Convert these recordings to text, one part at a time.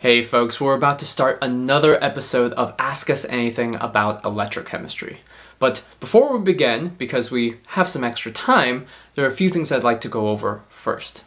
Hey folks, we're about to start another episode of Ask Us Anything about electrochemistry. But before we begin, because we have some extra time, there are a few things I'd like to go over first.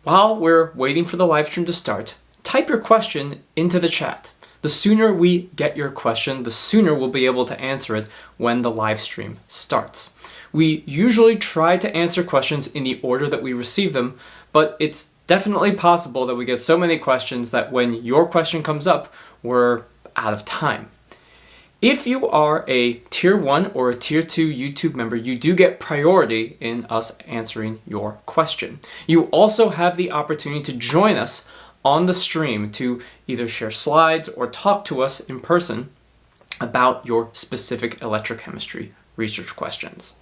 While we're waiting for the live stream to start, type your question into the chat. The sooner we get your question, the sooner we'll be able to answer it when the live stream starts. We usually try to answer questions in the order that we receive them, but it's definitely possible that we get so many questions that when your question comes up, we're out of time. If you are a Tier 1 or a Tier 2 YouTube member, you do get priority in us answering your question. You also have the opportunity to join us on the stream to either share slides or talk to us in person about your specific electrochemistry research questions.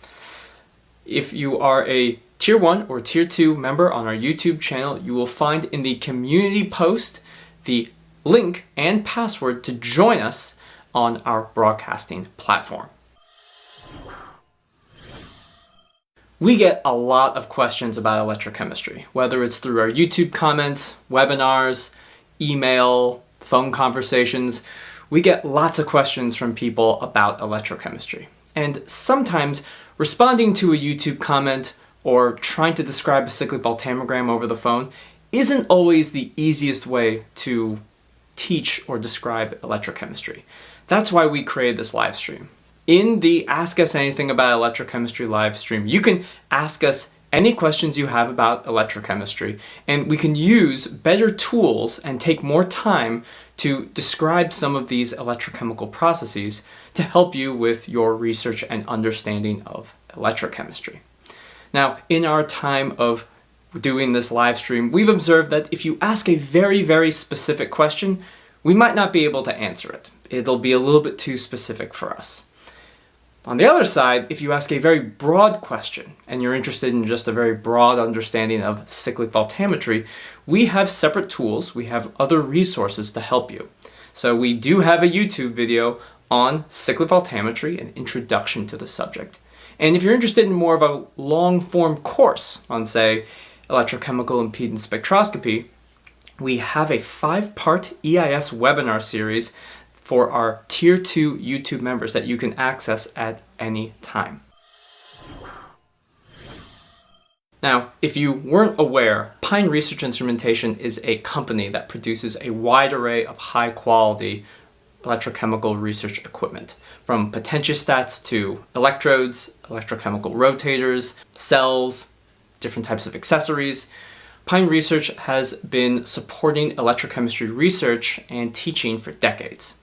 If you are a Tier 1 or Tier 2 member on our YouTube channel, you will find in the community post the link and password to join us on our broadcasting platform. We get a lot of questions about electrochemistry, whether it's through our YouTube comments, webinars, email, phone conversations. We get lots of questions from people about electrochemistry. And sometimes responding to a YouTube comment or trying to describe a cyclic voltammogram over the phone isn't always the easiest way to teach or describe electrochemistry. That's why we created this live stream. In the Ask Us Anything About Electrochemistry live stream, you can ask us any questions you have about electrochemistry, and we can use better tools and take more time to describe some of these electrochemical processes to help you with your research and understanding of electrochemistry. Now, in our time of doing this live stream, we've observed that if you ask a very, very specific question, we might not be able to answer it. It'll be a little bit too specific for us. On the other side, if you ask a very broad question and you're interested in just a very broad understanding of cyclic voltammetry, we have separate tools, we have other resources to help you. So we do have a YouTube video on cyclic voltammetry, an introduction to the subject. And if you're interested in more of a long-form course on, say, electrochemical impedance spectroscopy, we have a 5-part EIS webinar series for our Tier 2 YouTube members that you can access at any time. Now, if you weren't aware, Pine Research Instrumentation is a company that produces a wide array of high-quality electrochemical research equipment, from potentiostats to electrodes, electrochemical rotators, cells, different types of accessories. Pine Research has been supporting electrochemistry research and teaching for decades.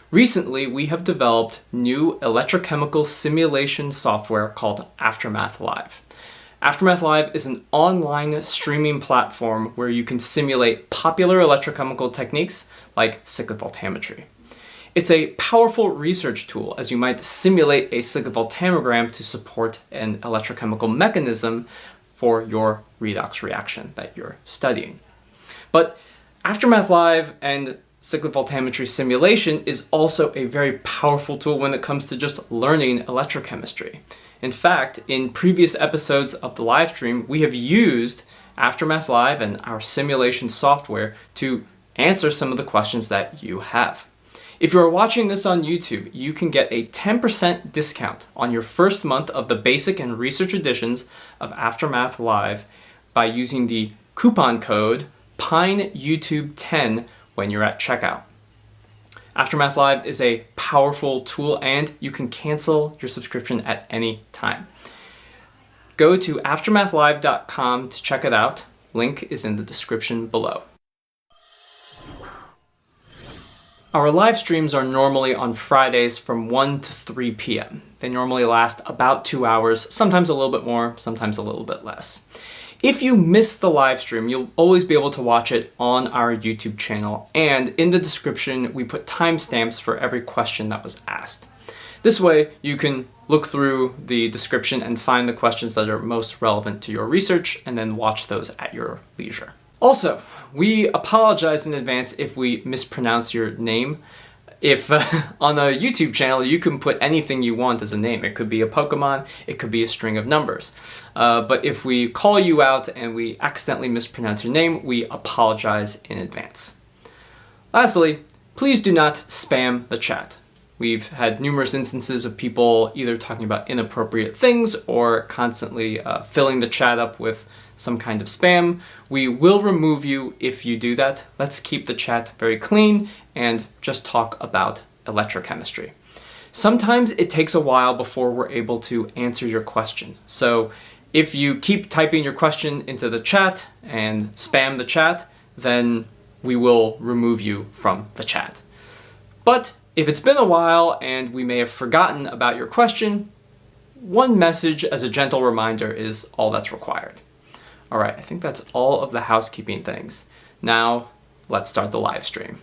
Recently, we have developed new electrochemical simulation software called Aftermath Live. Aftermath Live is an online streaming platform where you can simulate popular electrochemical techniques like cyclic voltammetry. It's a powerful research tool, as you might simulate a cyclic voltammogram to support an electrochemical mechanism for your redox reaction that you're studying. But Aftermath Live and cyclic voltammetry simulation is also a very powerful tool when it comes to just learning electrochemistry. In fact, in previous episodes of the live stream, we have used Aftermath Live and our simulation software to answer some of the questions that you have. If you're watching this on YouTube, you can get a 10% discount on your first month of the basic and research editions of Aftermath Live by using the coupon code PINEYouTube10 when you're at checkout. Aftermath Live is a powerful tool and you can cancel your subscription at any time. Go to aftermathlive.com to check it out. Link is in the description below. Our live streams are normally on Fridays from 1 to 3 p.m. They normally last about 2 hours, sometimes a little bit more, sometimes a little bit less. If you miss the live stream, you'll always be able to watch it on our YouTube channel, and in the description we put timestamps for every question that was asked. This way you can look through the description and find the questions that are most relevant to your research and then watch those at your leisure. Also, we apologize in advance if we mispronounce your name. If on the YouTube channel you can put anything you want as a name. It could be a Pokemon, it could be a string of numbers. But if we call you out and we accidentally mispronounce your name, we apologize in advance. Lastly, please do not spam the chat. We've had numerous instances of people either talking about inappropriate things or constantly filling the chat up with some kind of spam. We will remove you if you do that. Let's keep the chat very clean and just talk about electrochemistry. Sometimes it takes a while before we're able to answer your question. So if you keep typing your question into the chat and spam the chat, then we will remove you from the chat. But if it's been a while and we may have forgotten about your question, one message as a gentle reminder is all that's required. All right, I think that's all of the housekeeping things. Now, let's start the live stream.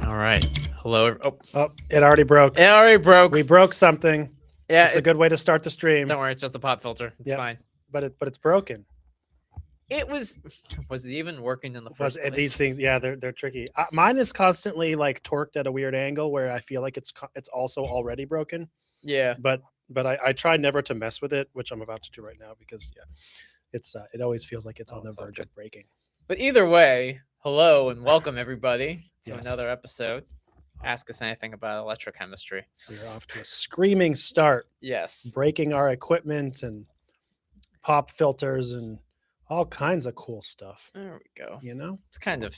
All right. Hello. Oh, it already broke. It already broke. We broke something. Yeah, it's a good way to start the stream. Don't worry, it's just a pop filter. It's fine. But it's broken. Was it even working in the first place? These things, yeah, they're tricky. Mine is constantly like torqued at a weird angle where I feel like it's also already broken. Yeah. But I try never to mess with it, which I'm about to do right now because it always feels like it's on the verge of breaking. But either way, hello and welcome everybody to another episode. Ask us anything about electrochemistry. We're off to a screaming start. Yes. Breaking our equipment and pop filters and all kinds of cool stuff. There we go. You know, it's kind of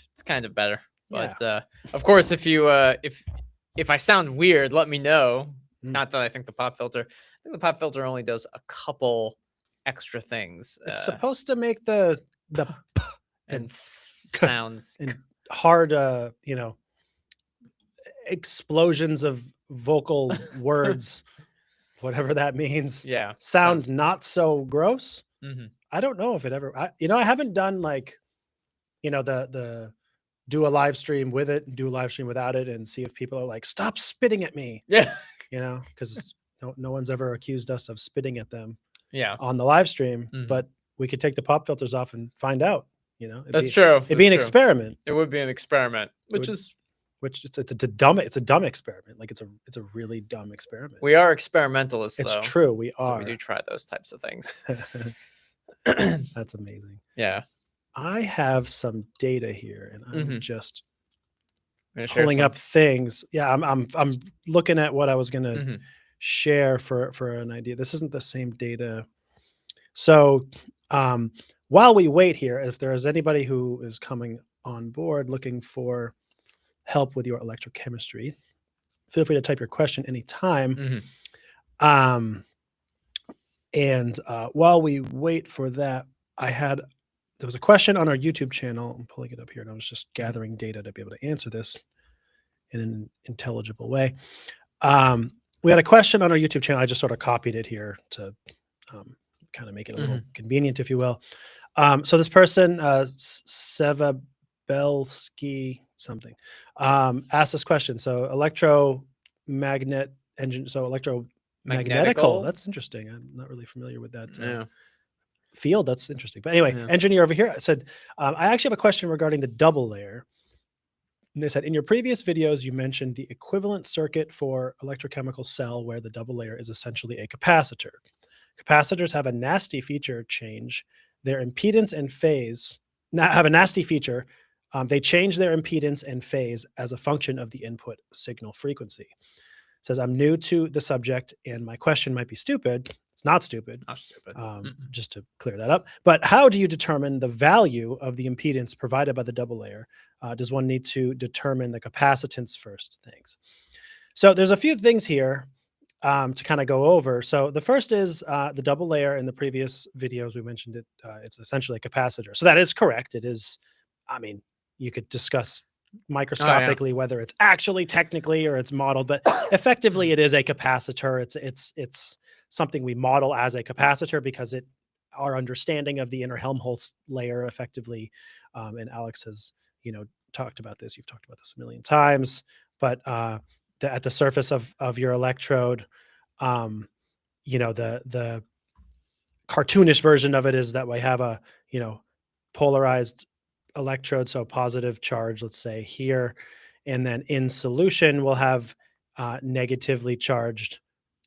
better. But of course, if you if I sound weird, let me know. Not that I think the pop filter only does a couple extra things. It's supposed to make the and sounds and hard explosions of vocal words, whatever that means. Yeah. Sound not so gross. Mm-hmm. I don't know if it ever, I haven't done like, the do a live stream with it and do a live stream without it and see if people are like, stop spitting at me. Yeah. Because no one's ever accused us of spitting at them. Yeah. On the live stream, but we could take the pop filters off and find out, That's true. It'd be an experiment. It would be an experiment, which it's a dumb experiment. Like it's a really dumb experiment. We are experimentalists. It's though, true. We are. So we do try those types of things. That's amazing. Yeah. I have some data here, and I'm just pulling up things. Yeah, I'm looking at what I was gonna share for an idea. This isn't the same data. So while we wait here, if there is anybody who is coming on board looking for help with your electrochemistry, feel free to type your question anytime. And while we wait for that, there was a question on our YouTube channel. I'm pulling it up here, and I was just gathering data to be able to answer this in an intelligible way. We had a question on our YouTube channel. I just sort of copied it here to kind of make it a little convenient, if you will. So this person, Sevabelsky something, asked this question. So electromagnet engine. So electromagnetical. That's interesting. I'm not really familiar with that field. That's interesting. But anyway, engineer over here said, I actually have a question regarding the double layer. And they said, in your previous videos, you mentioned the equivalent circuit for electrochemical cell where the double layer is essentially a capacitor. Capacitors have a nasty feature change. Their impedance and phase have a nasty feature. They change their impedance and phase as a function of the input signal frequency. It says, I'm new to the subject and my question might be stupid. It's not stupid. Not stupid. Just to clear that up. But how do you determine the value of the impedance provided by the double layer? Does one need to determine the capacitance first? Thanks. So there's a few things here to kind of go over. So the first is the double layer. In the previous videos, we mentioned it. It's essentially a capacitor. So that is correct. It is, I mean, you could discuss microscopically whether it's actually technically or it's modeled, but effectively it is a capacitor. It's something we model as a capacitor because our understanding of the inner Helmholtz layer effectively, and Alex has talked about this. You've talked about this a million times, but at the surface of your electrode, the cartoonish version of it is that we have a polarized electrode, so positive charge, let's say here, and then in solution we'll have negatively charged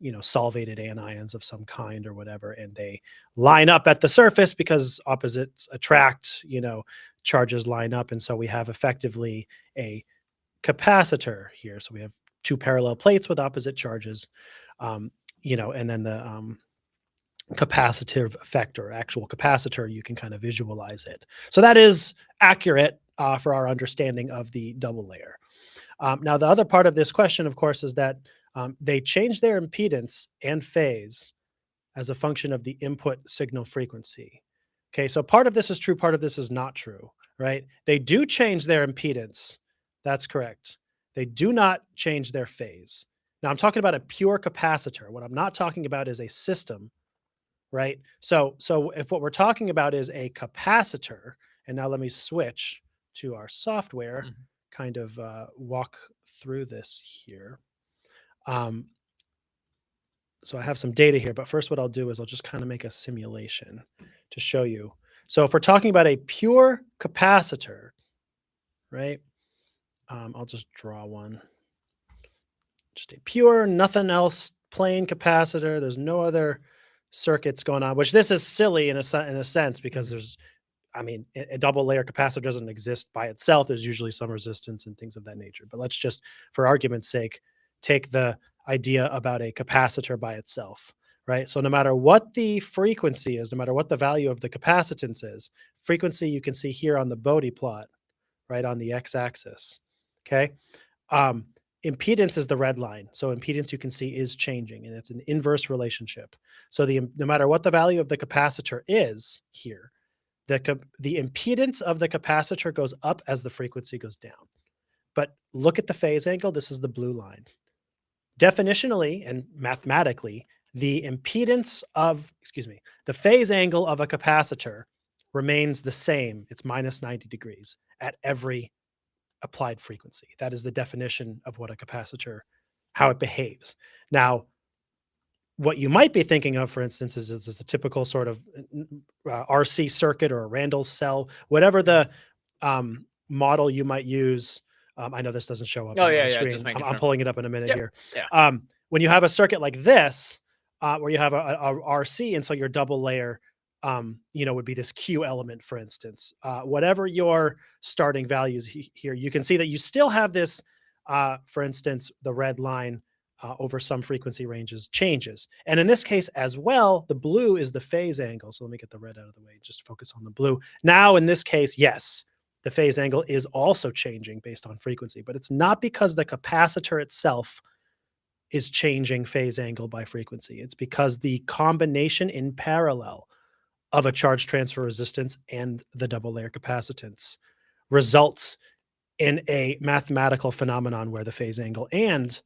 solvated anions of some kind or whatever, and they line up at the surface because opposites attract, charges line up. And so we have effectively a capacitor here. So we have two parallel plates with opposite charges, and then the capacitive effect or actual capacitor, you can kind of visualize it. So that is accurate for our understanding of the double layer. Now, the other part of this question, of course, is that they change their impedance and phase as a function of the input signal frequency. Okay, so part of this is true, part of this is not true, right? They do change their impedance. That's correct. They do not change their phase. Now, I'm talking about a pure capacitor. What I'm not talking about is a system, right? So if what we're talking about is a capacitor, and now let me switch to our software, kind of walk through this here. So I have some data here, but first what I'll do is I'll just kind of make a simulation to show you. So if we're talking about a pure capacitor, right? I'll just draw one. Just a pure, nothing else, plain capacitor. There's no other circuits going on, which this is silly in a sense because there's, a double layer capacitor doesn't exist by itself. There's usually some resistance and things of that nature. But let's just, for argument's sake, take the idea about a capacitor by itself, right? So no matter what the frequency is, no matter what the value of the capacitance is, frequency you can see here on the Bode plot, right, on the x-axis, okay? Impedance is the red line. So impedance you can see is changing, and it's an inverse relationship. So no matter what the value of the capacitor is here, the impedance of the capacitor goes up as the frequency goes down. But look at the phase angle. This is the blue line. Definitionally and mathematically, the phase angle of a capacitor remains the same. It's minus 90 degrees at every applied frequency. That is the definition of what a capacitor, how it behaves. Now, what you might be thinking of, for instance, is a typical sort of RC circuit or a Randall cell, whatever the model you might use. I know this doesn't show up on the screen. I'm pulling it up in a minute here. Yeah. When you have a circuit like this, where you have a RC, and so your double layer, would be this Q element, for instance. Whatever your starting values here, you can see that you still have this, for instance, the red line over some frequency ranges changes. And in this case as well, the blue is the phase angle. So let me get the red out of the way, just focus on the blue. Now, in this case, yes, the phase angle is also changing based on frequency, but it's not because the capacitor itself is changing phase angle by frequency. It's because the combination in parallel of a charge transfer resistance and the double layer capacitance results in a mathematical phenomenon where the phase angle and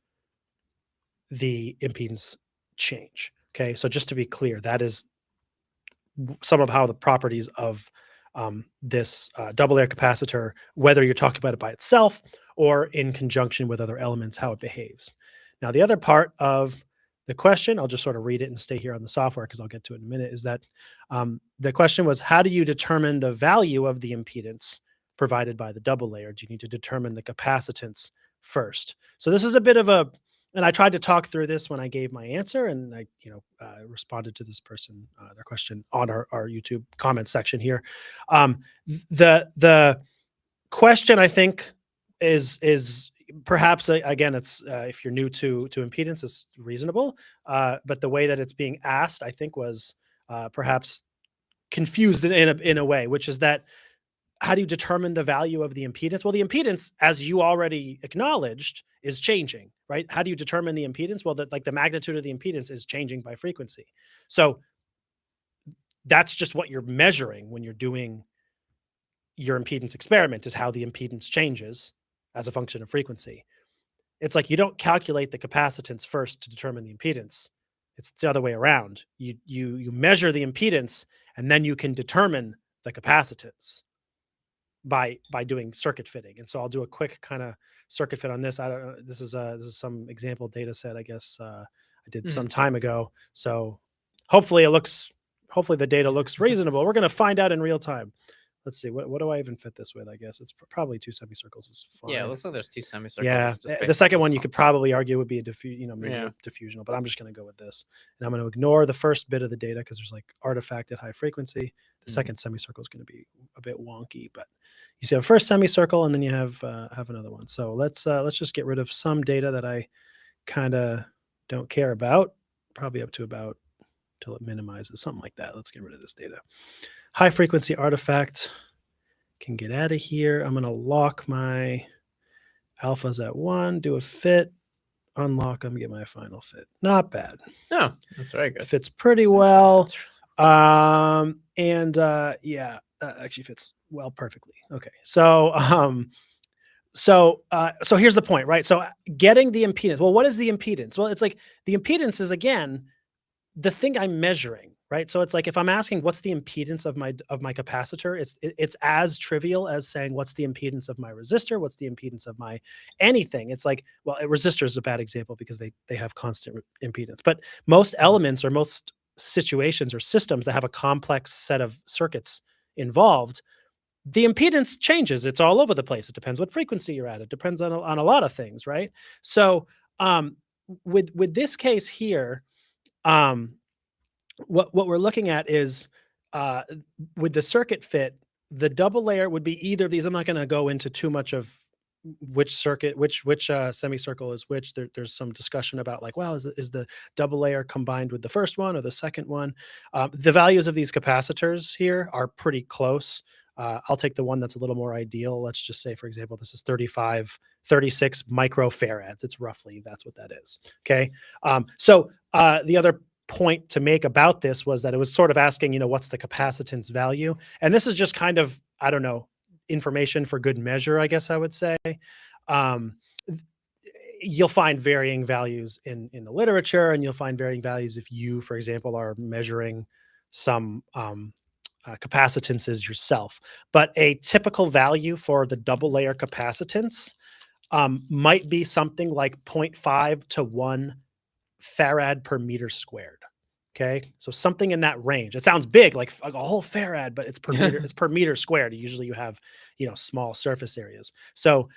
the impedance change. Okay, so just to be clear, that is some of how the properties of this double layer capacitor, whether you're talking about it by itself or in conjunction with other elements, how it behaves. Now, the other part of the question, I'll just sort of read it and stay here on the software because I'll get to it in a minute, is that the question was, how do you determine the value of the impedance provided by the double layer? Do you need to determine the capacitance first? So this is a bit of and I tried to talk through this when I gave my answer, and I, responded to this person, their question on our YouTube comment section here. The question, I think, is perhaps, again, it's if you're new to impedance, it's reasonable. But the way that it's being asked, I think, was perhaps confused in a way, which is that, how do you determine the value of the impedance? Well, the impedance, as you already acknowledged, is changing, right? How do you determine the impedance? Well, the magnitude of the impedance is changing by frequency. So that's just what you're measuring when you're doing your impedance experiment, is how the impedance changes as a function of frequency. It's like you don't calculate the capacitance first to determine the impedance. It's the other way around. You measure the impedance, and then you can determine the capacitance by doing circuit fitting. And so I'll do a quick kind of circuit fit on this. I don't know. This is some example data set, I guess, I did some time ago. So hopefully the data looks reasonable. We're going to find out in real time. let's see, what do I even fit this with? I guess it's probably 2 semicircles is fine. Yeah, it looks like there's 2 semicircles. Yeah, just based the on second these one you could humps. probably argue would be a maybe Yeah. a diffusional, but I'm just going to go with this. And I'm going to ignore the first bit of the data because there's like artifact at high frequency. The second semicircle is going to be a bit wonky, but you see a first semicircle and then you have another one. So let's just get rid of some data that I kind of don't care about, probably up to about till it minimizes, something like that. Let's get rid of this data. High frequency artifact can get out of here. I'm going to lock my alphas at 1, do a fit, unlock them, get my final fit. Not bad. Oh, that's very good. Fits pretty well. Yeah, actually fits well perfectly. Okay. So here's the point, right? So getting the impedance. Well, what is the impedance? Well, it's like the impedance is, again, the thing I'm measuring, right? So it's like if I'm asking what's the impedance of my capacitor, it's as trivial as saying what's the impedance of my resistor, what's the impedance of my anything. It's like, well, a resistor is a bad example because they have constant impedance. But most elements or most situations or systems that have a complex set of circuits involved, the impedance changes. It's all over the place. It depends what frequency you're at. It depends on a lot of things, right? So with this case here, what we're looking at is with the circuit fit, the double layer would be either of these. I'm not going to go into too much of which circuit, which semicircle is which. There's some discussion about like, well, is the double layer combined with the first one or the second one? The values of these capacitors here are pretty close. I'll take the one that's a little more ideal. Let's just say, for example, this is 36 microfarads. It's roughly, that's what that is. Okay. So the other point to make about this was that it was sort of asking, what's the capacitance value? And this is just kind of, I don't know, information for good measure, I guess I would say. You'll find varying values in the literature, and you'll find varying values if you, for example, are measuring some capacitances yourself. But a typical value for the double layer capacitance might be something like 0.5 to 1 farad per meter squared. Okay, so something in that range. It sounds big, like a whole farad, but it's per meter. It's per meter squared. Usually, you have small surface areas. So,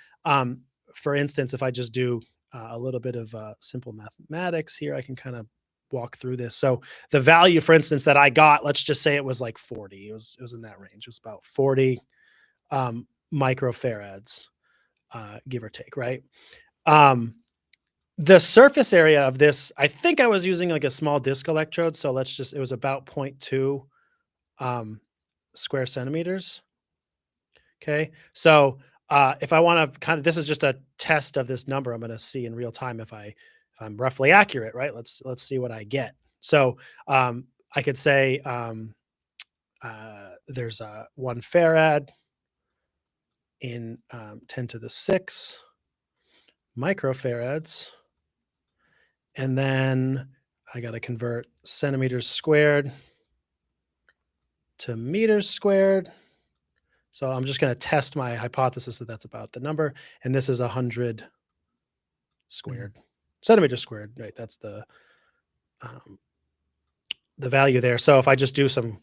for instance, if I just do a little bit of simple mathematics here, I can kind of walk through this. So the value, for instance, that I got, let's just say it was like 40. It was in that range. It was about 40 microfarads, give or take, right? The surface area of this, I think I was using like a small disc electrode. So it was about 0.2 square centimeters. Okay. So if I want to kind of, this is just a test of this number. I'm going to see in real time if I'm roughly accurate, right? Let's see what I get. So I could say there's 1 farad in 10 to the 6 microfarads. And then I got to convert centimeters squared to meters squared. So I'm just going to test my hypothesis that that's about the number. And this is 100 squared, centimeters squared, right? That's the value there. So if I just do some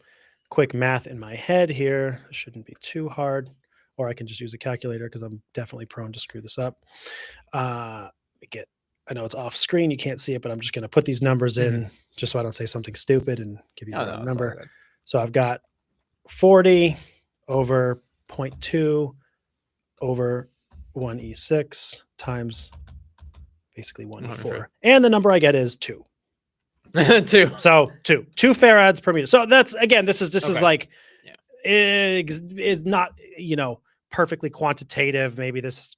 quick math in my head here, it shouldn't be too hard, or I can just use a calculator because I'm definitely prone to screw this up. I know it's off screen, you can't see it, but I'm just going to put these numbers in just so I don't say something stupid and give you the wrong number. So I've got 40 over 0.2 over 1e6 times basically 1e4. And the number I get is 2. 2. So 2 farads per meter. So that's, again, this is like, it's not, perfectly quantitative. Maybe that's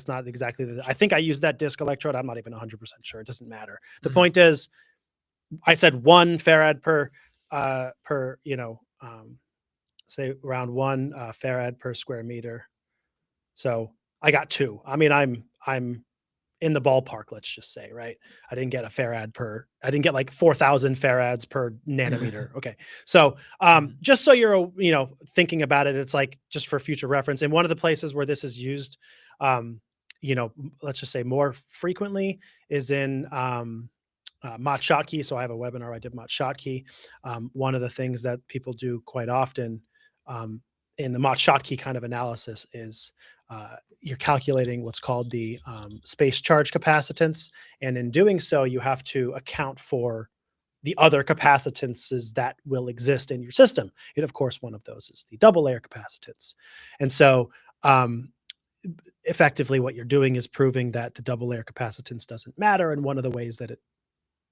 not exactly I think I used that disc electrode. I'm not even 100% sure. It doesn't matter. The point is, I said 1 farad per say around 1 farad per square meter. So I got 2. I mean, I'm in the ballpark, let's just say, right? I didn't get I didn't get like 4,000 farads per nanometer. Okay. So just so you're, thinking about it, it's like just for future reference. And one of the places where this is used, let's just say more frequently is in Mott-Schottky. So I have a webinar I did Mott-Schottky. One of the things that people do quite often in the Mott-Schottky kind of analysis is you're calculating what's called the space charge capacitance. And in doing so, you have to account for the other capacitances that will exist in your system. And of course, one of those is the double layer capacitance. And so effectively what you're doing is proving that the double layer capacitance doesn't matter. And one of the ways that it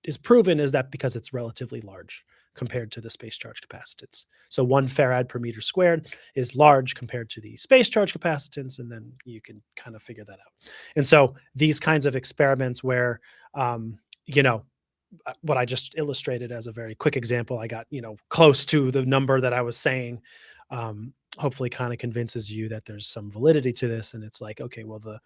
is proven is that because it's relatively large compared to the space charge capacitance. So 1 farad per meter squared is large compared to the space charge capacitance, and then you can kind of figure that out. And so these kinds of experiments where, what I just illustrated as a very quick example, I got, close to the number that I was saying, hopefully kind of convinces you that there's some validity to this. And it's like, okay, well,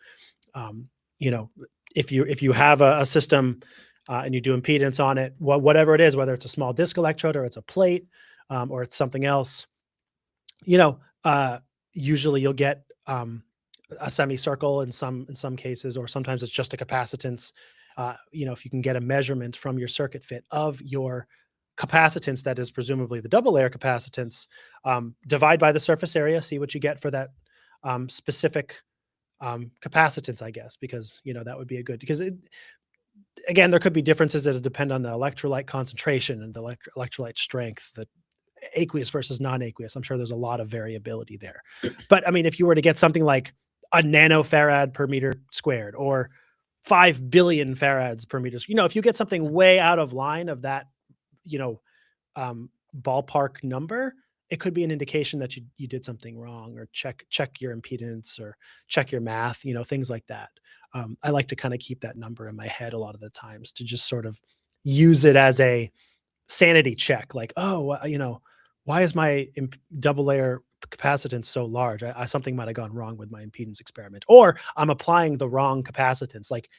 if you have a system and you do impedance on it, whatever it is, whether it's a small disc electrode or it's a plate or it's something else, usually you'll get a semicircle in some cases, or sometimes it's just a capacitance. If you can get a measurement from your circuit fit of your capacitance, that is presumably the double layer capacitance, divide by the surface area, see what you get for that specific capacitance, I guess, because that would be a good, because again, there could be differences that depend on the electrolyte concentration and the electrolyte strength, the aqueous versus non-aqueous. I'm sure there's a lot of variability there. But I mean, if you were to get something like a nanofarad per meter squared or 5 billion farads per meter, if you get something way out of line of that, ballpark number, it could be an indication that you did something wrong, or check your impedance, or check your math, things like that. I like to kind of keep that number in my head a lot of the times to just sort of use it as a sanity check. Like, why is my double layer capacitance so large? Something might have gone wrong with my impedance experiment, or I'm applying the wrong capacitance. Like,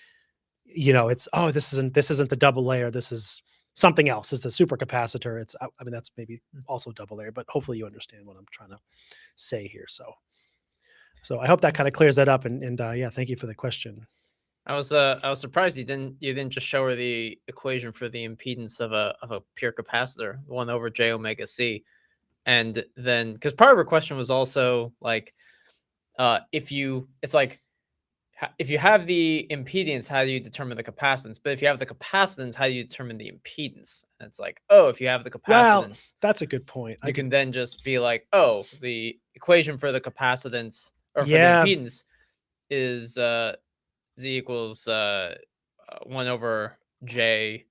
it's, this isn't the double layer. This is something else. It's the supercapacitor. It's, that's maybe also double layer, but hopefully you understand what I'm trying to say here. So I hope that kind of clears that up. And yeah, thank you for the question. I was surprised you didn't just show her the equation for the impedance of a pure capacitor, 1 over j omega c. And then, because part of her question was also like, if you have the impedance, how do you determine the capacitance? But if you have the capacitance, how do you determine the impedance? And it's like, if you have the capacitance, well, that's a good point. You can then just be like, the equation for the capacitance or for the impedance is z equals 1 over j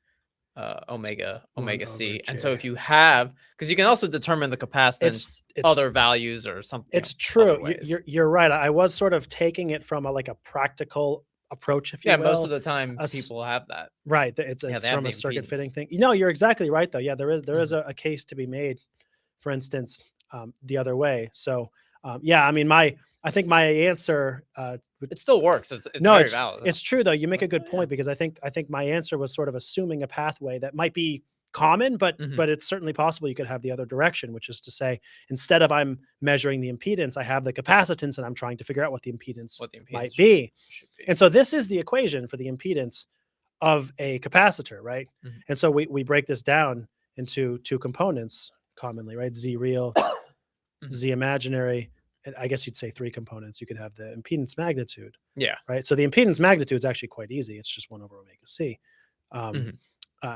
omega c. And so if you have, because you can also determine the capacitance other values or something. It's true. You're right. I was sort of taking it from a practical approach, if you will. Yeah, most of the time people have that. Right. It's from a circuit fitting thing. You're exactly right, though. Yeah, there is a case to be made, for instance, the other way. So I think my answer, it still works. It's very valid. It's true, though. You make a good point, because I think my answer was sort of assuming a pathway that might be common, but it's certainly possible you could have the other direction, which is to say, instead of I'm measuring the impedance, I have the capacitance, and I'm trying to figure out what the impedance might be. And so this is the equation for the impedance of a capacitor, right? And so we break this down into 2 components commonly, right? Z real, Z imaginary. And I guess you'd say 3 components. You could have the impedance magnitude. Yeah. Right. So the impedance magnitude is actually quite easy. It's just 1 over omega c,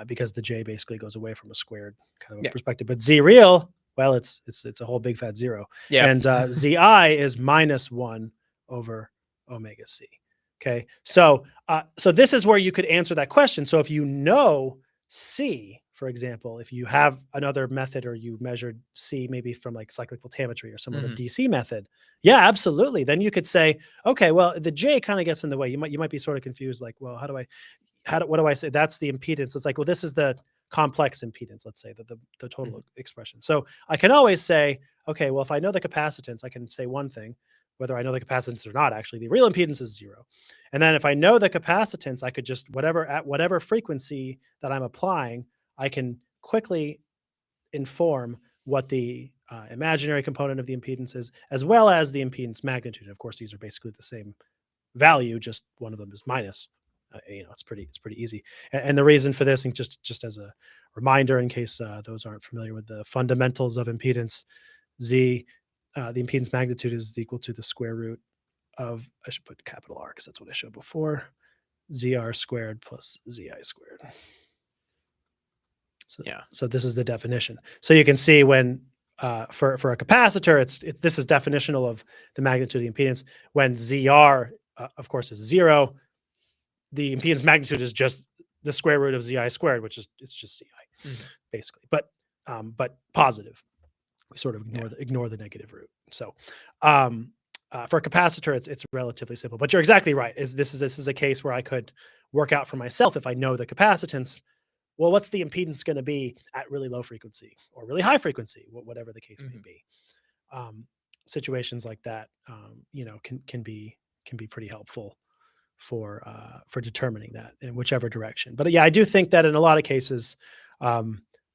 because the j basically goes away from a squared kind of perspective. But Z real, well, it's a whole big fat 0. Yeah. And Zi is minus 1 over omega c. Okay. So this is where you could answer that question. So if you know C, for example, if you have another method, or you measured C maybe from cyclic voltammetry or some other DC method, yeah, absolutely. Then you could say, okay, well, the J kind of gets in the way. You might be sort of confused, like, well, what do I say? That's the impedance. It's like, well, this is the complex impedance, let's say, the total expression. So I can always say, okay, well, if I know the capacitance, I can say one thing, whether I know the capacitance or not. Actually, the real impedance is 0. And then if I know the capacitance, I could just at whatever frequency that I'm applying, I can quickly inform what the imaginary component of the impedance is, as well as the impedance magnitude. Of course, these are basically the same value, just one of them is minus. It's pretty easy. And the reason for this, and just as a reminder, in case those aren't familiar with the fundamentals of impedance, Z the impedance magnitude is equal to the square root of, I should put capital R because that's what I showed before, ZR squared plus ZI squared. So, Yeah. so this is the definition. So you can see when for a capacitor, this is definitional of the magnitude of the impedance. When ZR, of course, is 0, the impedance magnitude is just the square root of ZI squared, which is it's just ZI, basically. But positive. We sort of ignore the negative root. So for a capacitor, it's relatively simple. But you're exactly right. This is a case where I could work out for myself if I know the capacitance. Well, what's the impedance going to be at really low frequency or really high frequency, whatever the case may be. Situations like that, can be pretty helpful for determining that in whichever direction. But yeah, I do think that in a lot of cases,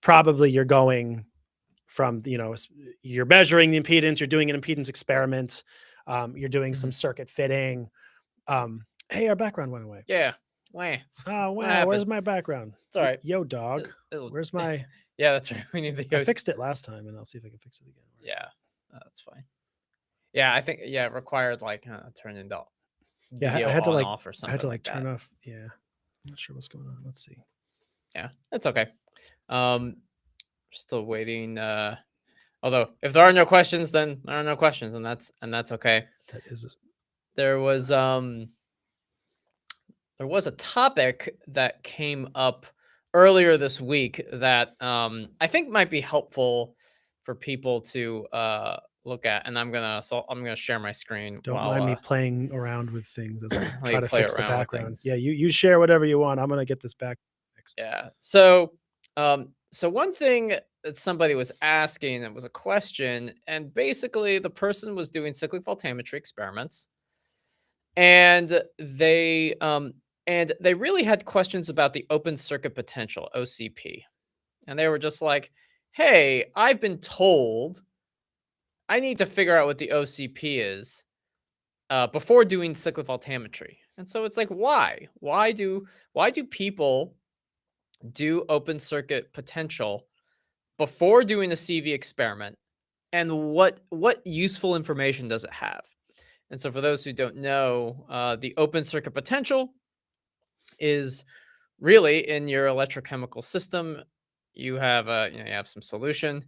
probably you're going from, you're measuring the impedance, you're doing an impedance experiment, you're doing some circuit fitting. Hey, our background went away. Yeah. Wah. Oh, wow. Where's my background? It's all right. Yo, dog. Where's my... Yeah, that's right. We need the... I fixed it last time, and I'll see if I can fix it again. Yeah, that's fine. Yeah, I think, it required, like, turning the video I had to, on like, off or something. I had to, like turn that. off. Yeah. I'm not sure what's going on. Let's see. Yeah, that's okay. Still waiting. Although, if there are no questions, then there are no questions, and that's okay. That is... There was a topic that came up earlier this week that I think might be helpful for people to look at, and I'm gonna share my screen. Don't mind me playing around with things as I try to fix the background. Yeah, you share whatever you want. I'm gonna get this back fixed. Yeah. So one thing that somebody was asking, it was a question, and basically the person was doing cyclic voltammetry experiments, and they really had questions about the open circuit potential, OCP. And they were just like, hey, I've been told I need to figure out what the OCP is before doing cyclic voltammetry. And so it's like, why? Why do people do open circuit potential before doing a CV experiment? And what useful information does it have? And so for those who don't know, the open circuit potential is really in your electrochemical system. You have you have some solution,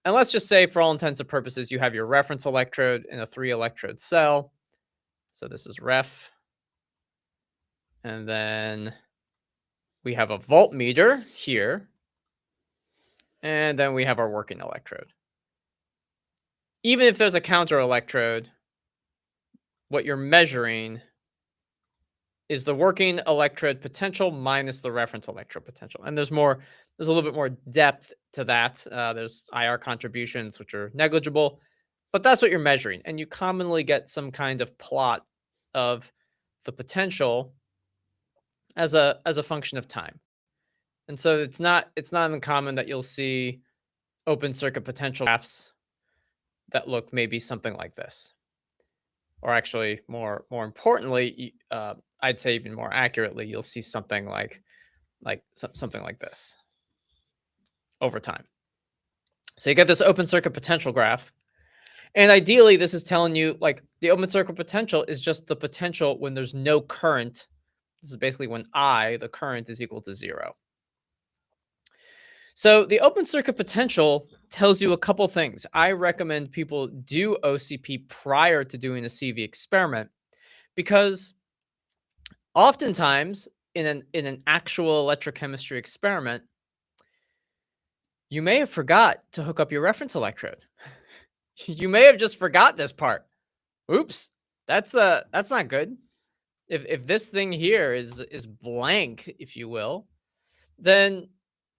and let's just say, for all intents and purposes, you have your reference electrode in a 3-electrode cell. So this is ref, and then we have a voltmeter here, and then we have our working electrode. Even if there's a counter electrode, what you're measuring is the working electrode potential minus the reference electrode potential. And there's a little bit more depth to that. There's IR contributions, which are negligible, but that's what you're measuring. And you commonly get some kind of plot of the potential as a function of time. And so it's not uncommon that you'll see open circuit potential graphs that look maybe something like this. Or actually, more importantly, I'd say even more accurately, you'll see something like something like this over time. So you get this open circuit potential graph, and ideally, this is telling you, like, the open circuit potential is just the potential when there's no current. This is basically when the current, is equal to 0. So the open circuit potential tells you a couple things. I recommend people do OCP prior to doing a CV experiment, because oftentimes in an actual electrochemistry experiment, you may have forgot to hook up your reference electrode. You may have just forgot this part. Oops, that's not good. If this thing here is blank, if you will, then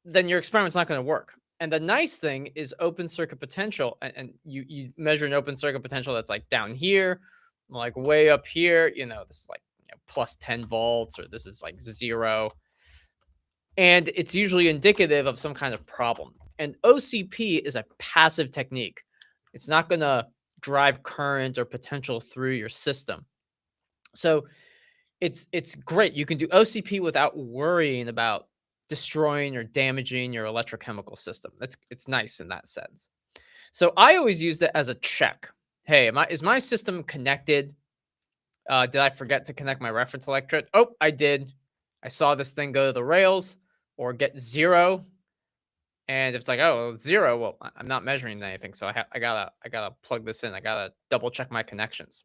your experiment's not going to work. And the nice thing is open circuit potential, and you measure an open circuit potential that's like down here, like way up here. This is like plus 10 volts, or this is like 0. And it's usually indicative of some kind of problem. And OCP is a passive technique. It's not going to drive current or potential through your system. So it's great. You can do OCP without worrying about destroying or damaging your electrochemical system. It's nice in that sense. So I always used it as a check. Hey, is my system connected? Did I forget to connect my reference electrode? Oh, I did. I saw this thing go to the rails or get 0. And if it's like, oh, 0, well, I'm not measuring anything. So I gotta plug this in. I gotta double check my connections.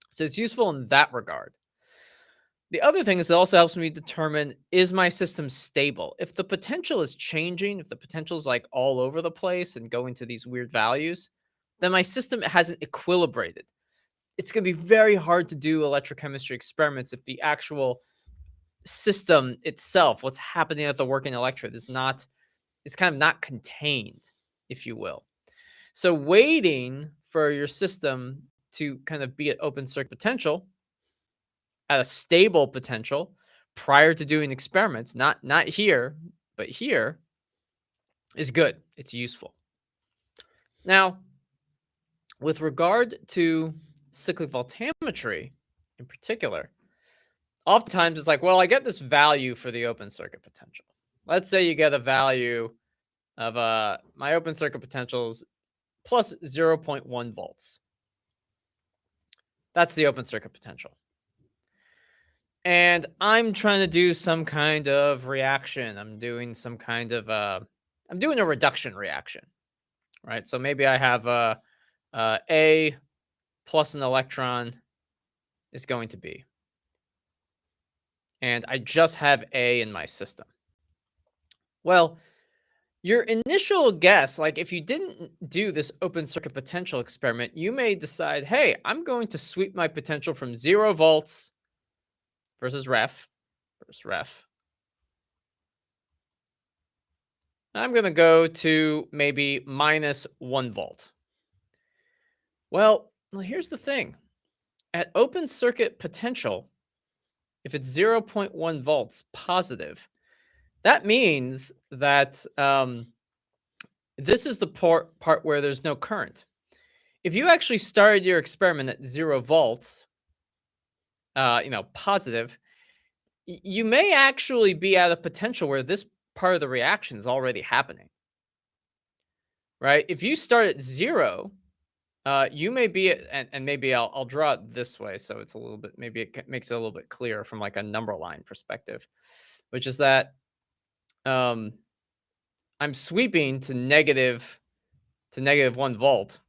So it's useful in that regard. The other thing is it also helps me determine, is my system stable? If the potential is changing, if the potential is like all over the place and going to these weird values, then my system hasn't equilibrated. It's going to be very hard to do electrochemistry experiments if the actual system itself, what's happening at the working electrode, is kind of not contained, if you will. So waiting for your system to kind of be at open circuit potential, at a stable potential prior to doing experiments, not here, but here, is good. It's useful. Now, with regard to cyclic voltammetry in particular, oftentimes it's like, well, I get this value for the open circuit potential. Let's say you get a value of my open circuit potential is plus 0.1 volts. That's the open circuit potential. And I'm trying to do some kind of reaction. I'm doing some kind of I'm doing a reduction reaction, right? So maybe I have A plus an electron is going to be, and I just have A in my system. Well, your initial guess, like if you didn't do this open circuit potential experiment, you may decide, hey, I'm going to sweep my potential from 0 volts versus ref. I'm going to go to maybe minus 1 volt. Well, here's the thing. At open circuit potential, if it's 0.1 volts positive, that means that this is the part where there's no current. If you actually started your experiment at 0 volts, positive, you may actually be at a potential where this part of the reaction is already happening, right? If you start at 0, you may be at, and maybe I'll draw it this way so it's a little bit, maybe it makes it a little bit clearer from like a number line perspective, which is that I'm sweeping to negative 1 volt.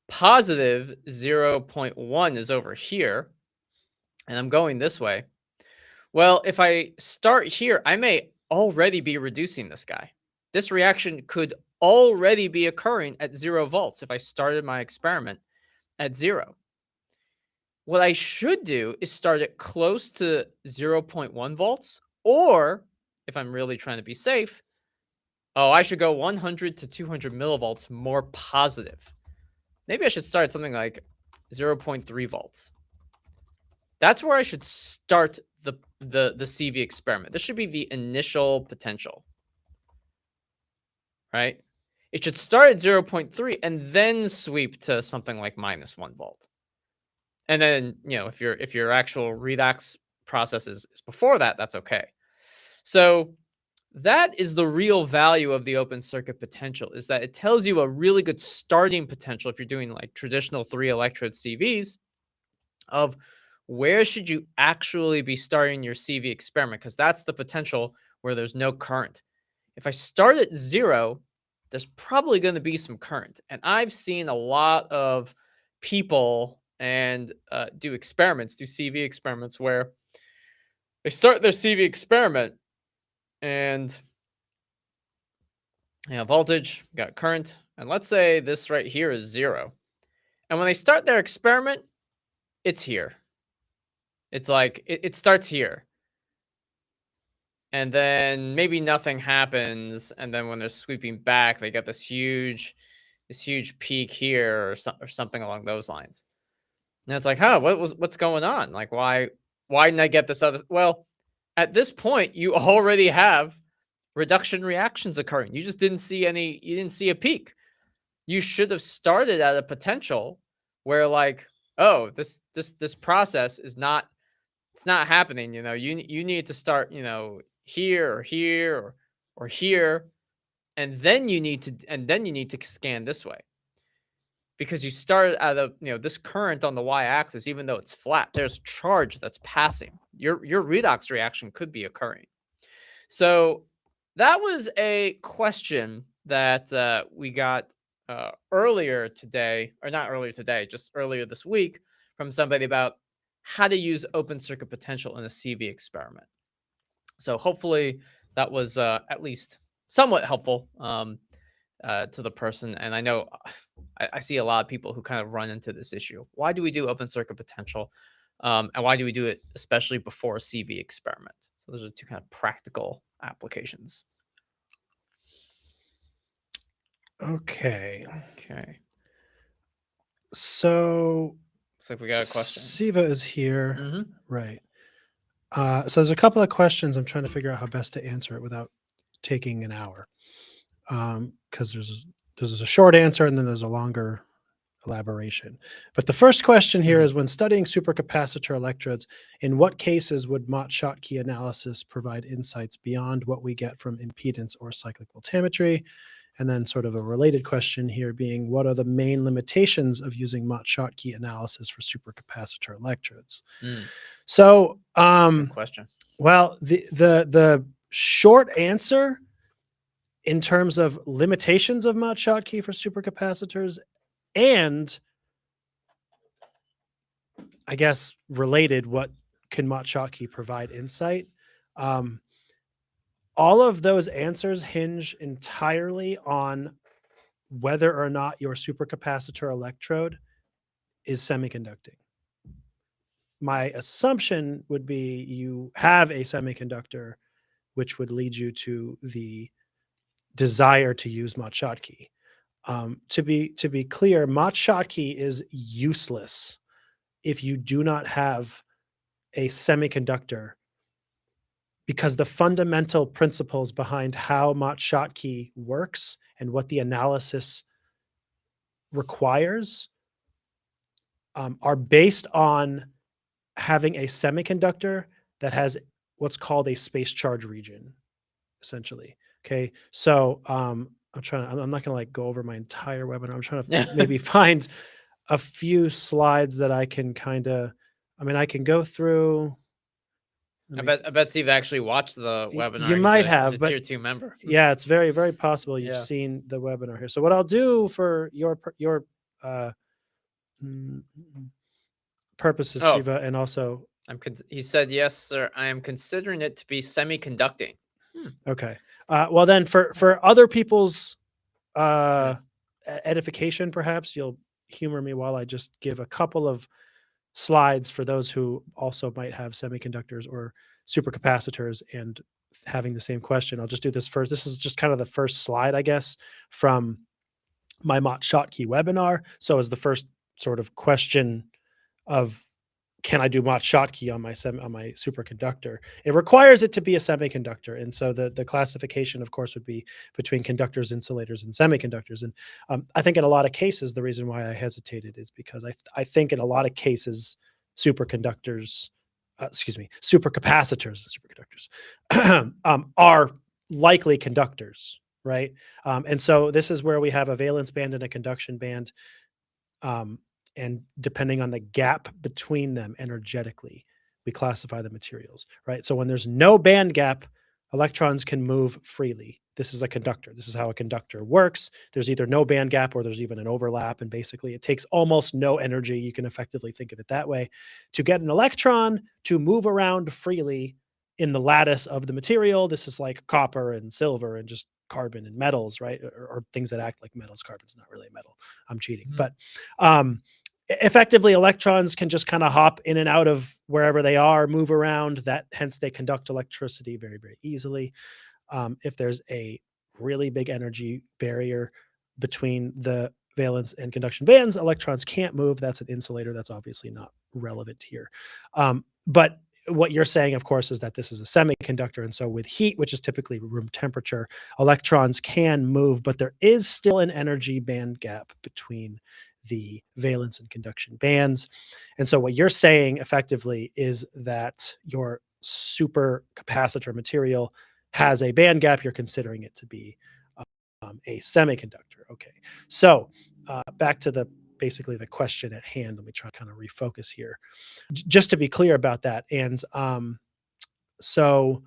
Positive 0.1 is over here, and I'm going this way. Well, if I start here, I may already be reducing this guy. This reaction could already be occurring at 0 volts if I started my experiment at 0. What I should do is start it close to 0.1 volts, or if I'm really trying to be safe, I should go 100 to 200 millivolts more positive. Maybe I should start at something like 0.3 volts. That's where I should start the CV experiment. This should be the initial potential, right? It should start at 0.3 and then sweep to something like minus 1 volt. And then, if your actual redox process is before that, that's okay. So that is the real value of the open circuit potential, is that it tells you a really good starting potential if you're doing like traditional 3 electrode CVs of where should you actually be starting your CV experiment, because that's the potential where there's no current. If I start at 0, there's probably going to be some current. And I've seen a lot of people and do CV experiments where they start their CV experiment and voltage, got current, and let's say this right here is 0. And when they start their experiment, it's here. It's like it starts here. And then maybe nothing happens, and then when they're sweeping back, they get this huge peak here or something along those lines. And it's like, what's going on? Like, why didn't I get this other? Well, at this point, you already have reduction reactions occurring. You just didn't see a peak. You should have started at a potential where like, this process is not, it's not happening. You need to start, here or here or here, and then you need to scan this way, because you start at this current on the y-axis. Even though it's flat, there's charge that's passing. Your redox reaction could be occurring. So that was a question that we got earlier today, or not earlier today, just earlier this week, from somebody about how to use open circuit potential in a CV experiment. So hopefully that was at least somewhat helpful to the person. And I know I see a lot of people who kind of run into this issue. Why do we do open circuit potential? And why do we do it especially before a CV experiment? So those are two kind of practical applications. Okay. Okay. So Looks like we got a question. Siva is here. Mm-hmm. Right. So there's a couple of questions. I'm trying to figure out how best to answer it without taking an hour. Because there's a short answer and then there's a longer elaboration. But the first question here is, when studying supercapacitor electrodes, in what cases would Mott-Schottky analysis provide insights beyond what we get from impedance or cyclic voltammetry? And then sort of a related question here being, what are the main limitations of using Mott-Schottky analysis for supercapacitor electrodes? So, Good question. well, the short answer in terms of limitations of Mott-Schottky for supercapacitors, and I guess related, what can Mott-Schottky provide insight? All of those answers hinge entirely on whether or not your supercapacitor electrode is semiconducting. My assumption would be you have a semiconductor, which would lead you to the desire to use Mott-Schottky. To be clear, Mott-Schottky is useless if you do not have a semiconductor, because the fundamental principles behind how Mott-Schottky works and what the analysis requires are based on having a semiconductor that has what's called a space charge region, essentially. Okay, so I'm not gonna like go over my entire webinar. I'm trying to maybe find a few slides that I can I can go through. I bet Steve actually watched the webinar. You might have, he's a but tier 2 member. Yeah, it's very, very possible you've Yeah. seen the webinar here. So what I'll do for your purposes, Oh. Siva, and also he said, "Yes, sir. I am considering it to be semiconducting." okay. Well, then for other people's edification, perhaps you'll humor me while I just give a couple of slides for those who also might have semiconductors or supercapacitors and having the same question. I'll just do this first. This is just kind of the first slide, I guess, from my Mott-Schottky webinar. So as the first sort of question of, can I do Mott-Schottky on my superconductor? It requires it to be a semiconductor. And so the classification, of course, would be between conductors, insulators, and semiconductors. And I think in a lot of cases, the reason why I hesitated is because I think in a lot of cases, supercapacitors and superconductors are likely conductors, right? And so this is where we have a valence band and a conduction band. And depending on the gap between them energetically, we classify the materials, right? So when there's no band gap, electrons can move freely. This is a conductor. This is how a conductor works. There's either no band gap or there's even an overlap. And basically it takes almost no energy. You can effectively think of it that way, to get an electron to move around freely in the lattice of the material. This is like copper and silver and just carbon and metals, right? Or things that act like metals. Carbon's not really a metal. I'm cheating. But effectively, electrons can just kind of hop in and out of wherever they are, move around. Hence they conduct electricity very, very easily. If there's a really big energy barrier between the valence and conduction bands, electrons can't move. That's an insulator. That's obviously not relevant here. But what you're saying, of course, is that this is a semiconductor. And so with heat, which is typically room temperature, electrons can move, but there is still an energy band gap between the valence and conduction bands. And so what you're saying effectively is that your supercapacitor material has a band gap. You're considering it to be a semiconductor. Okay, so back to basically the question at hand. Let me try to kind of refocus here, just to be clear about that. And so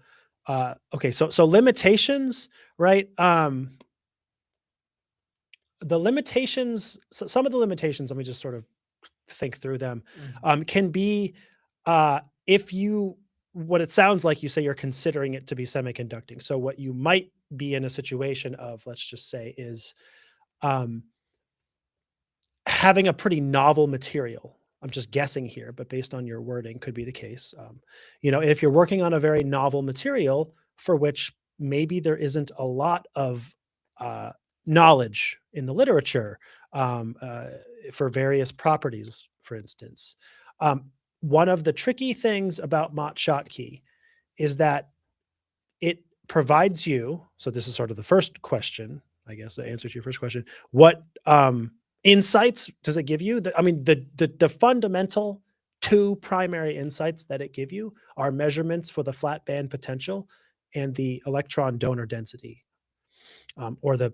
limitations, right? The limitations, so some of the limitations, let me just sort of think through them, can be if you, what it sounds like you say you're considering it to be semiconducting. So what you might be in a situation of, let's just say, is having a pretty novel material. I'm just guessing here, but based on your wording, could be the case. If you're working on a very novel material for which maybe there isn't a lot of knowledge in the literature for various properties, for instance. One of the tricky things about Mott-Schottky is that it provides you, so this is sort of the first question, I guess, the answer to your first question, what insights does it give you? The fundamental two primary insights that it give you are measurements for the flat band potential and the electron donor density, or the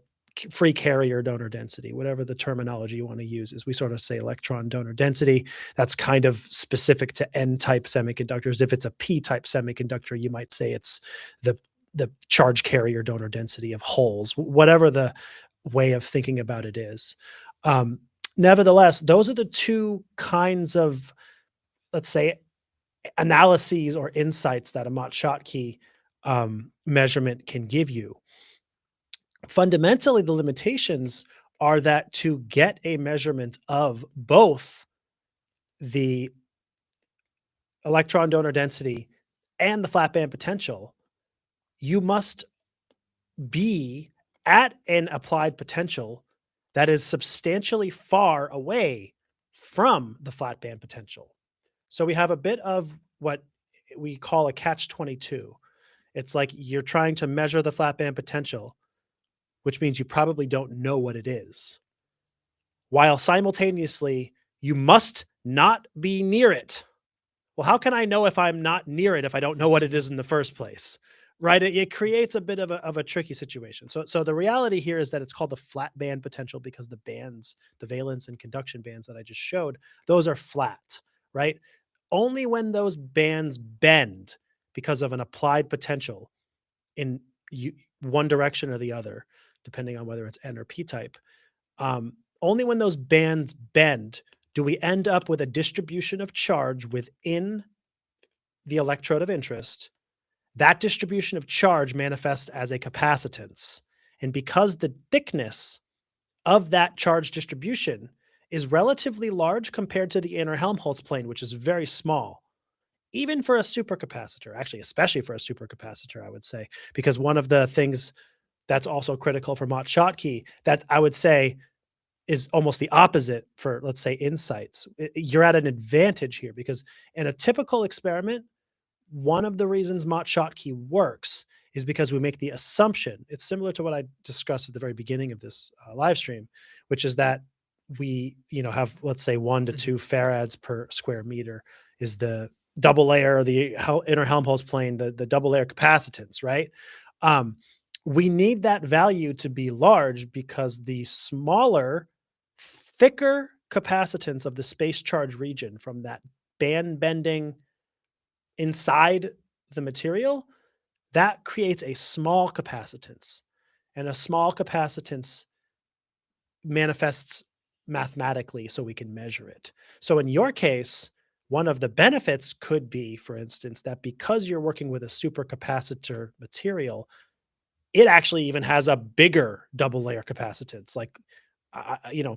free carrier donor density, whatever the terminology you want to use. Is we sort of say electron donor density. That's kind of specific to N-type semiconductors. If it's a P-type semiconductor, you might say it's the charge carrier donor density of holes, whatever the way of thinking about it is. Nevertheless, those are the two kinds of, let's say, analyses or insights that a Mott-Schottky measurement can give you. Fundamentally, the limitations are that to get a measurement of both the electron donor density and the flat band potential, you must be at an applied potential that is substantially far away from the flat band potential. So we have a bit of what we call a catch-22. It's like you're trying to measure the flat band potential, which means you probably don't know what it is, while simultaneously you must not be near it. Well, how can I know if I'm not near it if I don't know what it is in the first place? Right? It creates a bit of a tricky situation. So the reality here is that it's called the flat band potential because the bands, the valence and conduction bands that I just showed, those are flat, right? Only when those bands bend because of an applied potential in one direction or the other, depending on whether it's N or P type, only when those bands bend do we end up with a distribution of charge within the electrode of interest. That distribution of charge manifests as a capacitance. And because the thickness of that charge distribution is relatively large compared to the inner Helmholtz plane, which is very small, even for a supercapacitor, actually, especially for a supercapacitor, I would say, because one of the things that's also critical for Mott-Schottky that I would say is almost the opposite for, let's say, insights. You're at an advantage here because in a typical experiment, one of the reasons Mott-Schottky works is because we make the assumption, it's similar to what I discussed at the very beginning of this live stream, which is that we, have, let's say, 1 to 2 farads per square meter is the double layer, the inner Helmholtz plane, the double layer capacitance, right? We need that value to be large because the smaller, thicker capacitance of the space charge region from that band bending inside the material, that creates a small capacitance. And a small capacitance manifests mathematically so we can measure it. So in your case, one of the benefits could be, for instance, that because you're working with a supercapacitor material, it actually even has a bigger double layer capacitance. Like,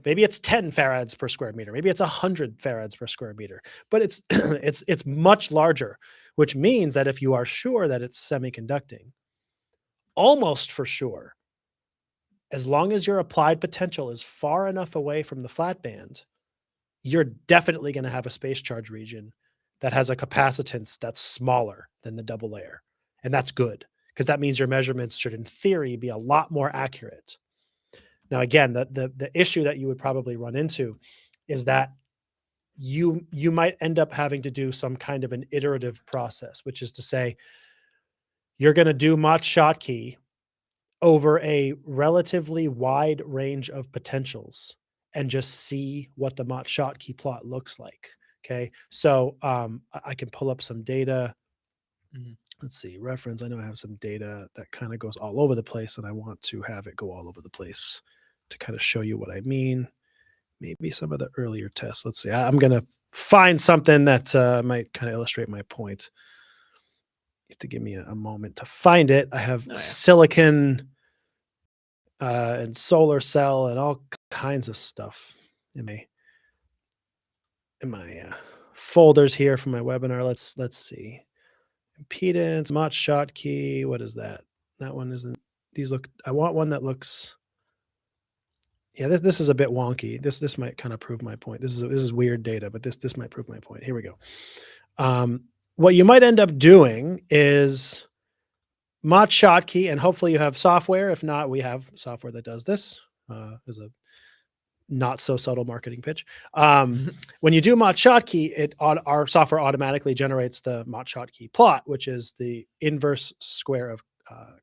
maybe it's 10 farads per square meter, maybe it's 100 farads per square meter, but it's it's much larger, which means that if you are sure that it's semiconducting, almost for sure, as long as your applied potential is far enough away from the flat band, you're definitely going to have a space charge region that has a capacitance that's smaller than the double layer. And that's good because that means your measurements should, in theory, be a lot more accurate. Now, again, the issue that you would probably run into is that you might end up having to do some kind of an iterative process, which is to say, you're going to do Mott-Schottky over a relatively wide range of potentials and just see what the Mott-Schottky plot looks like. Okay, so I can pull up some data. Mhm. Let's see, reference. I know I have some data that kind of goes all over the place, and I want to have it go all over the place to kind of show you what I mean. Maybe some of the earlier tests. Let's see. I'm going to find something that might kind of illustrate my point. You have to give me a moment to find it. I have silicon and solar cell and all kinds of stuff in my folders here from my webinar. Let's see. Impedance, Mott-Schottky. What is that? That one isn't. These look. I want one that looks. Yeah, this is a bit wonky. This might kind of prove my point. This is weird data, but this might prove my point. Here we go. What you might end up doing is Mott-Schottky, and hopefully you have software. If not, we have software that does this. As a not so subtle marketing pitch. When you do Mott-Schottky, our software automatically generates the Mott-Schottky plot, which is the inverse square of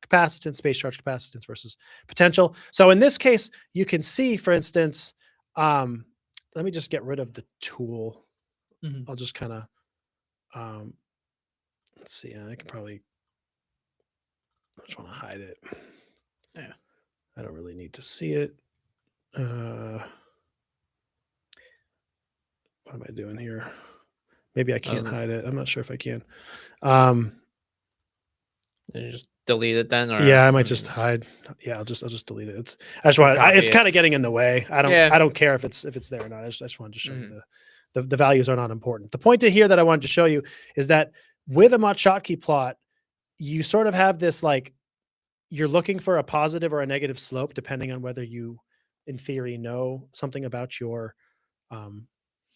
capacitance, space charge capacitance versus potential. So in this case, you can see, for instance, let me just get rid of the tool. Mhm. I'll just kind of, let's see, I can probably, I just want to hide it. Yeah. I don't really need to see it. What am I doing here? Maybe I can't hide it. I'm not sure if I can. You just delete it then, or Yeah, I might just hide. Yeah, I'll just delete it. It's kind of getting in the way. I don't care if it's there or not. I just wanted to show you the values are not important. The point here that I wanted to show you is that with a Mott-Schottky plot, you sort of have this, like, you're looking for a positive or a negative slope depending on whether you, in theory, know something about your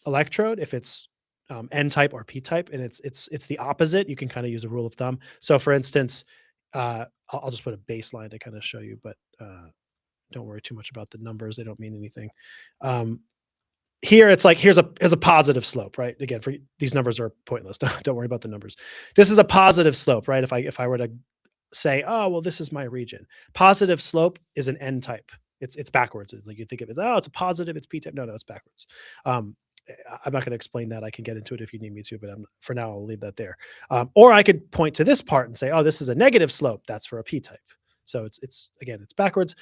electrode, if it's N-type or P-type, and it's the opposite. You can kind of use a rule of thumb. So, for instance, I'll just put a baseline to kind of show you, but don't worry too much about the numbers. They don't mean anything. Here, it's like here's a positive slope, right? Again, for these numbers are pointless. Don't worry about the numbers. This is a positive slope, right? If I were to say, oh, well, this is my region. Positive slope is an N-type. It's backwards. It's like you think of it, oh, it's a positive, it's P-type. No, it's backwards. I'm not going to explain that. I can get into it if you need me to, but for now, I'll leave that there. Or I could point to this part and say, oh, this is a negative slope. That's for a P-type. So it's backwards.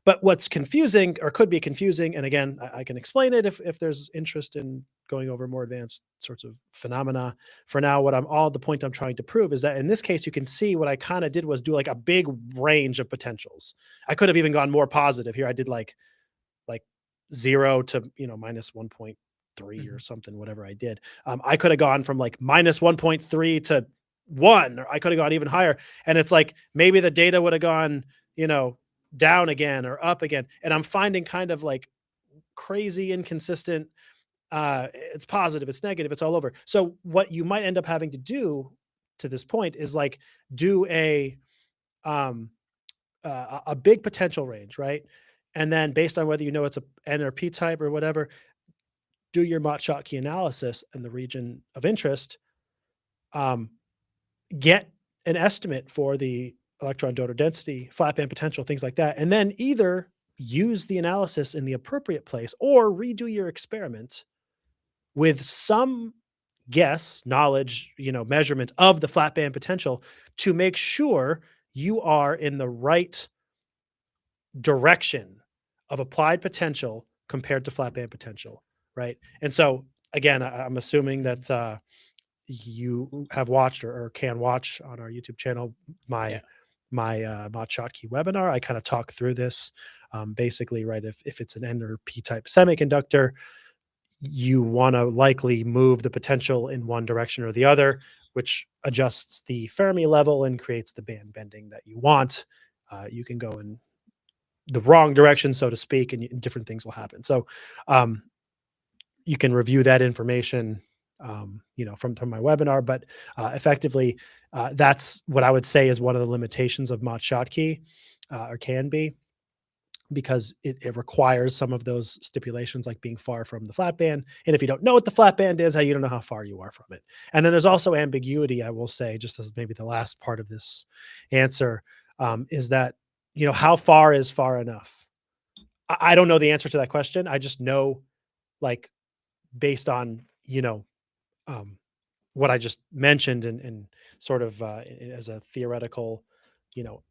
But what's confusing, or could be confusing, and again, I can explain it if there's interest in going over more advanced sorts of phenomena. For now, the point I'm trying to prove is that in this case, you can see what I kind of did was do like a big range of potentials. I could have even gone more positive here. I did like 0 to minus 1.3 or something, whatever I did. I could have gone from like minus 1.3 to 1, or I could have gone even higher. And it's like maybe the data would have gone, down again or up again. And I'm finding kind of like crazy inconsistent. It's positive, it's negative, it's all over. So what you might end up having to do to this point is like do a big potential range, right? And then based on whether it's a N or P type or whatever, do your Mott-Schottky analysis in the region of interest, get an estimate for the electron donor density, flat band potential, things like that, and then either use the analysis in the appropriate place or redo your experiment with some guess, knowledge, measurement of the flat band potential to make sure you are in the right direction of applied potential compared to flat band potential, right? And so again, I'm assuming that you have watched or can watch on our YouTube channel my Mott-Schottky webinar. I kind of talk through this basically, right? If it's an N or P type semiconductor, you want to likely move the potential in one direction or the other, which adjusts the Fermi level and creates the band bending that you want. You can go in the wrong direction, so to speak, and different things will happen. So you can review that information from my webinar, but effectively, that's what I would say is one of the limitations of Mott-Schottky, or can be, because it requires some of those stipulations, like being far from the flat band. And if you don't know what the flat band is, you don't know how far you are from it. And then there's also ambiguity, I will say, just as maybe the last part of this answer, is that how far is far enough? I don't know the answer to that question. I just know, like, based on, what I just mentioned and sort of as a theoretical, you know,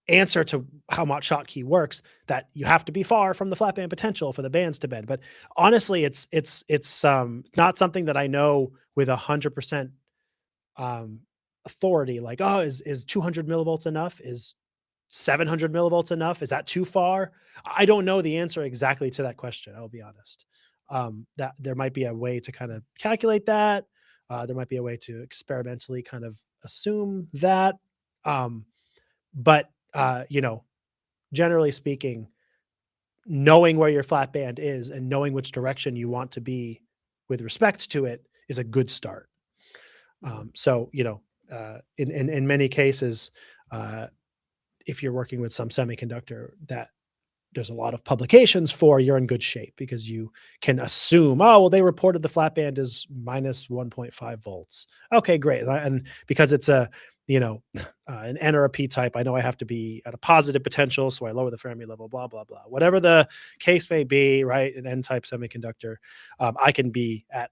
answer to how Mott-Schottky works, that you have to be far from the flat band potential for the bands to bend. But honestly, it's not something that I know with 100% authority. Like, oh, is 200 millivolts enough? Is 700 millivolts enough? Is that too far? I don't know the answer exactly to that question. I'll be honest. That there might be a way to kind of calculate that. There might be a way to experimentally kind of assume that. But generally speaking, knowing where your flat band is and knowing which direction you want to be with respect to it is a good start. So, in many cases, if you're working with some semiconductor that there's a lot of publications for, you're in good shape because you can assume, oh, well, they reported the flat band is minus 1.5 volts. Okay, great. And because it's an N or a P type, I know I have to be at a positive potential, so I lower the Fermi level, blah, blah, blah. Whatever the case may be, right, an N-type semiconductor, I can be at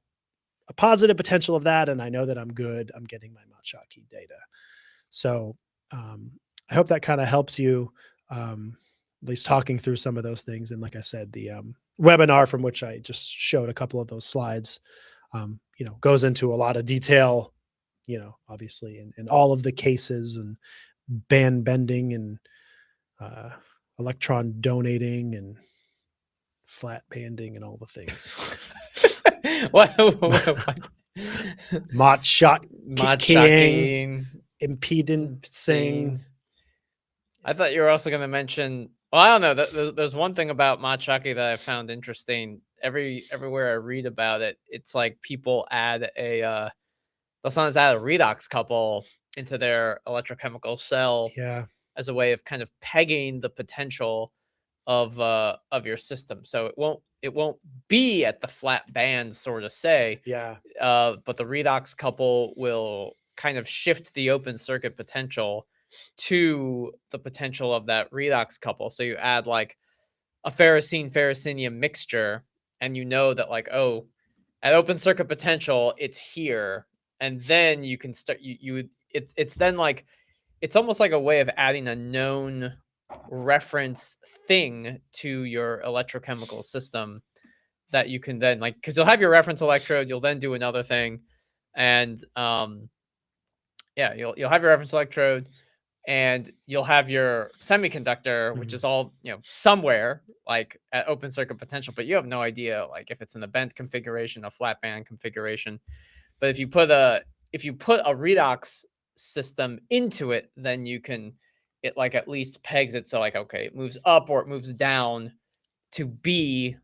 a positive potential of that, and I know that I'm good. I'm getting my Mott-Schottky data. So I hope that kind of helps you, at least talking through some of those things. And like I said, the webinar from which I just showed a couple of those slides, goes into a lot of detail, obviously in all of the cases and band bending and electron donating and flat banding and all the things. what? Mott-Schottky, impedancing. I thought you were also going to mention. Well, I don't know. There's one thing about Mott-Schottky that I found interesting. Everywhere I read about it, it's like people add they'll sometimes add a redox couple into their electrochemical cell, as a way of kind of pegging the potential of your system. So it won't be at the flat band, sort of say. But the redox couple will kind of shift the open circuit potential to the potential of that redox couple. So you add like a ferrocenium mixture, and you know that, like, oh, at open circuit potential, it's here. And then you can start, it's then like, it's almost like a way of adding a known reference thing to your electrochemical system that you can then, like, because you'll have your reference electrode, you'll then do another thing. And you'll have your reference electrode, and you'll have your semiconductor, which is all, somewhere like at open circuit potential, but you have no idea, like, if it's in a bent configuration, a flat band configuration. But if you put a redox system into it, then it like at least pegs it. So like, okay, it moves up or it moves down to be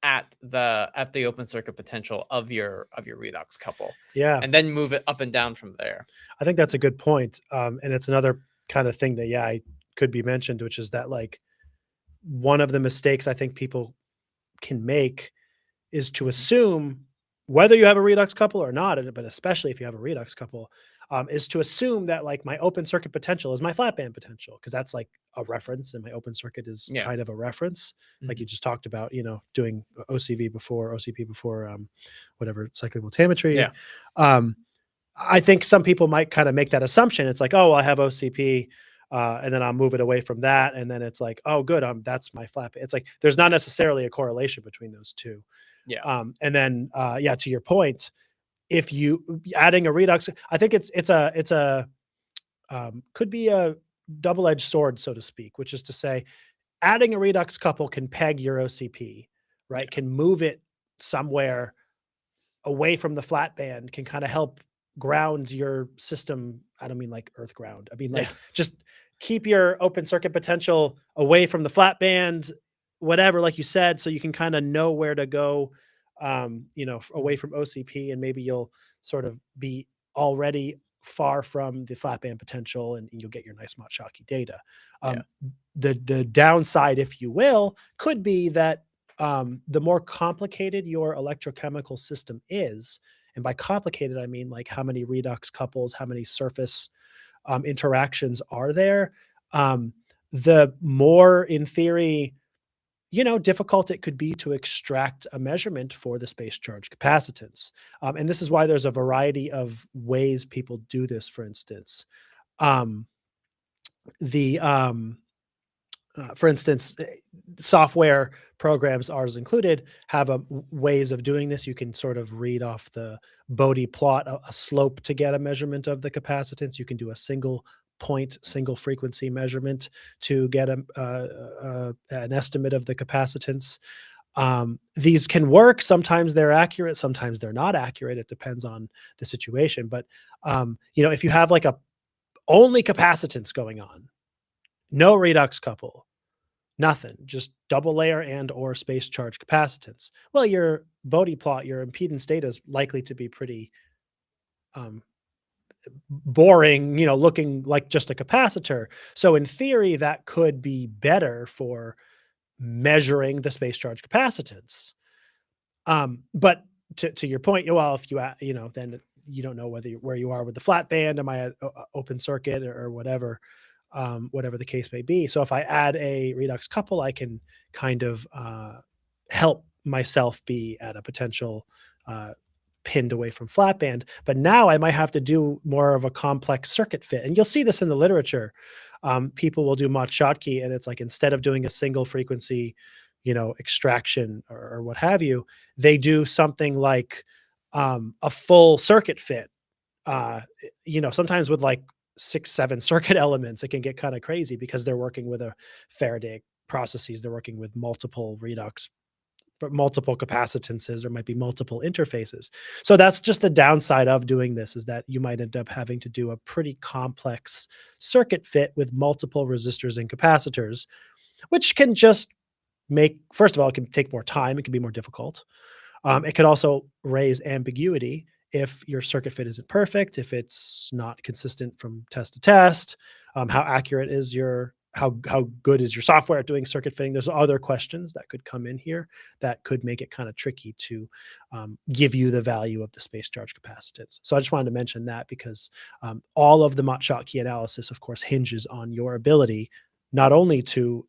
at the open circuit potential of your redox couple. And then move it up and down from there. I think that's a good point. And it's another kind of thing that, I could be mentioned, which is that, like, one of the mistakes I think people can make is to assume, whether you have a redox couple or not, but especially if you have a redox couple, is to assume that, like, my open circuit potential is my flat band potential, because that's like a reference, and my open circuit is kind of a reference, like you just talked about, doing OCP before whatever, cyclic voltammetry. I think some people might kind of make that assumption. It's like, oh, I have OCP, and then I'll move it away from that, and then it's like, oh, good, that's my flat band. It's like there's not necessarily a correlation between those two. And then to your point, if you adding a redox, I think it's a could be a double-edged sword, so to speak, which is to say, adding a redox couple can peg your OCP, right? Can move it somewhere away from the flat band, can kind of help ground your system. I don't mean like earth ground. I mean, like, just keep your open circuit potential away from the flat band, whatever, like you said, so you can kind of know where to go, away from OCP, and maybe you'll sort of be already far from the flat band potential, and you'll get your nice Mott-Schottky data. The downside, if you will, could be that the more complicated your electrochemical system is, and by complicated, I mean, like, how many redox couples, how many surface interactions are there, the more, in theory, difficult it could be to extract a measurement for the space charge capacitance. And this is why there's a variety of ways people do this. For instance, um, for instance, software programs, ours included, have ways of doing this. You can sort of read off the Bode plot, a slope to get a measurement of the capacitance. You can do a single point, single frequency measurement to get an estimate of the capacitance. These can work. Sometimes they're accurate, sometimes they're not accurate. It depends on the situation. But if you have like only capacitance going on, no redox couple, nothing, just double layer and or space charge capacitance, well, your Bode plot, your impedance data is likely to be pretty boring, looking like just a capacitor. So in theory, that could be better for measuring the space charge capacitance. But to your point, well, if then you don't know where you are with the flat band. Am I at open circuit or whatever, whatever the case may be. So if I add a redox couple, I can kind of help myself be at a potential pinned away from flat band. But now I might have to do more of a complex circuit fit. And you'll see this in the literature. People will do Mott-Schottky, and it's like, instead of doing a single frequency, extraction or what have you, they do something like a full circuit fit. Sometimes with like 6-7 circuit elements, it can get kind of crazy because they're working with a Faraday processes. They're working with multiple redox, but multiple capacitances. There might be multiple interfaces. So that's just the downside of doing this, is that you might end up having to do a pretty complex circuit fit with multiple resistors and capacitors, which can just first of all, it can take more time. It can be more difficult. It could also raise ambiguity if your circuit fit isn't perfect, if it's not consistent from test to test. How accurate is how good is your software at doing circuit fitting? There's other questions that could come in here that could make it kind of tricky to give you the value of the space charge capacitance. So I just wanted to mention that, because all of the Mott-Schottky analysis, of course, hinges on your ability not only to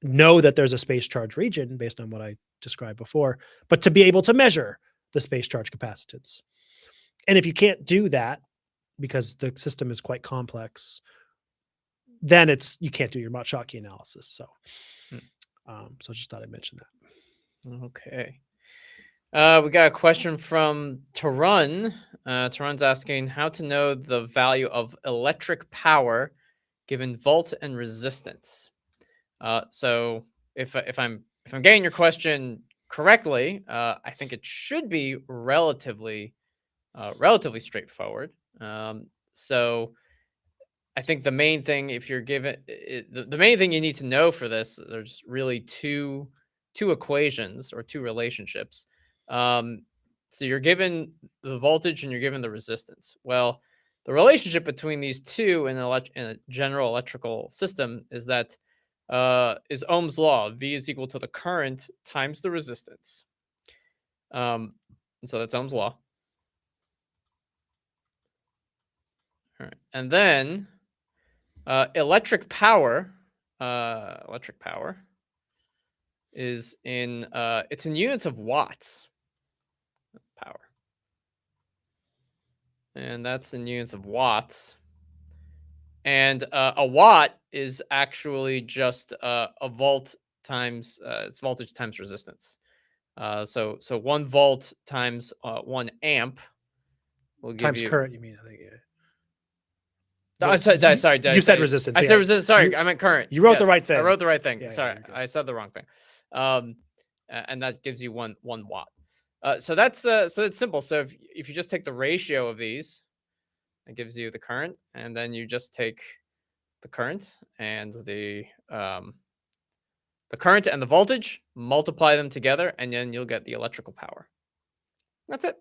know that there's a space charge region based on what I described before, but to be able to measure the space charge capacitance. And if you can't do that because the system is quite complex, then you can't do your Mott-Schottky analysis. So, so I just thought I'd mention that. Okay. We got a question from Tarun. Tarun's asking how to know the value of electric power given volt and resistance. So if I'm getting your question correctly, I think it should be relatively straightforward. So I think the main thing, if you're given the main thing you need to know for this, there's really two equations or two relationships. So you're given the voltage and you're given the resistance. Well, the relationship between these two in a general electrical system is that is Ohm's law. V is equal to the current times the resistance. And so that's Ohm's law. All right. And then electric power is in it's in units of watts. Power. And that's in units of watts. And a watt is actually just a volt times it's voltage times resistance. So 1 volt times 1 amp will give Times you current, you mean? I think. Yeah. Sorry. You said resistance. I said resistance. Sorry, I meant current. You wrote the right thing. I wrote the right thing. Yeah, sorry, yeah, I said the wrong thing. And that gives you one watt. So that's simple. So if you just take the ratio of these, it gives you the current, and then you just take the current and the current and the voltage, multiply them together, and then you'll get the electrical power. That's it.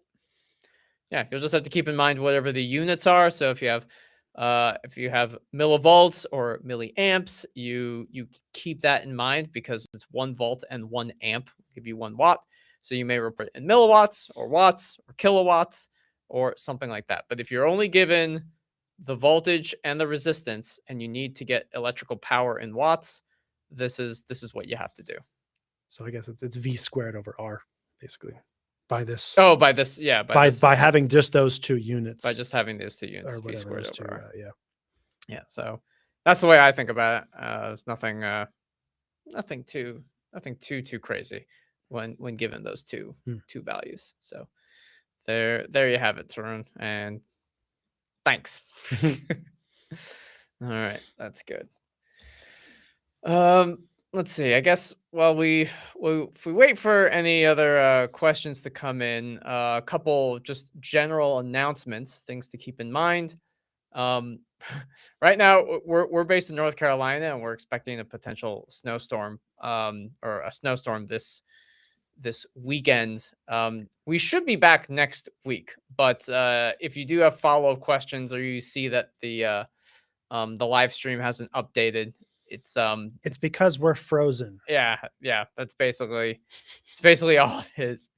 Yeah, you'll just have to keep in mind whatever the units are. So if you have millivolts or milliamps, you keep that in mind, because it's 1 volt and 1 amp will give you 1 watt. So you may report it in milliwatts or watts or kilowatts or something like that. But if you're only given the voltage and the resistance, and you need to get electrical power in watts, this is what you have to do. So I guess it's V squared over R, basically, by this. Oh, by this, yeah, by having just those two units. by just having those two units, or V whatever squared those two. over R. Yeah. Yeah, so that's the way I think about it. There's nothing too crazy when given those two values. So there you have it, Tarun, and thanks. All right, that's good. Let's see. I guess while if we wait for any other questions to come in, a couple just general announcements, things to keep in mind. Right now we're based in North Carolina, and we're expecting a potential snowstorm, or a snowstorm this weekend. We should be back next week, but if you do have follow-up questions, or you see that the live stream hasn't updated, It's because we're frozen. yeah, that's basically all it is.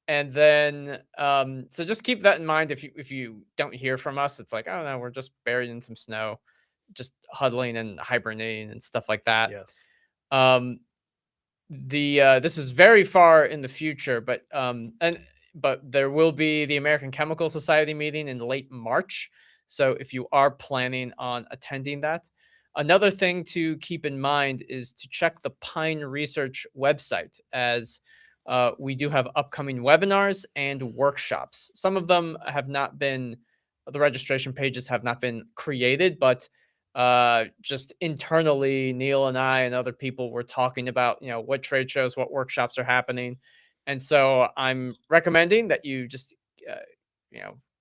And then so just keep that in mind. If you don't hear from us, it's like, oh no, we're just buried in some snow, just huddling and hibernating and stuff like that. Yes. This is very far in the future, but there will be the American Chemical Society meeting in late March. So if you are planning on attending that, another thing to keep in mind is to check the Pine Research website, as we do have upcoming webinars and workshops. Some of them have not been, the registration pages have not been created, but just internally, Neil and I and other people were talking about, what trade shows, what workshops are happening. And so I'm recommending that you just,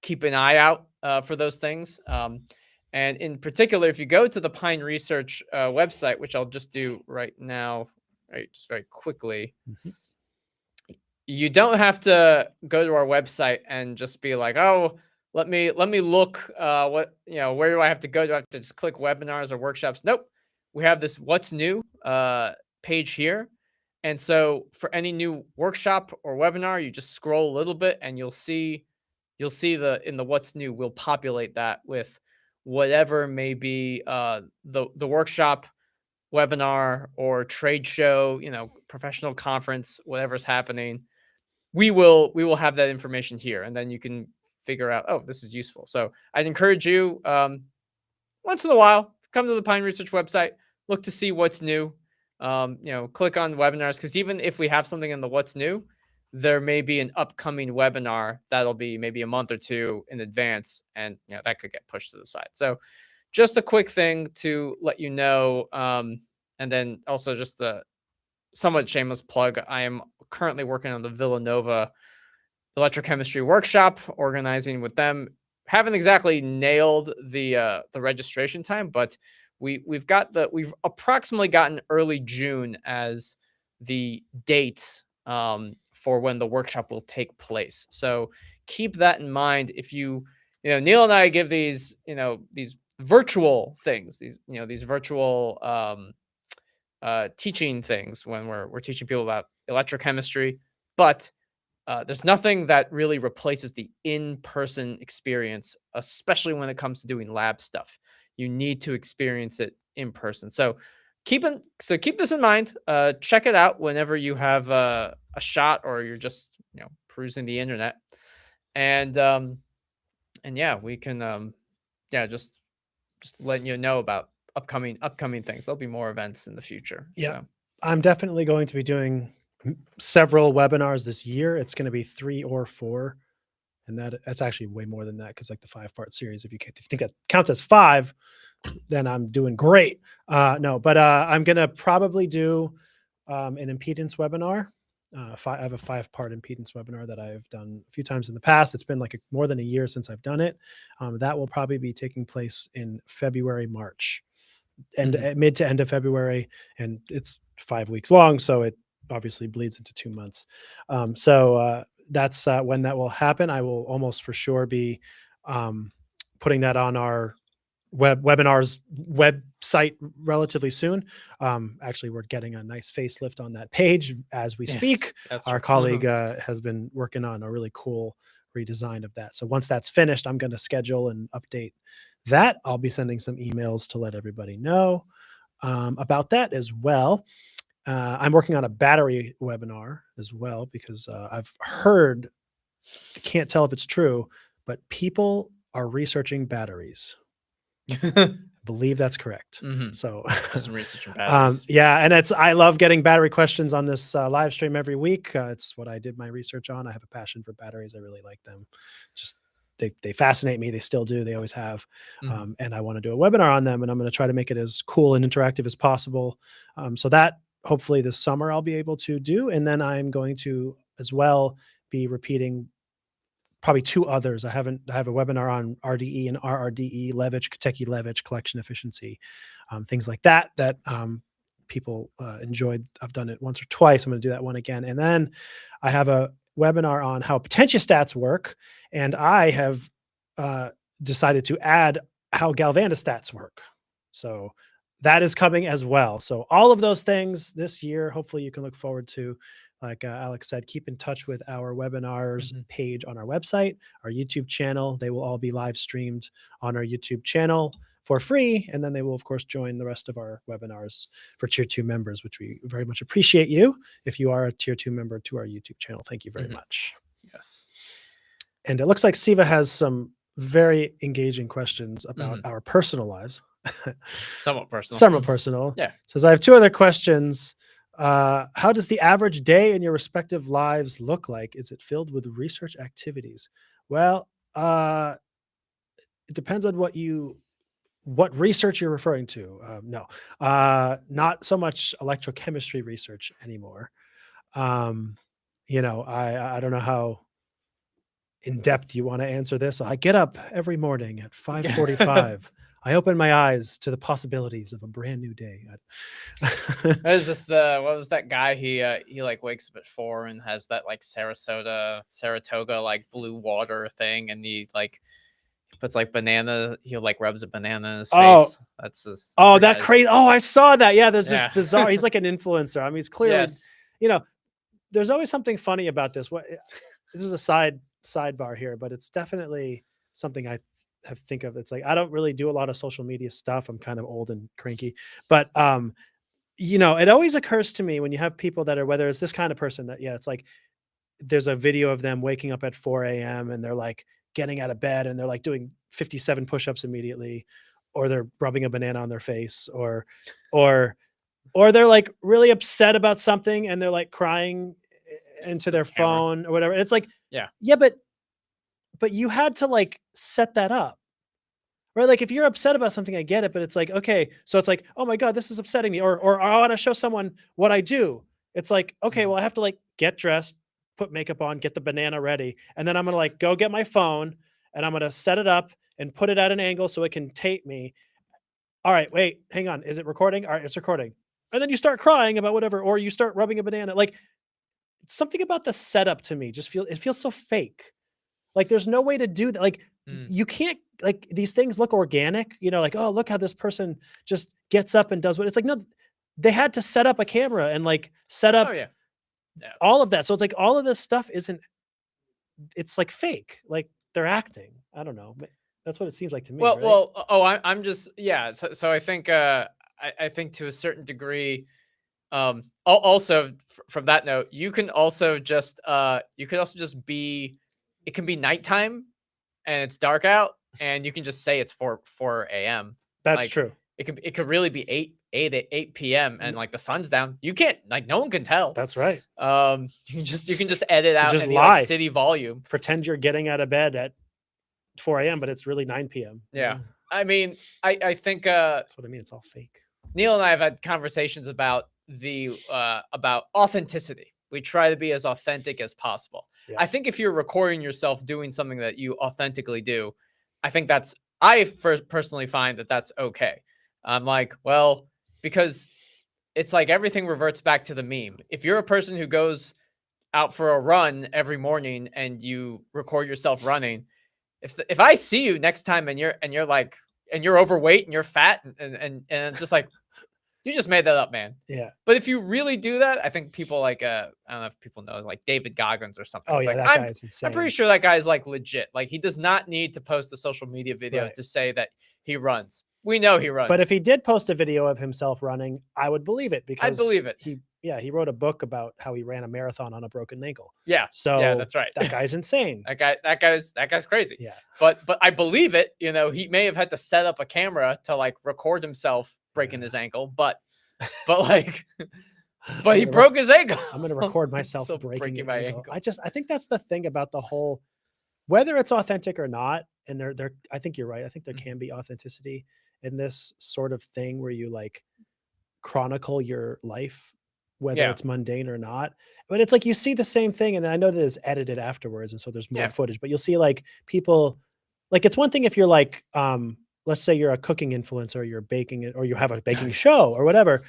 keep an eye out for those things. And in particular, if you go to the Pine Research website, which I'll just do right now, right, just very quickly, you don't have to go to our website and just be like, oh, let me look, where do I have to go? Do I have to just click webinars or workshops? Nope. We have this what's new page here. And so for any new workshop or webinar, you just scroll a little bit and you'll see in the what's new, we'll populate that with whatever may be the workshop, webinar, or trade show, professional conference, whatever's happening. We will have that information here, and then you can figure out, oh, this is useful. So I'd encourage you, once in a while, come to the Pine Research website, look to see what's new. Click on webinars, because even if we have something in the what's new, there may be an upcoming webinar that'll be maybe a month or two in advance, and that could get pushed to the side. So just a quick thing to let you know. And then also just a somewhat shameless plug. I am currently working on the Villanova electrochemistry workshop, organizing with them. Haven't exactly nailed the registration time, but we've approximately gotten early June as the date for when the workshop will take place. So keep that in mind. If Neil and I give these virtual things, these virtual teaching things when we're teaching people about electrochemistry, but there's nothing that really replaces the in-person experience, especially when it comes to doing lab stuff. You need to experience it in person. So keep this in mind. Check it out whenever you have a shot, or you're just perusing the internet. And yeah, we can just letting you know about upcoming things. There'll be more events in the future. Yeah, so. I'm definitely going to be doing several webinars this year. It's going to be 3 or 4, and that's actually way more than that, because like the 5-part series, if you think that counts as 5, then I'm doing great. No, but I'm going to probably do an impedance webinar. I have a 5-part impedance webinar that I've done a few times in the past. It's been like more than a year since I've done it. That will probably be taking place in February, March, and mid to end of February, and it's 5 weeks long, so it obviously bleeds into 2 months. So that's when that will happen. I will almost for sure be putting that on our webinars website relatively soon. Actually, we're getting a nice facelift on that page as we speak. That's Our true. colleague has been working on a really cool redesign of that. So once that's finished, I'm going to schedule and update that. I'll be sending some emails to let everybody know about that as well. I'm working on a battery webinar as well because I've heard, I can't tell if it's true, but people are researching batteries. I believe that's correct. So some research on batteries. yeah, and I love getting battery questions on this live stream every week. It's what I did my research on. I have a passion for batteries. I really like them. Just they fascinate me. They still do. They always have. And I want to do a webinar on them, and I'm going to try to make it as cool and interactive as possible. So that hopefully this summer I'll be able to do. And then I'm going to as well be repeating probably 2 others. I have a webinar on RDE and RRDE, Levitch collection efficiency, things like that people enjoyed. I've done it once or twice. I'm going to do that one again. And then I have a webinar on how potentiostats work. And I have decided to add how galvanostats work. So that is coming as well. So all of those things this year, hopefully you can look forward to. Like Alex said, keep in touch with our webinars page on our website, our YouTube channel. They will all be live streamed on our YouTube channel for free. And then they will, of course, join the rest of our webinars for Tier 2 members, which we very much appreciate you. If you are a Tier 2 member to our YouTube channel, thank you very much. Yes. And it looks like Siva has some very engaging questions about our personal lives. Somewhat personal. Somewhat personal. Yeah. Says, I have 2 other questions. How does the average day in your respective lives look like? Is it filled with research activities? Well, it depends on what research you're referring to. No, not so much electrochemistry research anymore. I don't know how in depth you want to answer this. I get up every morning at 5:45. I open my eyes to the possibilities of a brand new day. What was that guy? He like wakes up at 4 and has that like Saratoga like blue water thing, and he puts like banana. He like rubs a banana in his face. That's this. Oh, that crazy! Oh, I saw that. Yeah, there's this bizarre. He's like an influencer. I mean, he's clearly, there's always something funny about this. This is a sidebar here, but it's definitely something I think of. It's like, I don't really do a lot of social media stuff. I'm kind of old and cranky, but it always occurs to me when you have people that are, whether it's this kind of person that, it's like, there's a video of them waking up at 4 a.m. and they're like getting out of bed and they're like doing 57 push-ups immediately, or they're rubbing a banana on their face, or they're like really upset about something and they're like crying into their phone or whatever. It's like, but you had to like set that up, right? Like if you're upset about something, I get it, but it's like, okay, so it's like, oh my God, this is upsetting me. Or I want to show someone what I do. It's like, okay, well, I have to like get dressed, put makeup on, get the banana ready. And then I'm going to like go get my phone and I'm going to set it up and put it at an angle so it can tape me. All right, wait, hang on. Is it recording? All right, it's recording. And then you start crying about whatever, or you start rubbing a banana. Like something about the setup to me it feels so fake. Like there's no way to do that. Like you can't, like these things look organic, like, oh, look how this person just gets up and does what it's like. No, they had to set up a camera and like set up all of that. So it's like all of this stuff it's like fake, like they're acting. I don't know. That's what it seems like to me. Right? I'm just, So I think, I think to a certain degree, also from that note, you can also just be, it can be nighttime and it's dark out and you can just say it's 4 a.m. That's true. It could really be 8 p.m. and like the sun's down. You can't, like, no one can tell. That's right. You can just edit out just any lie. like city volume. Pretend you're getting out of bed at 4 a.m., but it's really 9 p.m. Yeah. I mean, I think that's what I mean. It's all fake. Neil and I have had conversations about about authenticity. We try to be as authentic as possible. Yeah. I think if you're recording yourself doing something that you authentically do, I think I personally find that that's okay. I'm like, well, because it's like everything reverts back to the meme. If you're a person who goes out for a run every morning and you record yourself running, if I see you next time and you're overweight and you're fat and just like, You just made that up, man. Yeah. But if you really do that, I think people like I don't know if people know, like David Goggins or something. Oh It's yeah, like that guy is insane. I'm pretty sure that guy's like legit. Like he does not need to post a social media video Right. to say that he runs. We know he runs. But if he did post a video of himself running, I would believe it I'd because believe it. he wrote a book about how he ran a marathon on a broken ankle. Yeah. So Yeah, that's right. that guy's insane. That guy's crazy. Yeah. But I believe it. You know, he may have had to set up a camera to like record himself breaking his ankle, but like but he broke his ankle. I'm going to record myself Still breaking my ankle. I think that's the thing about the whole, whether it's authentic or not. And I think you're right. I think there can be authenticity in this sort of thing where you like chronicle your life, whether it's mundane or not. But it's like you see the same thing, and I know that it's edited afterwards, and so there's more footage. But you'll see like people, like it's one thing if you're like, let's say you're a cooking influencer, or you're baking it, or you have a baking show or whatever.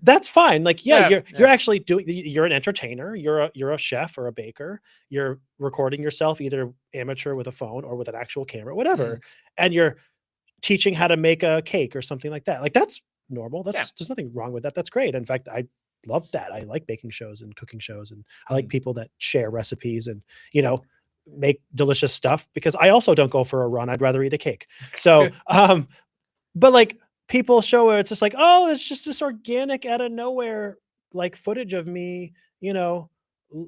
That's fine. Like, you're actually you're an entertainer. You're a chef or a baker. You're recording yourself either amateur with a phone or with an actual camera, whatever, and you're teaching how to make a cake or something like that. Like that's normal. There's nothing wrong with that. That's great. In fact, I love that. I like baking shows and cooking shows, and I like people that share recipes and, make delicious stuff, because I also don't go for a run. I'd rather eat a cake. So, but like people show where it's just like, oh, it's just this organic out of nowhere, like footage of me,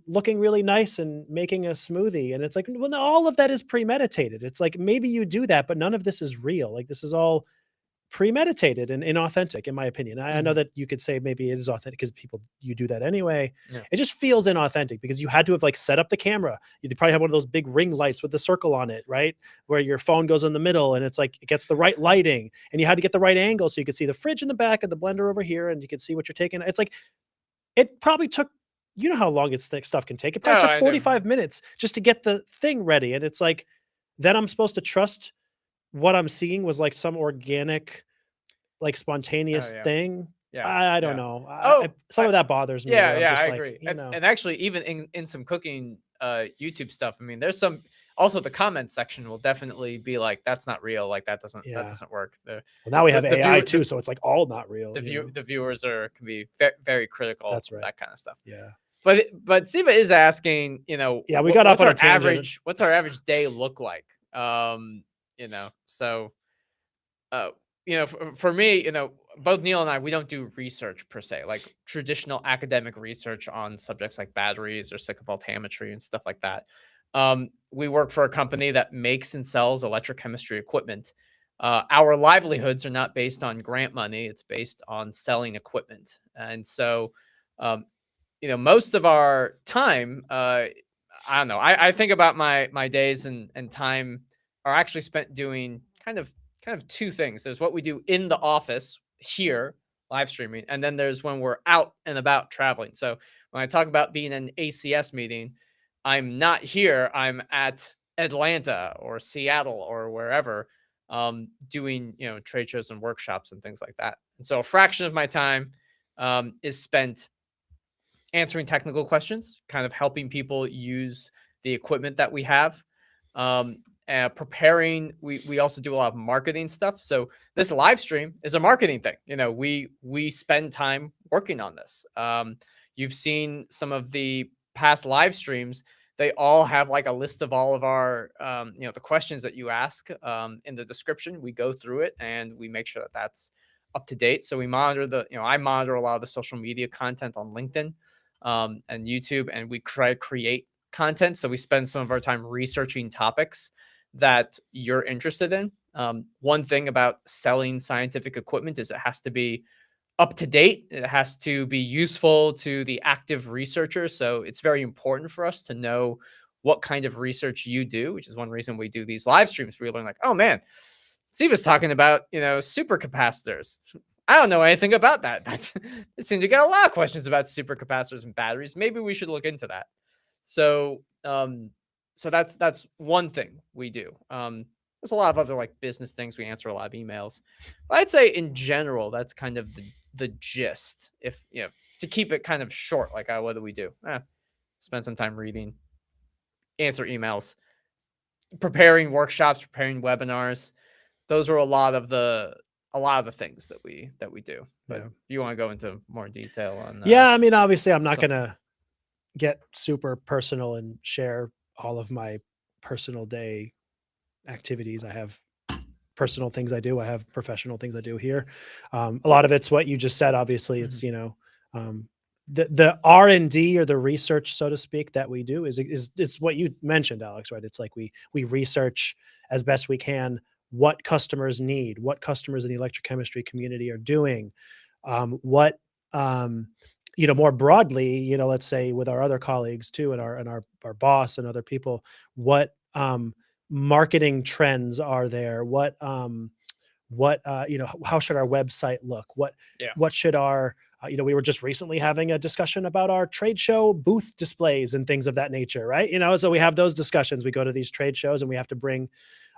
looking really nice and making a smoothie. And it's like, well, no, all of that is premeditated. It's like, maybe you do that, but none of this is real. Like this is all premeditated and inauthentic, in my opinion. I know that you could say maybe it is authentic because you do that anyway. It just feels inauthentic because you had to have like set up the camera. You probably have one of those big ring lights with the circle on it, right? Where your phone goes in the middle and it's like, it gets the right lighting, and you had to get the right angle so you could see the fridge in the back and the blender over here, and you could see what you're taking. It's like, it probably took, you know how long stuff can take. It probably took 45 minutes just to get the thing ready. And it's like, then I'm supposed to trust what I'm seeing was like some organic, like spontaneous thing. Yeah. I don't know. Some of that bothers me. Yeah, I agree. And actually, even in some cooking YouTube stuff, I mean, there's some, also the comment section will definitely be like, that's not real. Like that doesn't work. Well, now we have AI too, so it's like all not real. The viewers can be very critical. That's right. That kind of stuff. Yeah. But Siva is asking, we got off on a tangent. What's our average day look like? So, for me, both Neil and I, we don't do research per se, like traditional academic research on subjects like batteries or cyclovoltammetry and stuff like that. We work for a company that makes and sells electrochemistry equipment. Our livelihoods are not based on grant money. It's based on selling equipment. And so, most of our time, I don't know, I think about my days and time are actually spent doing kind of two things. There's what we do in the office here, live streaming, and then there's when we're out and about traveling. So when I talk about being in an ACS meeting, I'm not here. I'm at Atlanta or Seattle or wherever, doing trade shows and workshops and things like that. And so a fraction of my time is spent answering technical questions, kind of helping people use the equipment that we have. Preparing, we also do a lot of marketing stuff. So this live stream is a marketing thing. We spend time working on this. You've seen some of the past live streams. They all have like a list of all of our, the questions that you ask in the description. We go through it and we make sure that that's up to date. So we monitor I monitor a lot of the social media content on LinkedIn and YouTube, and we create content. So we spend some of our time researching topics that you're interested in. One thing about selling scientific equipment is it has to be up to date. It has to be useful to the active researcher. So it's very important for us to know what kind of research you do, which is one reason we do these live streams. We learn like, oh man, Siva's talking about, supercapacitors. I don't know anything about that. It seems to get a lot of questions about supercapacitors and batteries. Maybe we should look into that. So, so that's one thing we do. There's a lot of other like business things. We answer a lot of emails. But I'd say in general, that's kind of the gist. If to keep it kind of short, like what do we do? Spend some time reading, answer emails, preparing workshops, preparing webinars. Those are a lot of a lot of the things that we do. But Yeah. if you want to go into more detail on Yeah, I mean, obviously, I'm not some- gonna get super personal and share all of my personal day activities. I have personal things I do. I have professional things I do here. A lot of it's what you just said. Obviously, it's the R&D or the research, so to speak, that we do is it's what you mentioned, Alex. Right? It's like we research as best we can what customers need, what customers in the electrochemistry community are doing, what more broadly, let's say with our other colleagues too, and our boss and other people, what marketing trends are there? How should our website look? Yeah. What should our we were just recently having a discussion about our trade show booth displays and things of that nature, right? So we have those discussions. We go to these trade shows and we have to bring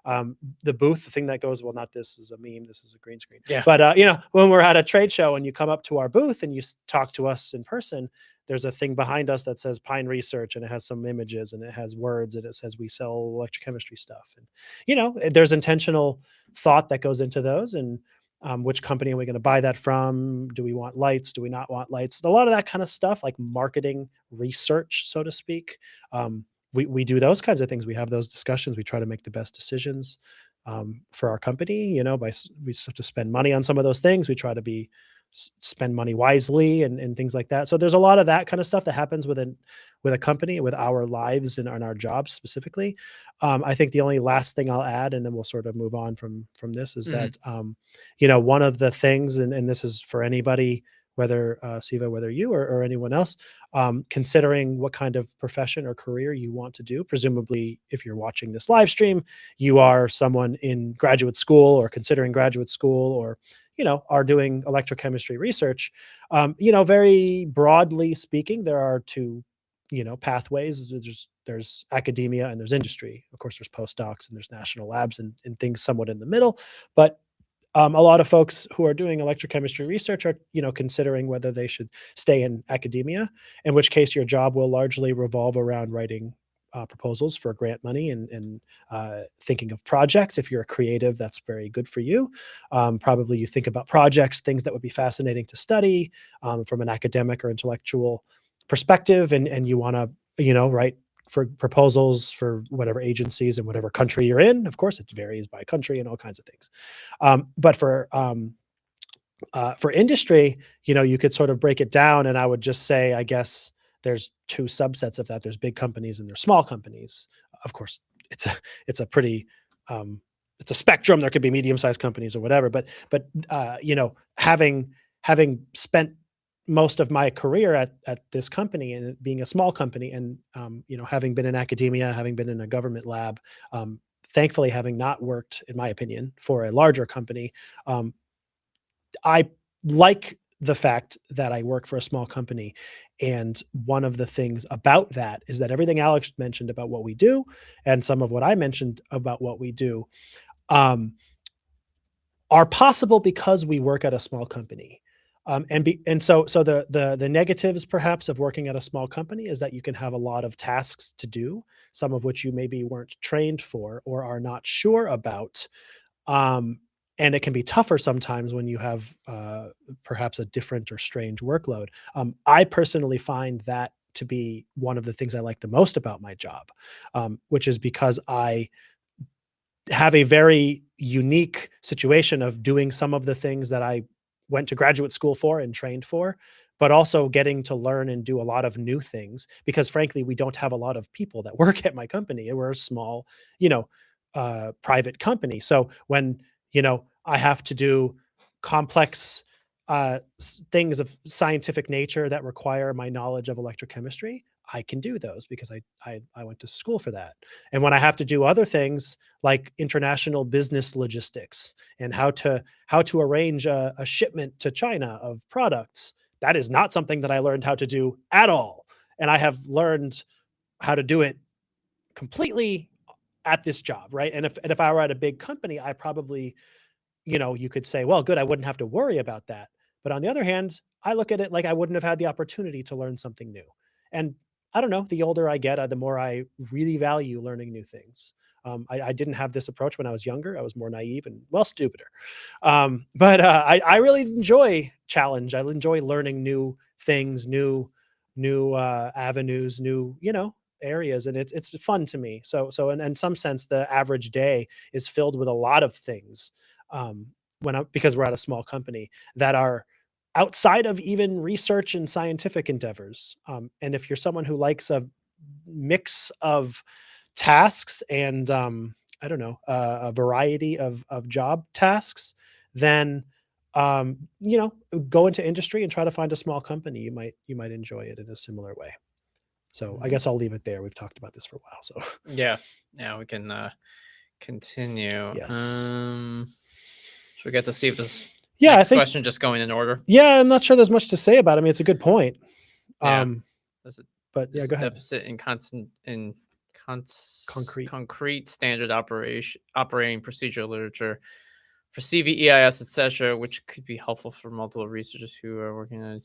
the booth, the thing that goes, well, not this is a meme, this is a green screen. Yeah. But when we're at a trade show and you come up to our booth and you talk to us in person, there's a thing behind us that says Pine Research, and it has some images and it has words and it says we sell electrochemistry stuff. And there's intentional thought that goes into those, and which company are we going to buy that from? Do we want lights? Do we not want lights? A lot of that kind of stuff, like marketing research, so to speak. We do those kinds of things. We have those discussions. We try to make the best decisions for our company. We have to spend money on some of those things. We try to spend money wisely and things like that. So there's a lot of that kind of stuff that happens with a company, with our lives and our jobs specifically. I think the only last thing I'll add, and then we'll sort of move on from this, is that one of the things, and this is for anybody, whether Siva, whether you or anyone else, considering what kind of profession or career you want to do. Presumably, if you're watching this live stream, you are someone in graduate school or considering graduate school, or are doing electrochemistry research. Very broadly speaking, there are two pathways. There's academia and there's industry. Of course, there's postdocs and there's national labs and things somewhat in the middle. But a lot of folks who are doing electrochemistry research are, considering whether they should stay in academia, in which case your job will largely revolve around writing proposals for grant money and thinking of projects. If you're a creative, that's very good for you. Probably you think about projects, things that would be fascinating to study from an academic or intellectual perspective, and you want to, write for proposals for whatever agencies and whatever country you're in. Of course, it varies by country and all kinds of things. But for industry, you could sort of break it down, and I would just say, I guess there's two subsets of that. There's big companies and there's small companies. Of course, it's a pretty it's a spectrum. There could be medium-sized companies or whatever. But having spent most of my career at this company and it being a small company, and having been in academia, having been in a government lab, thankfully having not worked, in my opinion, for a larger company, I like the fact that I work for a small company. And one of the things about that is that everything Alex mentioned about what we do and some of what I mentioned about what we do are possible because we work at a small company. So the negatives perhaps of working at a small company is that you can have a lot of tasks to do, some of which you maybe weren't trained for or are not sure about. And it can be tougher sometimes when you have perhaps a different or strange workload. I personally find that to be one of the things I like the most about my job, which is because I have a very unique situation of doing some of the things that I went to graduate school for and trained for, but also getting to learn and do a lot of new things, because frankly, we don't have a lot of people that work at my company. We're a small, private company. So when, I have to do complex things of scientific nature that require my knowledge of electrochemistry, I can do those because I went to school for that. And when I have to do other things like international business logistics and how to arrange a shipment to China of products, that is not something that I learned how to do at all. And I have learned how to do it completely at this job, right? And if I were at a big company, I probably, you could say, well, good, I wouldn't have to worry about that. But on the other hand, I look at it like I wouldn't have had the opportunity to learn something new. And I don't know, the older I get, the more I really value learning new things. I didn't have this approach when I was younger. I was more naive and, well, stupider. But I really enjoy challenge. I enjoy learning new things, new avenues, new, areas, and it's fun to me. So in some sense, the average day is filled with a lot of things, because we're at a small company, that are outside of even research and scientific endeavors. And if you're someone who likes a mix of tasks and, I don't know, a variety of job tasks, then, go into industry and try to find a small company. You might enjoy it in a similar way. So I guess I'll leave it there. We've talked about this for a while. So Yeah. We can continue. yes. Should we get to see if this Yeah, next I think, question just going in order? yeah, I'm not sure there's much to say about it. I mean, it's a good point. Yeah. There's a, But yeah, there's go a ahead. deficit in Concrete. concrete standard operating procedure literature for CVEIS, etc., which could be helpful for multiple researchers who are working on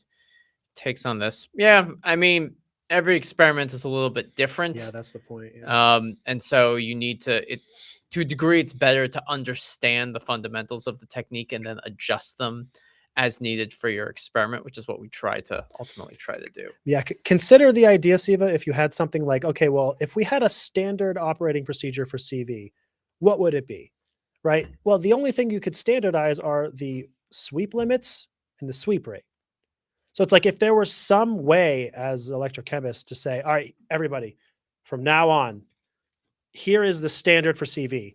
takes on this. Yeah, I mean, every experiment is a little bit different. Yeah, that's the point. Yeah. And so you need to a degree, it's better to understand the fundamentals of the technique and then adjust them as needed for your experiment, which is what we ultimately try to do. Yeah, consider the idea, Siva, if you had something like, okay, well, if we had a standard operating procedure for CV, what would it be? Right? Well, the only thing you could standardize are the sweep limits and the sweep rate. So it's like if there were some way as electrochemists to say, all right, everybody, from now on, here is the standard for CV,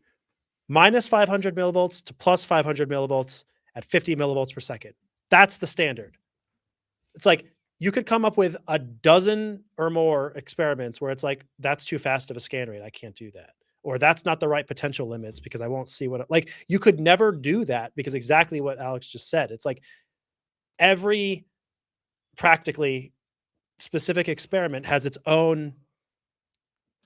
minus 500 millivolts to plus 500 millivolts at 50 millivolts per second. That's the standard. It's like you could come up with a dozen or more experiments where it's like, that's too fast of a scan rate. I can't do that. Or that's not the right potential limits because I won't see what, like, you could never do that because exactly what Alex just said. It's like every practically specific experiment has its own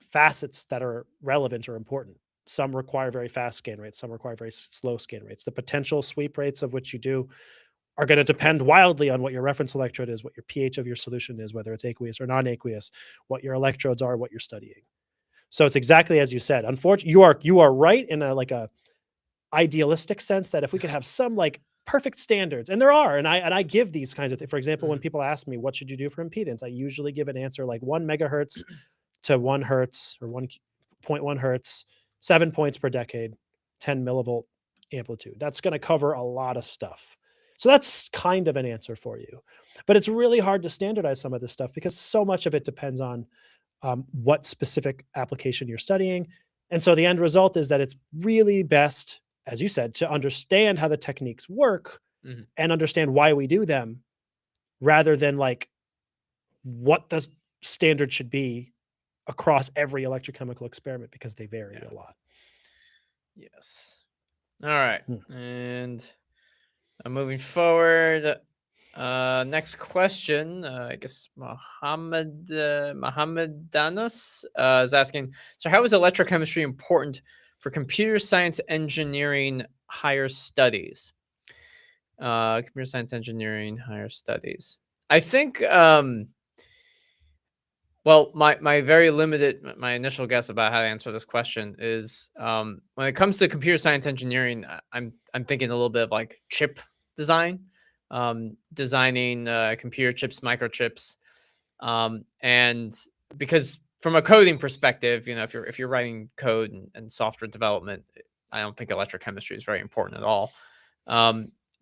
facets that are relevant or important. Some require very fast scan rates, some require very slow scan rates. The potential sweep rates of which you do are going to depend wildly on what your reference electrode is, what your pH of your solution is, whether it's aqueous or non-aqueous, what your electrodes are, what you're studying. So it's exactly as you said. Unfortunately, you are right in a idealistic sense that if we could have some like perfect standards, and there are, and I give these kinds of things. For example, when people ask me what should you do for impedance, I usually give an answer like 1 megahertz to 1 hertz or 1.1 hertz, 7 points per decade, 10 millivolt amplitude. That's going to cover a lot of stuff. So that's kind of an answer for you. But it's really hard to standardize some of this stuff because so much of it depends on what specific application you're studying. And so the end result is that it's really best, as you said, to understand how the techniques work and understand why we do them rather than like what the standard should be across every electrochemical experiment because they vary a lot. Yes. All right. And moving forward, next question, I guess Mohammed Danas is asking, so how is electrochemistry important for computer science engineering higher studies? Computer science engineering higher studies. I think, well, my very limited, my initial guess about how to answer this question is when it comes to computer science engineering, I'm thinking a little bit of like chip design, designing computer chips, microchips, and because from a coding perspective, if you're writing code and software development, I don't think electrochemistry is very important at all.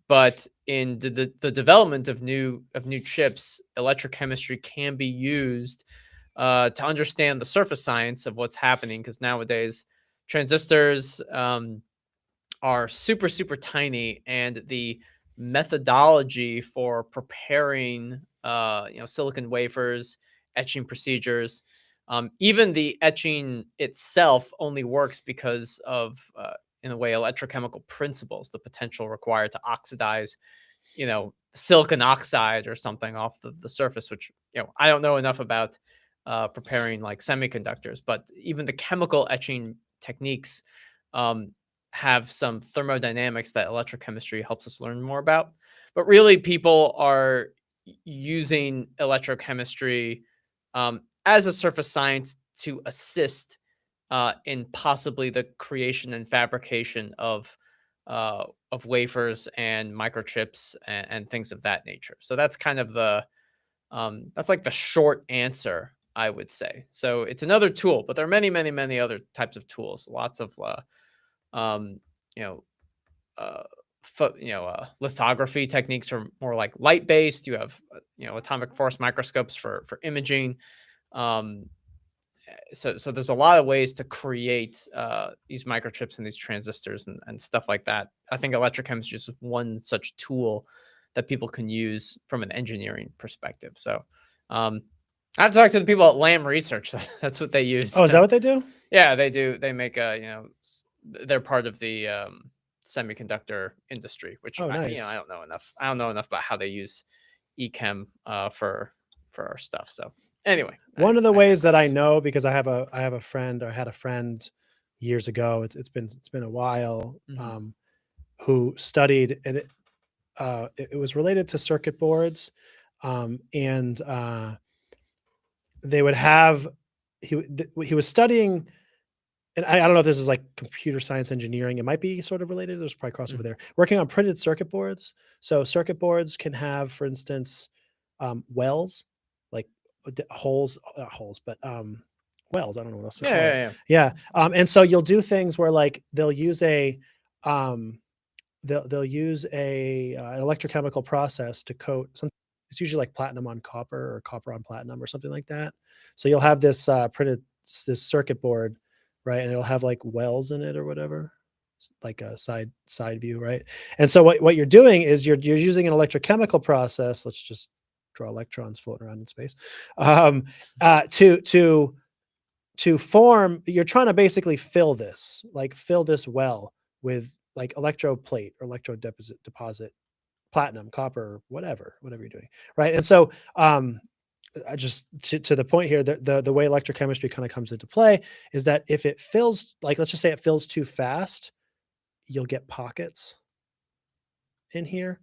But in the development of new chips, electrochemistry can be used to understand the surface science of what's happening, because nowadays transistors are super, super tiny, and the methodology for preparing silicon wafers, etching procedures, even the etching itself only works because of in a way electrochemical principles, the potential required to oxidize silicon oxide or something off the surface, which I don't know enough about preparing like semiconductors, but even the chemical etching techniques have some thermodynamics that electrochemistry helps us learn more about. But really, people are using electrochemistry as a surface science to assist in possibly the creation and fabrication of wafers and microchips and things of that nature. So that's kind of the that's like the short answer, I would say. So it's another tool, but there are many, many, many other types of tools. Lots of um, you know, lithography techniques are more like light based. You have atomic force microscopes for imaging. Um, so there's a lot of ways to create these microchips and these transistors and stuff like that. I think electrochemistry is one such tool that people can use from an engineering perspective. So I've talked to the people at Lam Research. That's what they use. Oh, is that what they do? Yeah, they do. They make they're part of the semiconductor industry, which Oh, nice. I don't know enough. I don't know enough about how they use eChem for our stuff. So anyway, one of the I ways that I digress. know, because I have a friend, or had a friend years ago. It's been a while. Mhm. Who studied, and it was related to circuit boards, and they would have he was studying, and I don't know if this is like computer science engineering. It might be sort of related. There's probably crossover Mhm. there. Working on printed circuit boards. So circuit boards can have, for instance, wells, like holes, not holes, but wells. I don't know what else to Yeah, call yeah, it. yeah. Yeah. And so you'll do things where like they'll use um, they'll use an electrochemical process to coat some. It's usually like platinum on copper or copper on platinum or something like that. So you'll have this this circuit board, right? And it'll have like wells in it or whatever, like a side view, right? And so what you're doing is you're using an electrochemical process. Let's just draw electrons floating around in space, to form. You're trying to basically fill this well with like electrode plate or electrode deposit, platinum, copper, whatever you're doing, right? And so I just to the point here, the way electrochemistry kind of comes into play is that if it fills, like let's just say it fills too fast, you'll get pockets in here,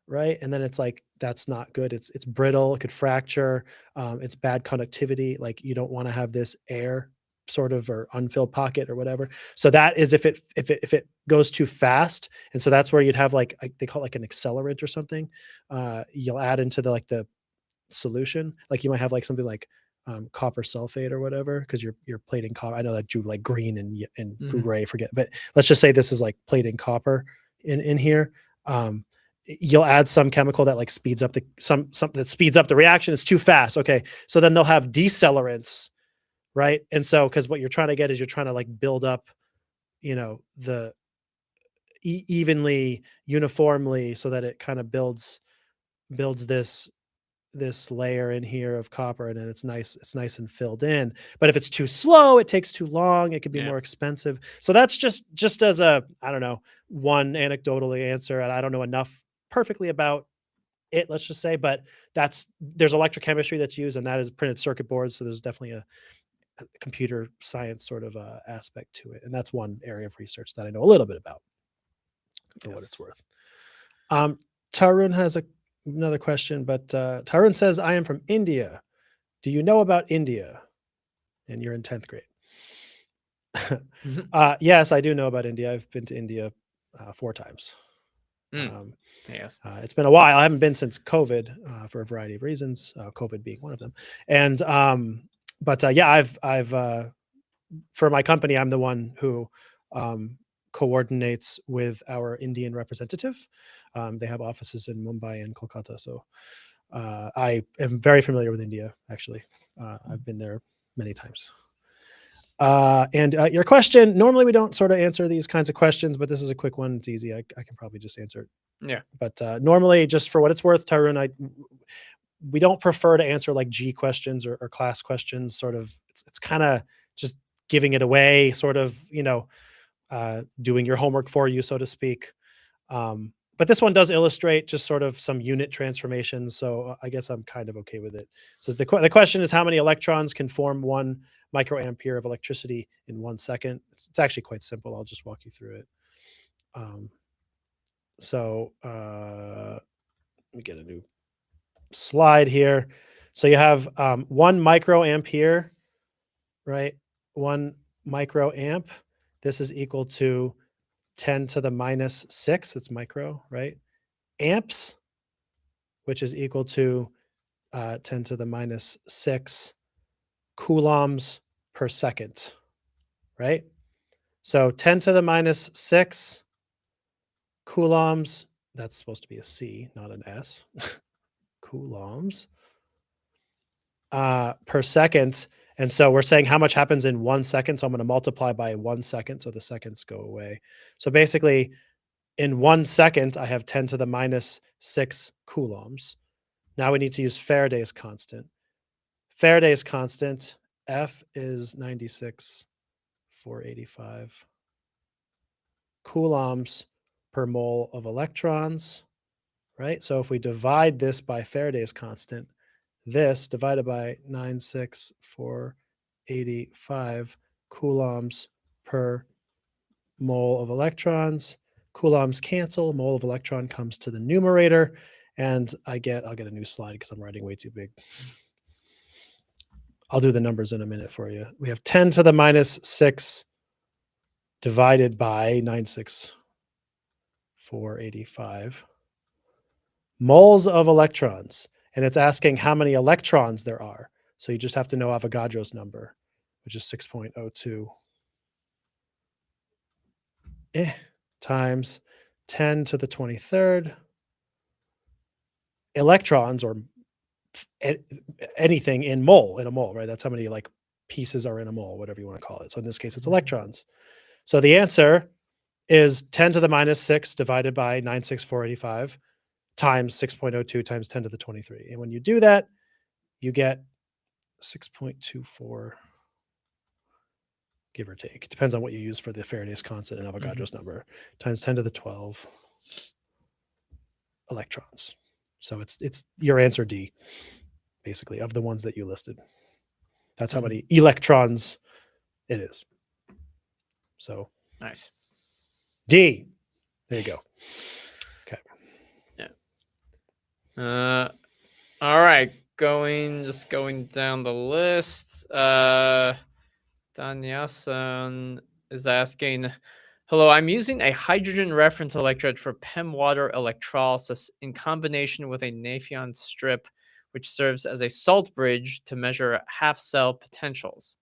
right? And then it's like that's not good. It's brittle. It could fracture. It's bad conductivity. Like you don't want to have this air sort of or unfilled pocket or whatever. So that is if it goes too fast, and so that's where you'd have like they call it like an accelerant or something. You'll add into the solution. Like you might have like something like copper sulfate or whatever, because you're plating copper. I know that drew like green and Mhm. gray, forget, but let's just say this is like plating copper in here. Um, you'll add some chemical that like speeds up something that speeds up the reaction. It's too fast. Okay, so then they'll have decelerants, right? And so because what you're trying to get is you're trying to like build up, the evenly, uniformly, so that it kind of builds this layer in here of copper, and then it's nice and filled in. But if it's too slow, it takes too long, it could be Yeah. more expensive. So that's just as a, I don't know, one anecdotally answer, and I don't know enough perfectly about it, let's just say, but there's electrochemistry that's used, and that is printed circuit boards. So there's definitely a computer science sort of aspect to it, and that's one area of research that I know a little bit about, for what Yes. it's worth. Tarun has another question, but Tarun says, I am from India. Do you know about India? And you're in 10th grade. Yes, I do know about India. I've been to India 4 times. Mm. Yes. It's been a while. I haven't been since COVID for a variety of reasons, COVID being one of them. And but yeah, I've for my company, I'm the one who coordinates with our Indian representative. They have offices in Mumbai and Kolkata, so I am very familiar with India. Actually, I've been there many times. And your question, normally we don't sort of answer these kinds of questions, but this is a quick one. It's easy. I can probably just answer it. Yeah. But normally, just for what it's worth, Tarun, we don't prefer to answer like G questions or class questions. Sort of, it's kind of just giving it away, sort of, doing your homework for you, so to speak. But this one does illustrate just sort of some unit transformations, so I guess I'm kind of okay with it. So the question is, how many electrons can form 1 microampere of electricity in 1 second? It's actually quite simple. I'll just walk you through it. Let me get a new slide here. So you have 1 microampere, right? 1 microamp. This is equal to 10 to the minus 6. It's micro, right? Amps, which is equal to 10 to the minus 6 coulombs per second, right? So 10 to the minus 6 coulombs, that's supposed to be a C, not an S, coulombs per second. And so we're saying how much happens in 1 second. So I'm going to multiply by 1 second. So the seconds go away. So basically in 1 second, I have 10 to the minus 6 coulombs. Now we need to use Faraday's constant. Faraday's constant, F is 96,485 coulombs per mole of electrons, right? So if we divide this by Faraday's constant, this divided by 96,485 coulombs per mole of electrons. Coulombs cancel, mole of electron comes to the numerator, and I'll get a new slide because I'm writing way too big. I'll do the numbers in a minute for you. We have 10 to the minus 6 divided by 96,485 moles of electrons. And it's asking how many electrons there are. So you just have to know Avogadro's number, which is 6.02 times 10 to the 23rd electrons, or anything in a mole, right? That's how many like pieces are in a mole, whatever you want to call it. So in this case, it's electrons. So the answer is 10 to the minus 6 divided by 96,485 times 6.02 times 10 to the 23. And when you do that, you get 6.24, give or take. It depends on what you use for the Faraday's constant and Avogadro's number, times 10 to the 12 electrons. So it's your answer D, basically, of the ones that you listed. That's how many electrons it is. So Nice. D. There you go. Okay. Yeah. All right. Just going down the list. Danyason is asking, hello, I'm using a hydrogen reference electrode for PEM water electrolysis in combination with a Nafion strip, which serves as a salt bridge to measure half-cell potentials.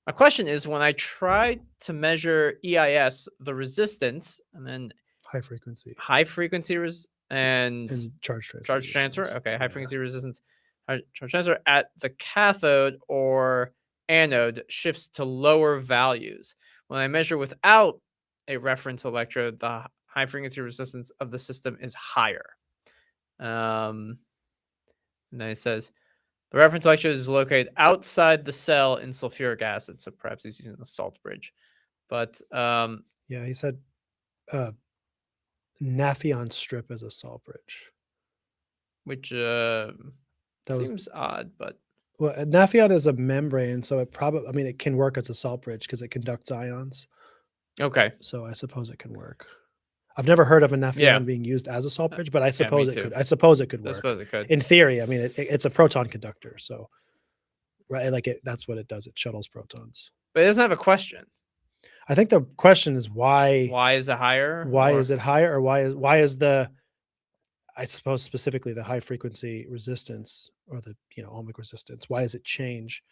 My question is, when I try to measure EIS, the resistance, and then High frequency and charge transfer. charge transfer. Okay, high frequency resistance, charge transfer at the cathode or anode shifts to lower values. When I measure without a reference electrode, the high frequency resistance of the system is higher. And then it says the reference electrode is located outside the cell in sulfuric acid. So perhaps he's using the salt bridge. But yeah, he said Nafion strip as a salt bridge, which That was- seems odd, but well, Nafion is a membrane, so it probably, I mean, it can work as a salt bridge because it conducts ions. okay. So I suppose it can work. I've never heard of a Nafion Yeah. being used as a salt bridge, but I suppose me it too. could. I suppose it could I work. suppose it could. In theory, I mean, it's a proton conductor, so right, like that's what it does. It shuttles protons. But it doesn't have a question. I think the question is why Why is it higher? why Or- is it higher, or why is the, I suppose specifically the high frequency resistance, or the ohmic resistance, why does it change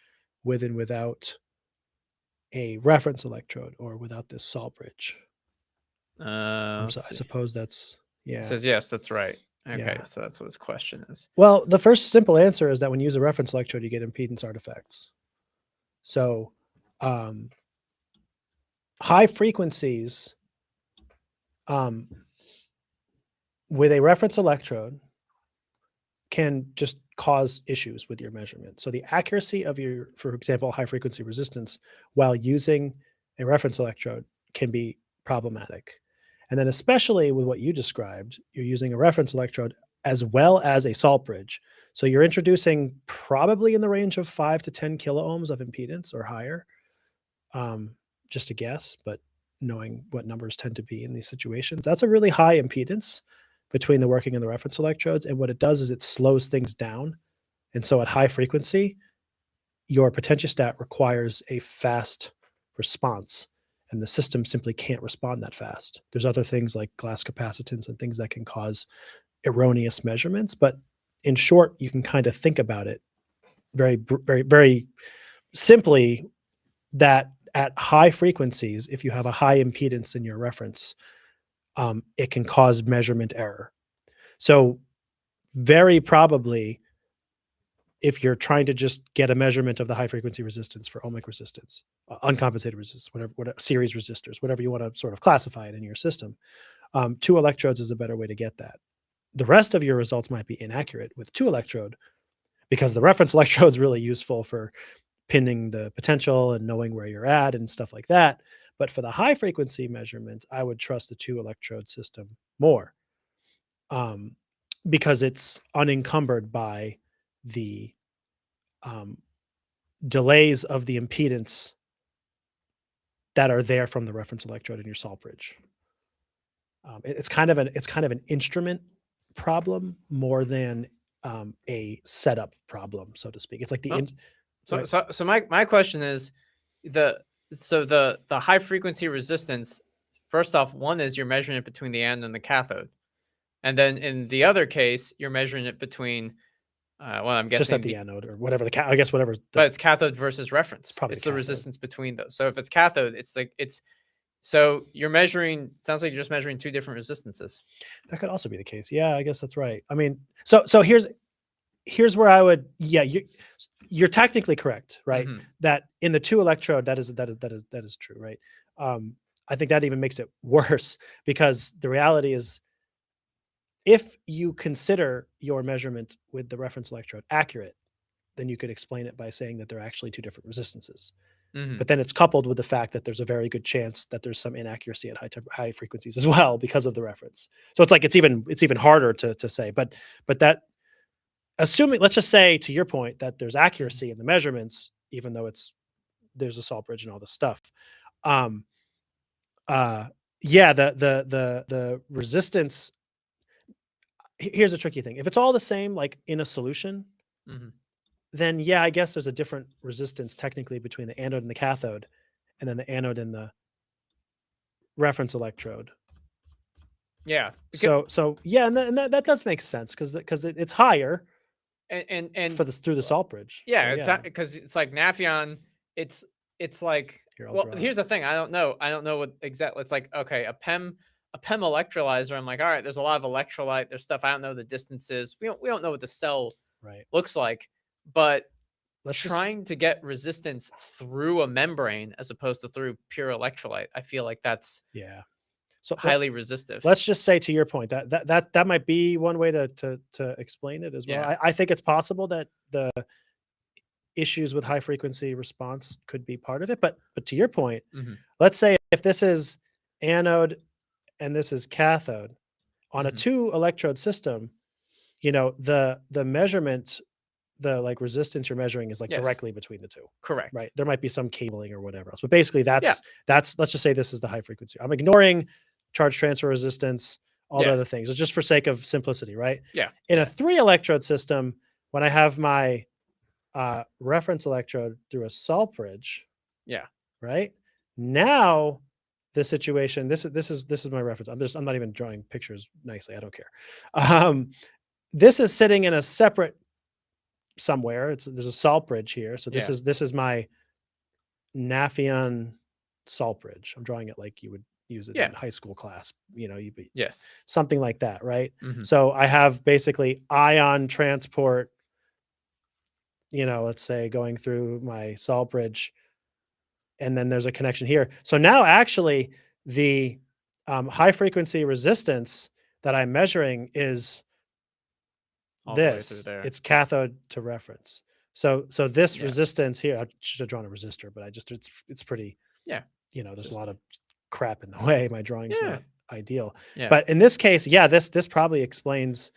with and without a reference electrode or without this salt bridge? I let's see. suppose that's, It yeah. says yes, that's right. Okay, Yeah. so that's what his question is. Well, the first simple answer is that when you use a reference electrode, you get impedance artifacts. So high frequencies with a reference electrode can just cause issues with your measurement. So the accuracy of your, for example, high frequency resistance while using a reference electrode can be problematic. And then especially with what you described, you're using a reference electrode as well as a salt bridge. So you're introducing probably in the range of 5 to 10 kilo ohms of impedance or higher. Just a guess, but knowing what numbers tend to be in these situations, that's a really high impedance between the working and the reference electrodes. And what it does is it slows things down. And so at high frequency, your potentiostat requires a fast response, and the system simply can't respond that fast. There's other things like glass capacitance and things that can cause erroneous measurements, but in short, you can kind of think about it very simply, that at high frequencies, if you have a high impedance in your reference, it can cause measurement error. So very probably, if you're trying to just get a measurement of the high frequency resistance for ohmic resistance, uncompensated resistance, whatever series resistors, whatever you want to sort of classify it in your system, 2 electrodes is a better way to get that. The rest of your results might be inaccurate with 2 electrode, because the reference electrode is really useful for pinning the potential and knowing where you're at and stuff like that. But for the high frequency measurement, I would trust the 2 electrode system more, because it's unencumbered by the delays of the impedance that are there from the reference electrode in your salt bridge. It's kind of an instrument problem more than a setup problem, so to speak. It's like So my question is, the high frequency resistance, first off, one is you're measuring it between the anode and the cathode, and then in the other case you're measuring it between I'm guessing just at the anode or whatever I guess whatever. But it's cathode versus reference. It's the resistance between those. So if it's cathode, so you're measuring. Sounds like you're just measuring 2 different resistances. That could also be the case. Yeah, I guess that's right. I mean, so here's where I would, you're technically correct, right? Mhm. That in the 2 electrode, that is true, right? I think that even makes it worse, because the reality is, if you consider your measurement with the reference electrode accurate, then you could explain it by saying that they're actually 2 different resistances. Mhm. But then it's coupled with the fact that there's a very good chance that there's some inaccuracy at high frequencies as well because of the reference. So it's like it's even harder to say. But that, assuming, let's just say, to your point, that there's accuracy in the measurements, even though there's a salt bridge and all this stuff. The resistance. Here's a tricky thing. If it's all the same, like in a solution, Mhm. then I guess there's a different resistance technically between the anode and the cathode, and then the anode and the reference electrode. Yeah. So and that does make sense, because it's higher And through the salt bridge. Yeah, So, it's not, because it's like Nafion. It's like, Here, I'll well, draw it. here's the thing. I don't know what exactly. It's like, okay, a PEM electrolyzer. I'm like, all right, there's a lot of electrolyte. There's stuff I don't know the distances. We don't know what the cell Right. looks like, but Let's trying to get resistance through a membrane as opposed to through pure electrolyte, I feel like that's so highly resistive. let's just say, to your point, that might be one way to explain it as well. Yeah. I think it's possible that the issues with high frequency response could be part of it, but to your point, Mhm. let's say if this is anode and this is cathode on a Mhm. 2 electrode system, the measurement, the like resistance you're measuring is like Yes. directly between the 2. Correct. Right. There might be some cabling or whatever else, but basically Yeah. that's let's just say this is the high frequency. I'm ignoring charge transfer resistance, all the Yeah. other things. It's just for sake of simplicity, right? Yeah. In a 3 electrode system, when I have my reference electrode through a salt bridge, Yeah. right? Now the situation, this is my reference. I'm not even drawing pictures nicely. I don't care. This is sitting in a separate somewhere. There's a salt bridge here. So this is my Nafion salt bridge. I'm drawing it like you would use it in high school class. You'd be Yes. something like that, right? Mhm. So I have basically ion transport, let's say, going through my salt bridge, and then there's a connection here. So now actually the high frequency resistance that I'm measuring is All the way through this. there. It's cathode to reference. So this Yeah. resistance here, I should have drawn a resistor, but it's pretty, Yeah. there's Just- a lot of crap in the way. My drawing's Yeah. not ideal. Yeah. But in this case, this probably explains,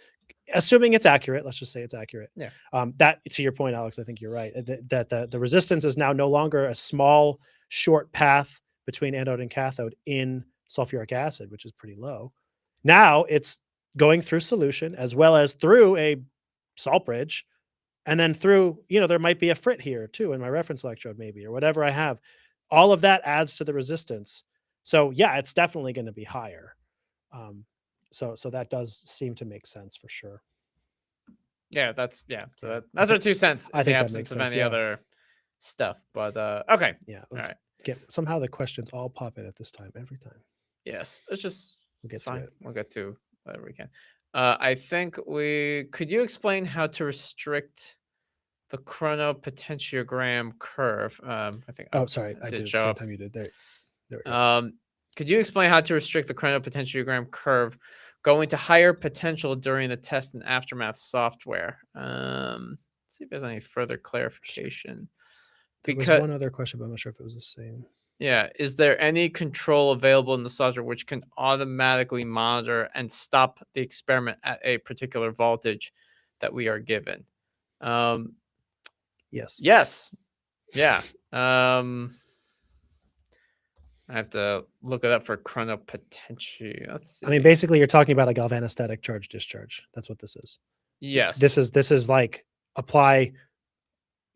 assuming it's accurate, let's just say it's accurate. Yeah. That, to your point, Alex, I think you're right. That the resistance is now no longer a small, short path between anode and cathode in sulfuric acid, which is pretty low. Now it's going through solution as well as through a salt bridge, and then through, there might be a frit here too in my reference electrode, maybe, or whatever I have. all of that adds to the resistance. So yeah, it's definitely going to be higher. So that does seem to make sense for sure. Yeah, that's yeah. So Yeah, that's our 2 cents I in the think that absence makes of sense. any Yeah. other stuff. But okay. Yeah. All Let's right. get somehow the questions all pop in at this time every time. Yes. It's just We'll get it's to fine. it. We'll get to whatever we can. I think could you explain how to restrict the chronopotentiogram curve? I think Oh, sorry. it I did did it at the show same up. time you did. There we go. Could you explain how to restrict the chronopotentiogram curve going to higher potential during the test and aftermath software? Let's see if there's any further clarification. There was Because one other question, but I'm not sure if it was the same. yeah, is there any control available in the software which can automatically monitor and stop the experiment at a particular voltage that we are given? Yes. Yes. Yeah. I have to look it up for chronopotential. Let's see. I mean, basically, you're talking about a galvanostatic charge discharge. That's what this is. Yes. This is like apply,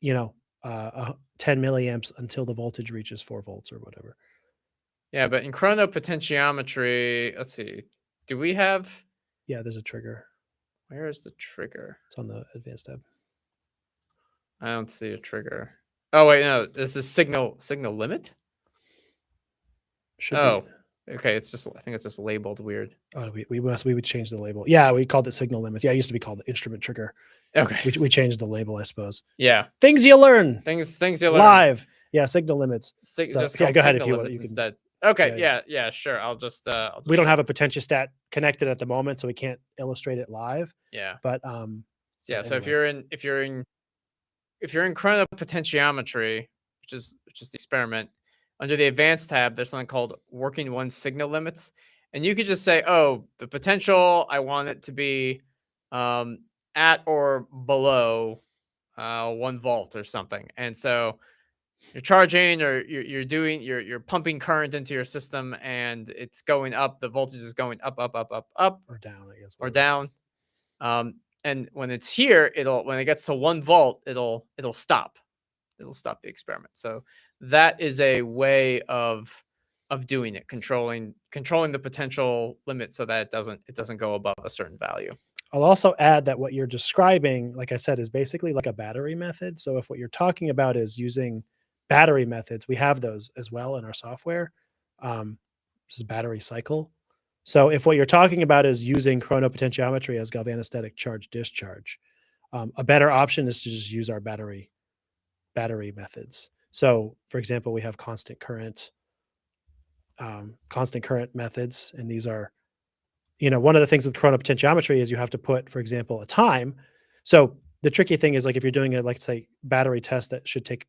10 milliamps until the voltage reaches 4 volts or whatever. Yeah, but in chronopotentiometry, let's see. Do we have Yeah, there's a trigger. where is the trigger? It's on the advanced tab. I don't see a trigger. Oh wait, no, this is signal limit? Should Oh, okay. It's just I think it's just labeled weird. be. Oh, we would change the label. Yeah, we called it signal limits. Yeah, it used to be called the instrument trigger. Okay. We changed the label, I suppose. Yeah. Things you learn Things you learn. live. Yeah, signal limits. So, Just yeah, go ahead if signal you want. limits You can, instead. Okay. yeah. Yeah. Sure. I'll just we don't show- have a potentiostat connected at the moment, so we can't illustrate it live. Yeah. But Yeah. but So if anyway. you're in chronopotentiometry, which is the experiment, under the advanced tab, there's something called working one signal limits. And you could just say, oh, the potential, I want it to be at or below 1 volt or something. And so you're charging or you're pumping current into your system and it's going up. The voltage is going up Or down, I guess. or whatever. down. And when it's here, when it gets to 1 volt, it'll stop. It'll stop the experiment. So that is a way of doing it, controlling the potential limit so that it doesn't go above a certain value. I'll also add that what you're describing, like I said, is basically like a battery method. So if what you're talking about is using battery methods, we have those as well in our software. This is battery cycle. So if what you're talking about is using chronopotentiometry as galvanostatic charge discharge, a better option is to just use our battery methods. So for example, we have constant current methods, and these are, one of the things with chronopotentiometry is you have to put, for example, a time. So the tricky thing is, like, if you're doing a, like, say, battery test that should take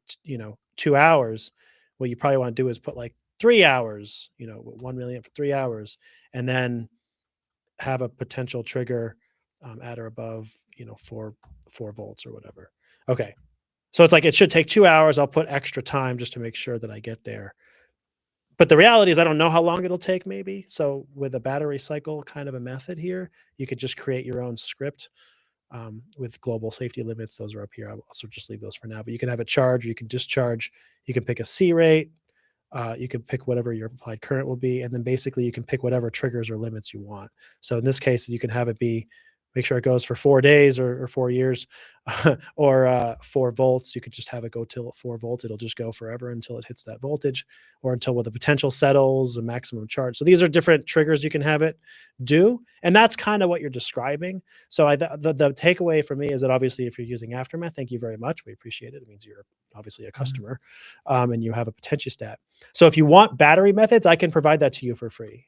2 hours, what you probably want to do is put like 3 hours, 1 milliamp for 3 hours, and then have a potential trigger at or above 4 volts or whatever. Okay, so it's like it should take 2 hours. I'll put extra time just to make sure that I get there. But the reality is I don't know how long it'll take, maybe. So with a battery cycle kind of a method here, you could just create your own script with global safety limits. Those are up here. I'll also just leave those for now. But you can have a charge, or you can discharge. You can pick a C rate. You can pick whatever your applied current will be. And then basically you can pick whatever triggers or limits you want. So in this case, you can have it be, make sure it goes for 4 days or 4 years, or 4 volts. You could just have it go till 4 volts. It'll just go forever until it hits that voltage, or until the potential settles a maximum charge. So these are different triggers you can have it do. And that's kind of what you're describing. So the takeaway for me is that obviously if you're using Aftermath, thank you very much. We appreciate it. It means you're obviously a customer, and you have a potentiostat. So if you want battery methods, I can provide that to you for free.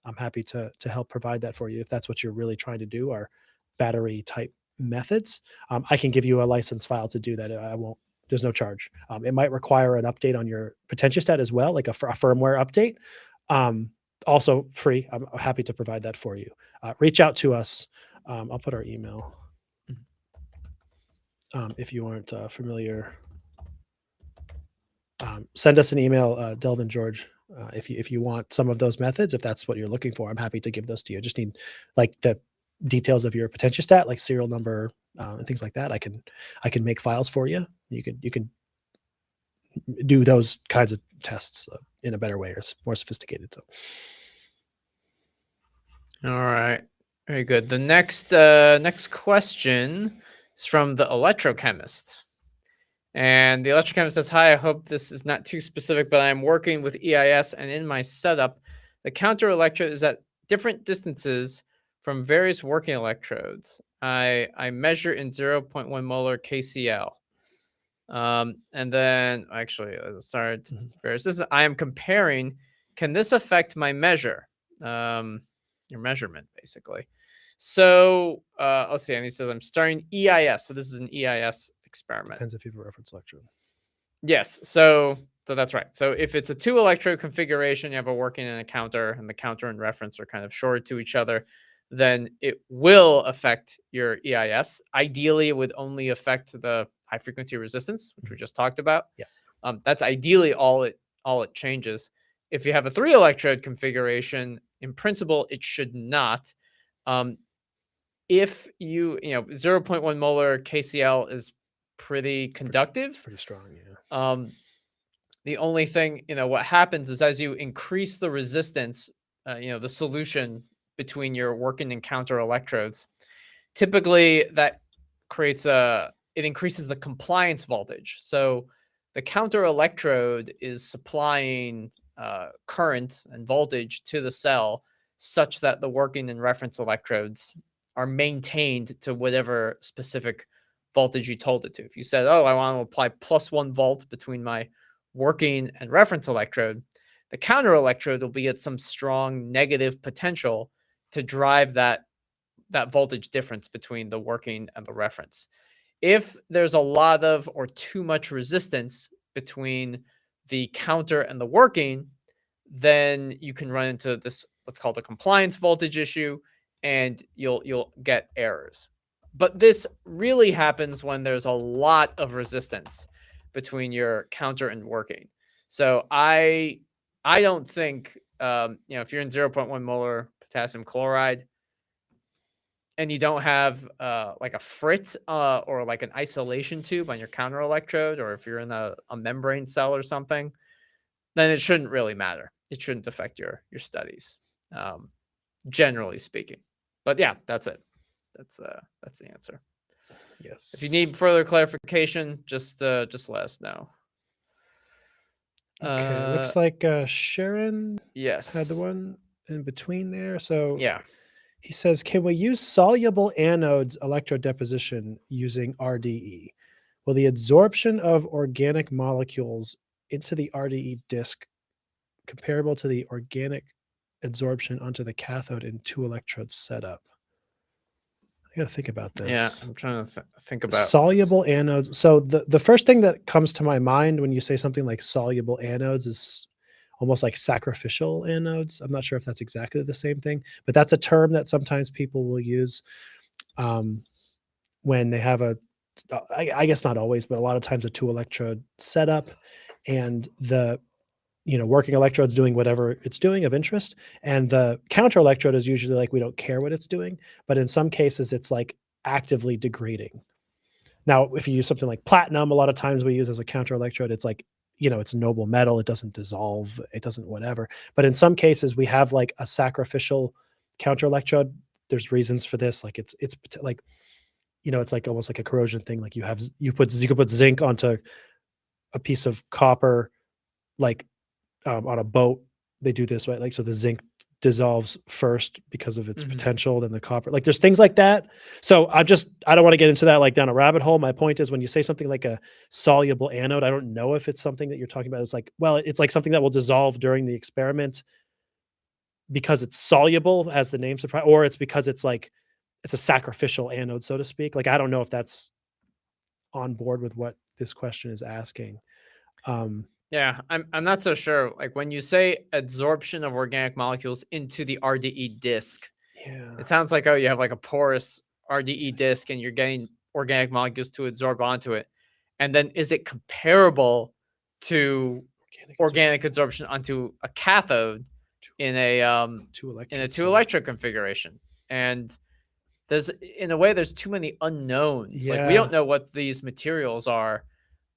I'm happy to help provide that for you if that's what you're really trying to do, are battery type methods. I can give you a license file to do that. I won't. There's no charge. It might require an update on your potentiostat as well, like a firmware update. Also free. I'm happy to provide that for you. Reach out to us. I'll put our email if you aren't familiar. Send us an email, Delvin George. If you want some of those methods, if that's what you're looking for, I'm happy to give those to you. I just need like the details of your potentiostat, like serial number and things like that. I can make files for you. You can do those kinds of tests in a better way or more sophisticated. So, All right, very good. The next question is from the electrochemist. And the electrochemist says, "Hi, I hope this is not too specific, but I'm working with EIS, and in my setup, the counter electrode is at different distances from various working electrodes. I measure in 0.1 molar KCl. And then, actually, sorry, various. I am comparing. Can this affect my measure? Your measurement, basically. So let's see. And he says, I'm starting EIS. So this is an EIS experiment. depends if you have a reference electrode. Yes. So that's right. So if it's a 2-electrode configuration, you have a working and a counter, and the counter and reference are kind of shorted to each other, then it will affect your EIS. Ideally, it would only affect the high frequency resistance, which we just talked about. Yeah. That's ideally all it changes. If you have a 3-electrode configuration, in principle, it should not. If you 0.1 molar KCl is pretty conductive. Pretty strong, yeah. The only thing, what happens is as you increase the resistance, the solution between your working and counter electrodes, typically that it increases the compliance voltage. So the counter electrode is supplying current and voltage to the cell such that the working and reference electrodes are maintained to whatever specific voltage you told it to. If you said, oh, I want to apply +1 volt between my working and reference electrode, the counter electrode will be at some strong negative potential to drive that voltage difference between the working and the reference. If there's a lot of or too much resistance between the counter and the working, then you can run into this what's called a compliance voltage issue, and you'll get errors. But this really happens when there's a lot of resistance between your counter and working. So I don't think if you're in 0.1 molar potassium chloride and you don't have like a frit or like an isolation tube on your counter electrode, or if you're in a membrane cell or something, then it shouldn't really matter. It shouldn't affect your studies, generally speaking. But yeah, that's it. That's the answer. Yes. If you need further clarification, just let us know. Okay. Looks like Sharon Yes. had the one in between there. So Yeah. he says, can we use soluble anodes electrodeposition using RDE? Will the adsorption of organic molecules into the RDE disk comparable to the organic adsorption onto the cathode in 2-electrode setup? I got to think about this. Yeah, I'm trying to think about soluble anodes. So the first thing that comes to my mind when you say something like soluble anodes is almost like sacrificial anodes. I'm not sure if that's exactly the same thing, but that's a term that sometimes people will use when they have I guess not always, but a lot of times a 2-electrode setup, and the working electrode's doing whatever it's doing of interest, and the counter electrode is usually like, we don't care what it's doing, but in some cases it's like actively degrading. Now, if you use something like platinum, a lot of times we use as a counter electrode, it's like, it's a noble metal, it doesn't dissolve, it doesn't whatever. But in some cases we have like a sacrificial counter electrode. There's reasons for this, like it's like, it's like almost like a corrosion thing. Like you could put zinc onto a piece of copper, like on a boat, they do this, right? Like, so the zinc dissolves first because of its potential, then the copper, like there's things like that. So I don't want to get into that like down a rabbit hole. My point is, when you say something like a soluble anode, I don't know if it's something that you're talking about. It's like, well, it's like something that will dissolve during the experiment because it's soluble, as the name surprise, or it's because it's like, it's a sacrificial anode, so to speak. Like, I don't know if that's on board with what this question is asking. Yeah, I'm not so sure. Like when you say adsorption of organic molecules into the RDE disk, it sounds like, oh, you have like a porous RDE disk and you're getting organic molecules to adsorb onto it. And then is it comparable to organic adsorption onto a cathode in a 2-electrode configuration? And in a way there's too many unknowns. Like we don't know what these materials are.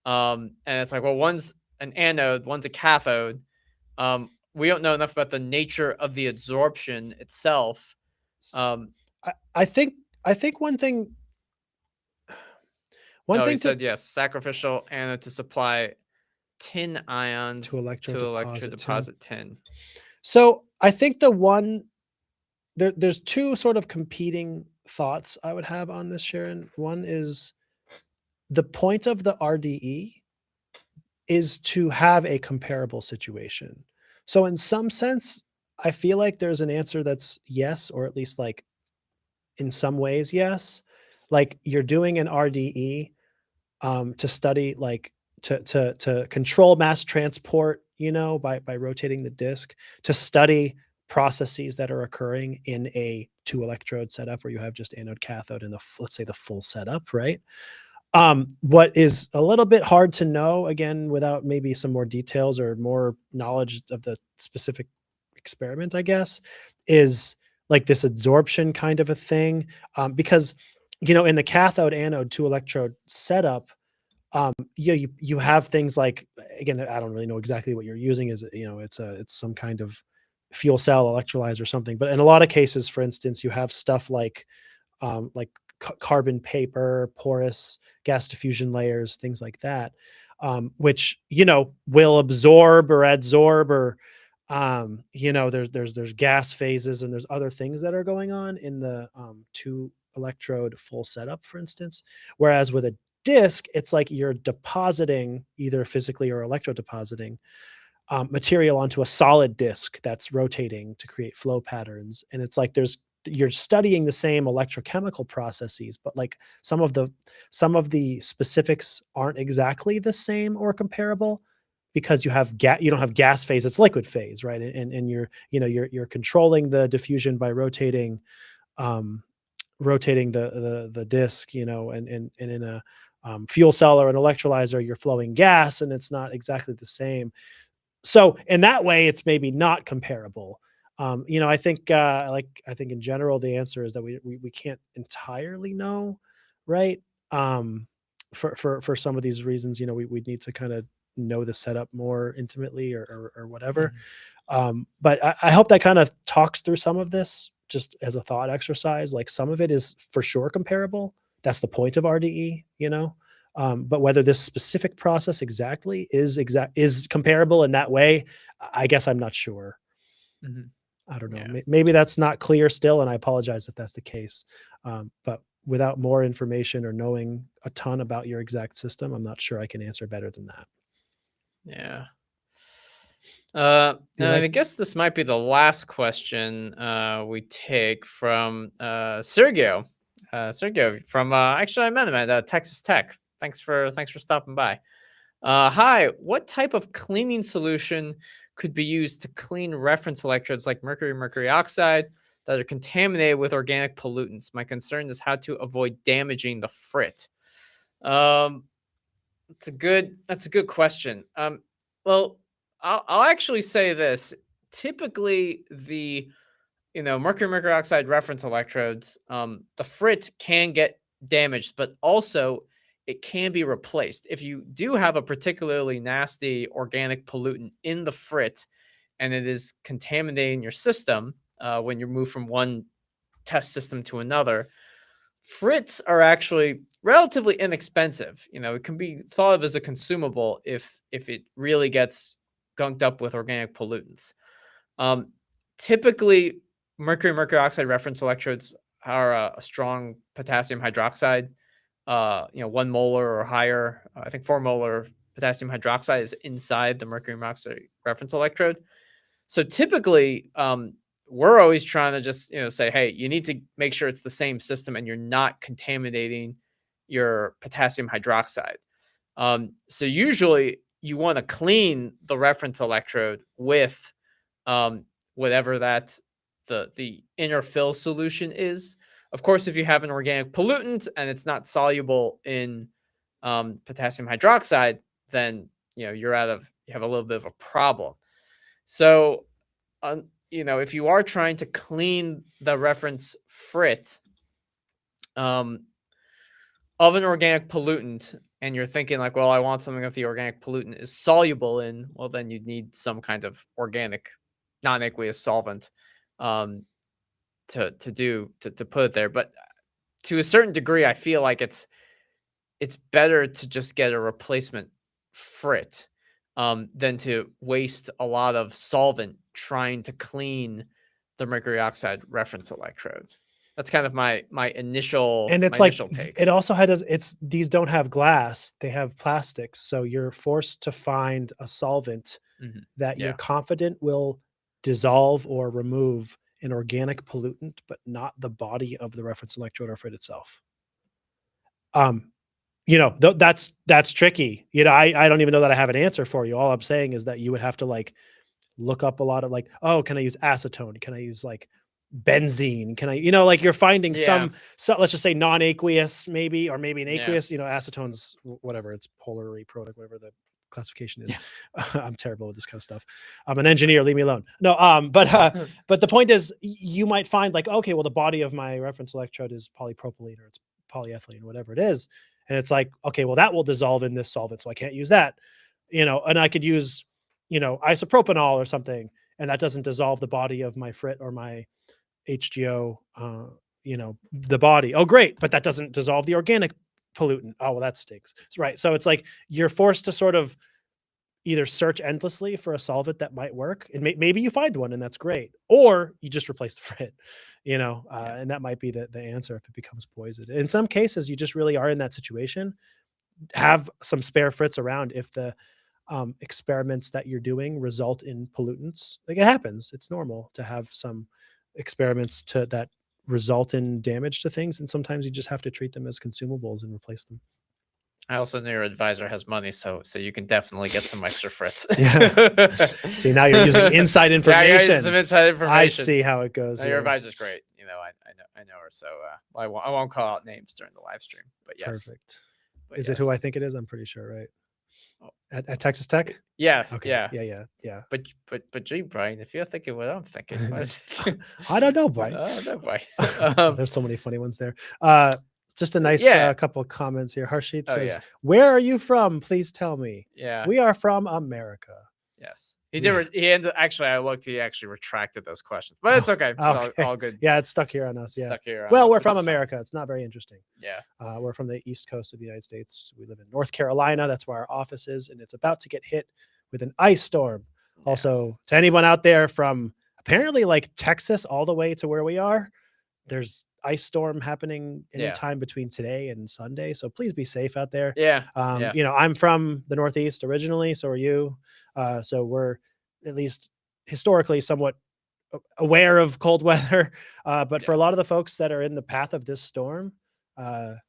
And it's like, well, one's an anode, one's a cathode. We don't know enough about the nature of the adsorption itself. I think one thing He to said yes, sacrificial anode to supply tin ions to to electrodeposit tin. So I think there's two sort of competing thoughts I would have on this, Sharon. One is the point of the RDE is to have a comparable situation. So in some sense, I feel like there's an answer that's yes, or at least like in some ways, yes. Like you're doing an RDE to study, like to control mass transport, by rotating the disk, to study processes that are occurring in a 2-electrode setup where you have just anode cathode and let's say the full setup, right? What is a little bit hard to know, again, without maybe some more details or more knowledge of the specific experiment, I guess, is like this adsorption kind of a thing. Because, in the cathode anode 2-electrode setup, you have things like, again, I don't really know exactly what you're using. It's some kind of fuel cell electrolyzer or something. But in a lot of cases, for instance, you have stuff like carbon paper, porous gas diffusion layers, things like that, which, will absorb or adsorb or, there's gas phases and there's other things that are going on in the 2-electrode full setup, for instance. Whereas with a disk, it's like you're depositing either physically or electrodepositing material onto a solid disk that's rotating to create flow patterns. And it's like you're studying the same electrochemical processes, but like some of the specifics aren't exactly the same or comparable because you don't have gas phase, it's liquid phase, right? And you're controlling the diffusion by rotating the disk, and in a fuel cell or an electrolyzer, you're flowing gas and it's not exactly the same. So in that way, it's maybe not comparable. I think in general, the answer is that we can't entirely know, right? For some of these reasons, we need to kind of know the setup more intimately or whatever. But I hope that kind of talks through some of this just as a thought exercise. Like some of it is for sure comparable. That's the point of RDE, but whether this specific process exactly is comparable in that way, I guess I'm not sure. Mm-hmm. I don't know. Yeah. Maybe that's not clear still, and I apologize if that's the case. But without more information or knowing a ton about your exact system, I'm not sure I can answer better than that. Yeah. I guess this might be the last question we take from Sergio. Sergio from actually I met him at Texas Tech. Thanks for stopping by. Hi, what type of cleaning solution could be used to clean reference electrodes like mercury oxide that are contaminated with organic pollutants? My concern is how to avoid damaging the frit. That's a good question. Well, I'll actually say this. Typically, the mercury oxide reference electrodes, the frit can get damaged, but also it can be replaced. If you do have a particularly nasty organic pollutant in the frit and it is contaminating your system when you move from one test system to another, frits are actually relatively inexpensive. It can be thought of as a consumable if it really gets gunked up with organic pollutants. Typically, mercury oxide reference electrodes are a strong potassium hydroxide, 1 molar or higher. I think 4 molar potassium hydroxide is inside the mercury oxide reference electrode. So typically, we're always trying to just say, hey, you need to make sure it's the same system and you're not contaminating your potassium hydroxide. So usually you want to clean the reference electrode with whatever that the inner fill solution is. Of course, if you have an organic pollutant and it's not soluble in potassium hydroxide, then you have a little bit of a problem. So, if you are trying to clean the reference frit of an organic pollutant, and you're thinking like, well, I want something that the organic pollutant is soluble in, well, then you'd need some kind of organic non-aqueous solvent to put it there. But to a certain degree, I feel like it's better to just get a replacement frit than to waste a lot of solvent trying to clean the mercury oxide reference electrode. That's kind of my initial And it's my like initial take. it also has these don't have glass, they have plastics, so you're forced to find a solvent Mhm. that you're Yeah. confident will dissolve or remove an organic pollutant, but not the body of the reference electrode or frit itself. That's tricky. I don't even know that I have an answer for you. All I'm saying is that you would have to like look up a lot of like, oh, can I use acetone? Can I use like benzene? Can I, like you're finding Yeah. so let's just say non-aqueous maybe, or maybe an Yeah. aqueous, acetone's whatever, it's polarly product, whatever the classification is. I'm terrible with this kind of stuff. I'm an engineer, leave me alone. No, but the point is you might find like, okay, well the body of my reference electrode is polypropylene or it's polyethylene, whatever it is. And it's like, okay, well that will dissolve in this solvent, so I can't use that. And I could use, isopropanol or something, and that doesn't dissolve the body of my frit or my HGO, the body. Oh, great. But that doesn't dissolve the organic pollutant. Oh, well, that stinks. Right. So it's like you're forced to sort of either search endlessly for a solvent that might work, and maybe you find one and that's great, or you just replace the frit, and that might be the answer if it becomes poisoned. In some cases, you just really are in that situation. Have some spare frits around if the experiments that you're doing result in pollutants. Like, it happens. It's normal to have some experiments that result in damage to things. And sometimes you just have to treat them as consumables and replace them. I also know your advisor has money, so you can definitely get some extra frits. Yeah. See, now you're using inside information. Yeah, you're using some inside information. I see how it goes. No, your advisor's great. I know her, so I won't call out names during the live stream. But yes, perfect. But is it who I think it is? I'm pretty sure, right? Oh. At Texas Tech? Yeah. Okay. Yeah. But gee, Brian, if you're thinking what I'm thinking, I don't know, Brian. I don't know, Brian. There's so many funny ones there. Just a nice couple of comments here. Harshit says, "Where are you from? Please tell me." Yeah. We are from America. Yes. He did. He ended. Actually, I looked. He actually retracted those questions, but it's okay. It's all good. Yeah, it's stuck here on us. Yeah. Stuck here. Well, we're from America. It's not very interesting. Yeah. We're from the East Coast of the United States. We live in North Carolina. That's where our office is, and it's about to get hit with an ice storm. Yeah. Also, to anyone out there from apparently like Texas all the way to where we are, there's ice storm happening anytime between today and Sunday. So please be safe out there. Yeah. I'm from the Northeast originally. So are you. So we're at least historically somewhat aware of cold weather. But for a lot of the folks that are in the path of this storm, I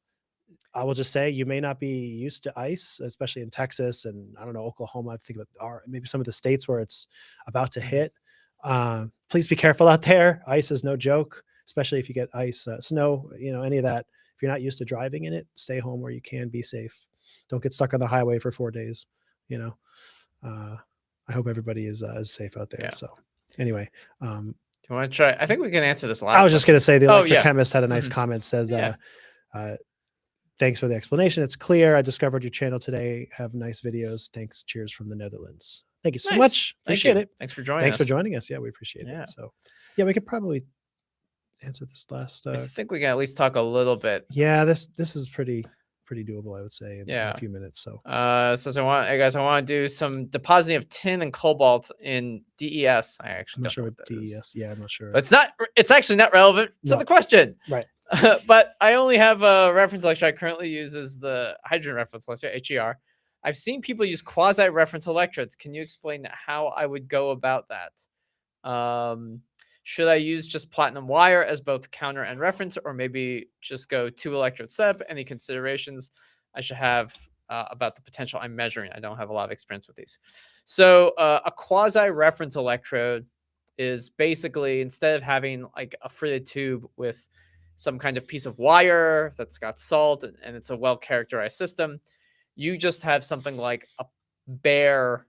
will just say you may not be used to ice, especially in Texas and I don't know, Oklahoma. I think about maybe some of the states where it's about to hit. Please be careful out there. Ice is no joke, especially if you get ice, snow, any of that. If you're not used to driving in it, stay home where you can. Be safe. Don't get stuck on the highway for 4 days. I hope everybody is safe out there. Yeah. So anyway, do you want to try? I think we can answer this last. I was just going to say the electrochemist had a nice comment. Says, "Thanks for the explanation. It's clear. I discovered your channel today. Have nice videos. Thanks. Cheers from the Netherlands." Thank you so much. Appreciate it. Thanks for joining us. Thanks for joining us. Yeah, we appreciate it. So yeah, we could probably answer this last. I think we can at least talk a little bit. Yeah, this is pretty doable, I would say, in a few minutes. So I want to do some depositing of tin and cobalt in DES. I actually I'm not sure what DES. Yeah, I'm not sure. But it's actually not relevant to the question. Right. But I only have a reference electrode I currently use as the hydrogen reference electrode, HER. I've seen people use quasi-reference electrodes. Can you explain how I would go about that? Should I use just platinum wire as both counter and reference, or maybe just go 2 electrode setup? Any considerations I should have about the potential I'm measuring? I don't have a lot of experience with these. So a quasi-reference electrode is basically, instead of having like a fritted tube with some kind of piece of wire that's got salt and it's a well-characterized system, you just have something like a bare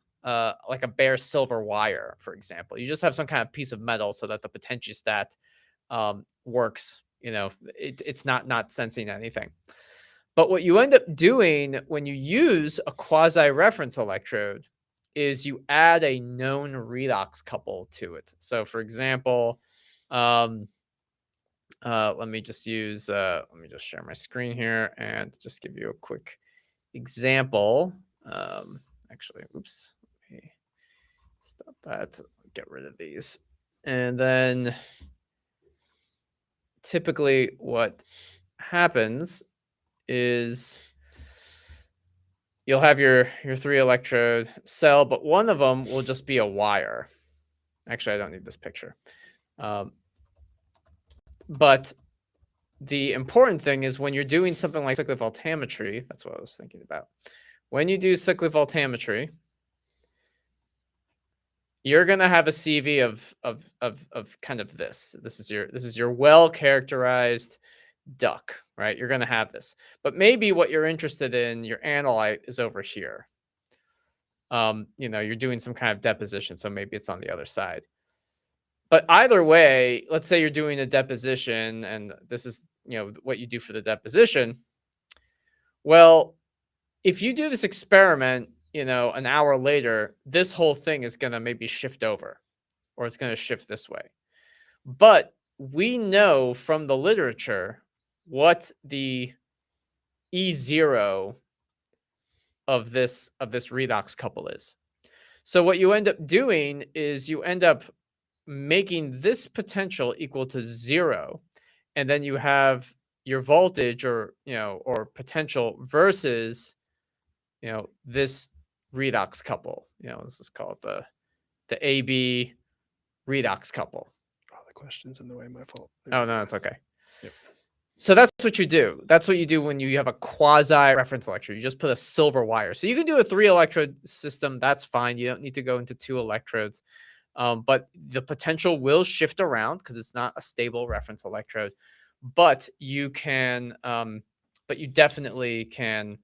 silver wire, for example. You just have some kind of piece of metal so that the potentiostat works. It's not sensing anything. But what you end up doing when you use a quasi-reference electrode is you add a known redox couple to it. So for example, let me just share my screen here and just give you a quick example. Actually, oops, let me stop that, get rid of these. And then typically what happens is you'll have your 3 electrode cell, but one of them will just be a wire. Actually, I don't need this picture. But the important thing is when you're doing something like cyclic voltammetry, that's what I was thinking about. When you do cyclic voltammetry, you're going to have a CV of kind of this. This is your well-characterized duct, right? You're going to have this. But maybe what you're interested in, your analyte, is over here. You're doing some kind of deposition, so maybe it's on the other side. But either way, let's say you're doing a deposition, and this is what you do for the deposition. Well, if you do this experiment, an hour later, this whole thing is going to maybe shift over, or it's going to shift this way. But we know from the literature what the E0 of this redox couple is. So what you end up doing is you end up making this potential equal to 0, and then you have your voltage or potential versus this redox couple. This is called the AB redox couple. Oh, the question's in the way. My fault. Oh no, it's okay. Yep. So that's what you do. That's what you do when you have a quasi-reference electrode. You just put a silver wire. So you can do a 3 electrode system. That's fine. You don't need to go into 2 electrodes. But the potential will shift around because it's not a stable reference electrode. But you can, but you definitely can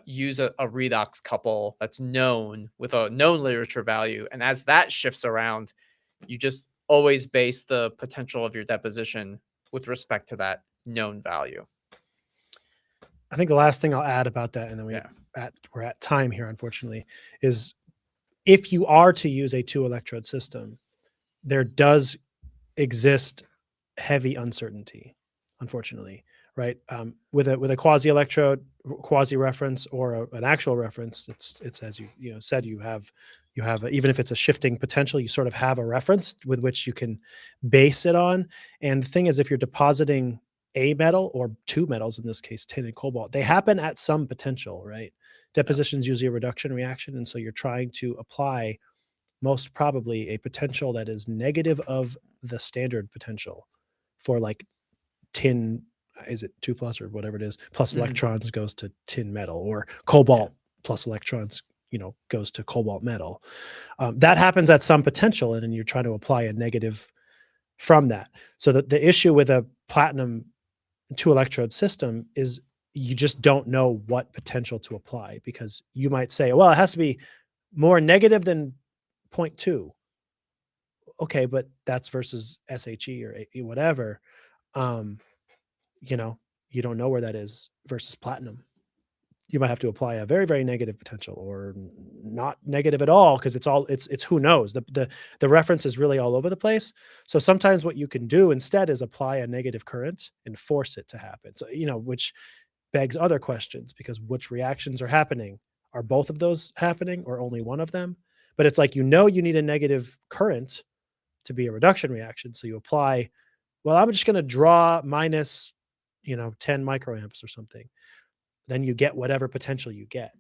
use a redox couple that's known with a known literature value. And as that shifts around, you just always base the potential of your deposition with respect to that known value. I think the last thing I'll add about that, and then we're at time here, unfortunately, is if you are to use a 2 electrode system, there does exist heavy uncertainty, unfortunately, right? With a quasi electrode, quasi reference, or an actual reference, it's as you said, you have even if it's a shifting potential, you sort of have a reference with which you can base it on. And the thing is, if you're depositing a metal or 2 metals, in this case tin and cobalt, they happen at some potential, right? Deposition is usually a reduction reaction, and so you're trying to apply most probably a potential that is negative of the standard potential for like tin. Is it 2 plus or whatever it is? Plus electrons goes to tin metal, or cobalt plus electrons goes to cobalt metal. That happens at some potential, and then you're trying to apply a negative from that. So the issue with a platinum 2 electrode system is you just don't know what potential to apply, because you might say, well, it has to be more negative than 0.2. Okay, but that's versus SHE or whatever. You don't know where that is versus platinum. You might have to apply a very, very negative potential, or not negative at all, because it's who knows. The reference is really all over the place. So sometimes what you can do instead is apply a negative current and force it to happen. So, which begs other questions, because which reactions are happening? Are both of those happening, or only one of them? But it's like, you need a negative current to be a reduction reaction. So you apply, well, I'm just going to draw minus, 10 microamps or something. Then you get whatever potential you get.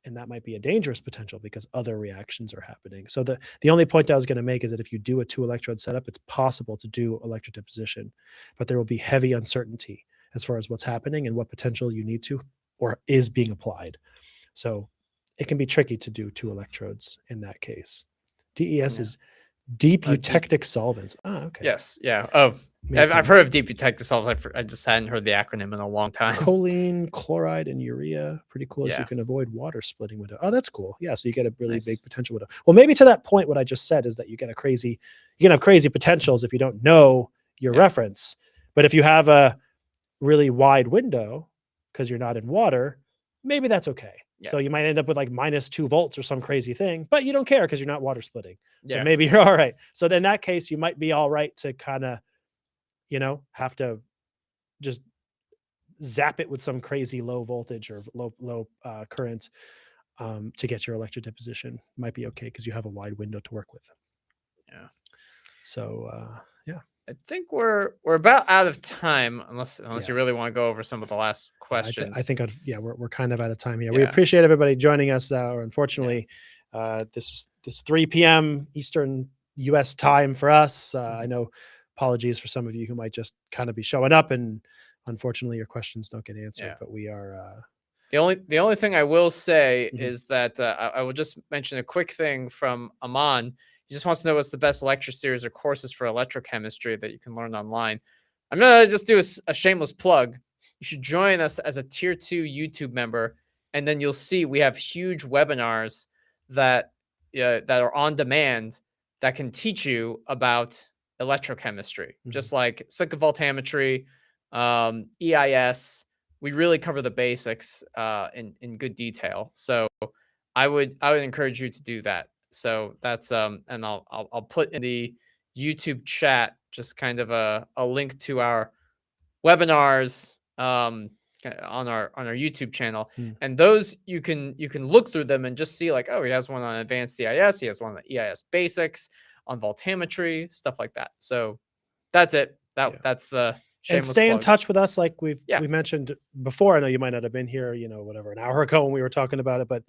And that might be a dangerous potential because other reactions are happening. So the only point I was going to make is that if you do a 2 electrode setup, it's possible to do electrodeposition, but there will be heavy uncertainty as far as what's happening and what potential you need to or is being applied. So it can be tricky to do 2 electrodes in that case. DES is deep eutectic solvents. Oh, okay. Yes. Yeah. Oh, I've heard of deep eutectic solvents. I just hadn't heard the acronym in a long time. Choline, chloride, and urea. Pretty cool. So you can avoid water splitting with it. Oh, that's cool. Yeah. So you get a really big potential with it. Well, maybe to that point, what I just said is that you can have crazy potentials if you don't know your reference. But if you have a really wide window, because you're not in water, maybe that's okay. Yeah. So you might end up with like -2 volts or some crazy thing, but you don't care because you're not water splitting. So Yeah. maybe you're all right. So then in that case, you might be all right to kind of, have to just zap it with some crazy low voltage or low current to get your electrodeposition. Might be okay because you have a wide window to work with. Yeah. So yeah. I think we're about out of time, unless Yeah. you really want to go over some of the last questions. I think we're kind of out of time here. Yeah. We appreciate everybody joining us. Unfortunately, this 3 p.m. Eastern U.S. time for us. I know. Apologies for some of you who might just kind of be showing up, and unfortunately, your questions don't get answered. Yeah. But we are. The only thing I will say Mhm. is that I will just mention a quick thing from Aman. He just wants to know what's the best lecture series or courses for electrochemistry that you can learn online. I'm gonna just do a shameless plug. You should join us as a tier 2 YouTube member, and then you'll see we have huge webinars that are on demand that can teach you about electrochemistry, just like cyclovoltammetry, EIS. We really cover the basics in good detail. So I would encourage you to do that. So that's and I'll put in the YouTube chat just kind of a link to our webinars on our YouTube channel. And those you can look through them and just see like, oh, he has one on advanced EIS, he has one on EIS basics, on voltammetry, stuff like that. So that's it. That's the And stay in plug. touch with us, like we mentioned before. I know you might not have been here, whatever, an hour ago when we were talking about it, but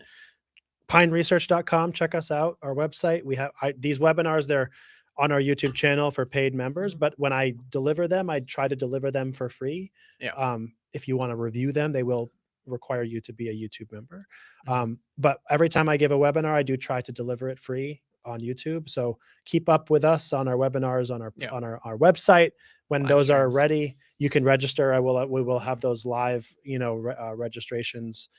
pineresearch.com, check us out, our website. We have these webinars, they're on our YouTube channel for paid members, but when I deliver them, I try to deliver them for free. If you want to review them, they will require you to be a YouTube member. But every time I give a webinar, I do try to deliver it free on YouTube. So keep up with us on our webinars on our website. When those are ready, you can register. We will have those live, registrations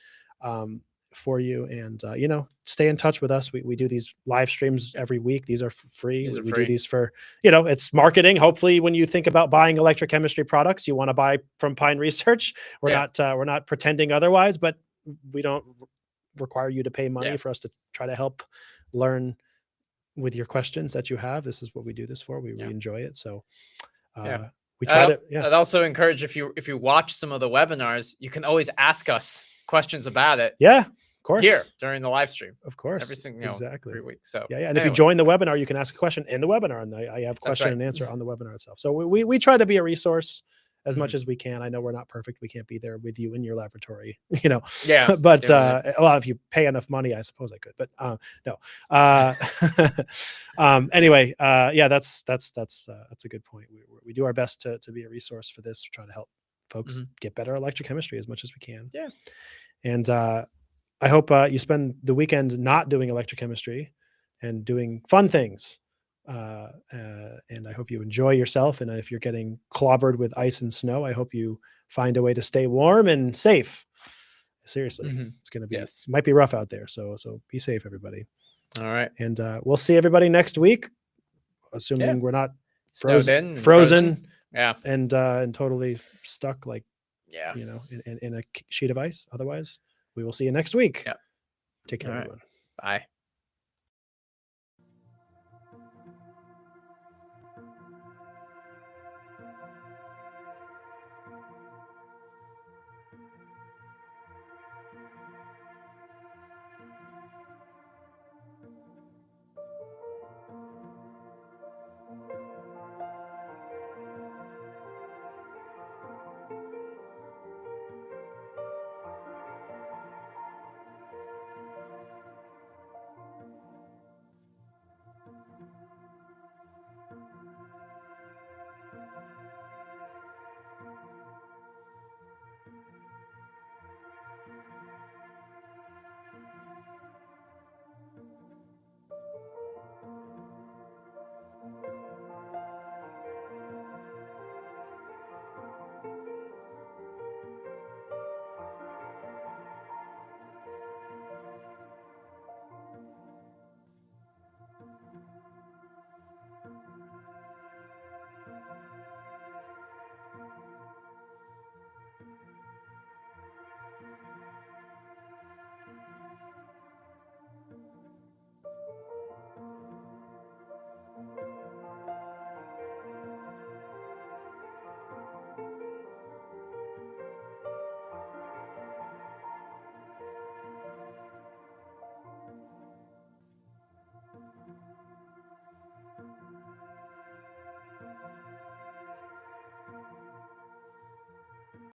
for you, and stay in touch with us. We do these live streams every week. These are free. We do these for, it's marketing. Hopefully when you think about buying electrochemistry products, you want to buy from Pine Research. We're not pretending otherwise, but we don't require you to pay money for us to try to help learn with your questions that you have. This is what we do this for. We enjoy it. So we try to I'd also encourage, if you watch some of the webinars, you can always ask us questions about it. Of course. Here during the live stream. Of course. Every single exactly. every week. So and if you join the webinar, you can ask a question in the webinar, and I have question and answer on the webinar itself. So we try to be a resource as much as we can. I know we're not perfect. We can't be there with you in your laboratory, but well, if you pay enough money, I suppose I could, but no. Anyway, that's a good point. We do our best to be a resource for this, trying to help folks get better electrochemistry as much as we can. And I hope you spend the weekend not doing electrochemistry and doing fun things. And I hope you enjoy yourself. And if you're getting clobbered with ice and snow, I hope you find a way to stay warm and safe. Seriously, it's going to be, it might be rough out there. So be safe, everybody. All right. And we'll see everybody next week, assuming we're not frozen. And totally stuck like, in a sheet of ice. Otherwise, we will see you next week. Take care, everyone. Bye.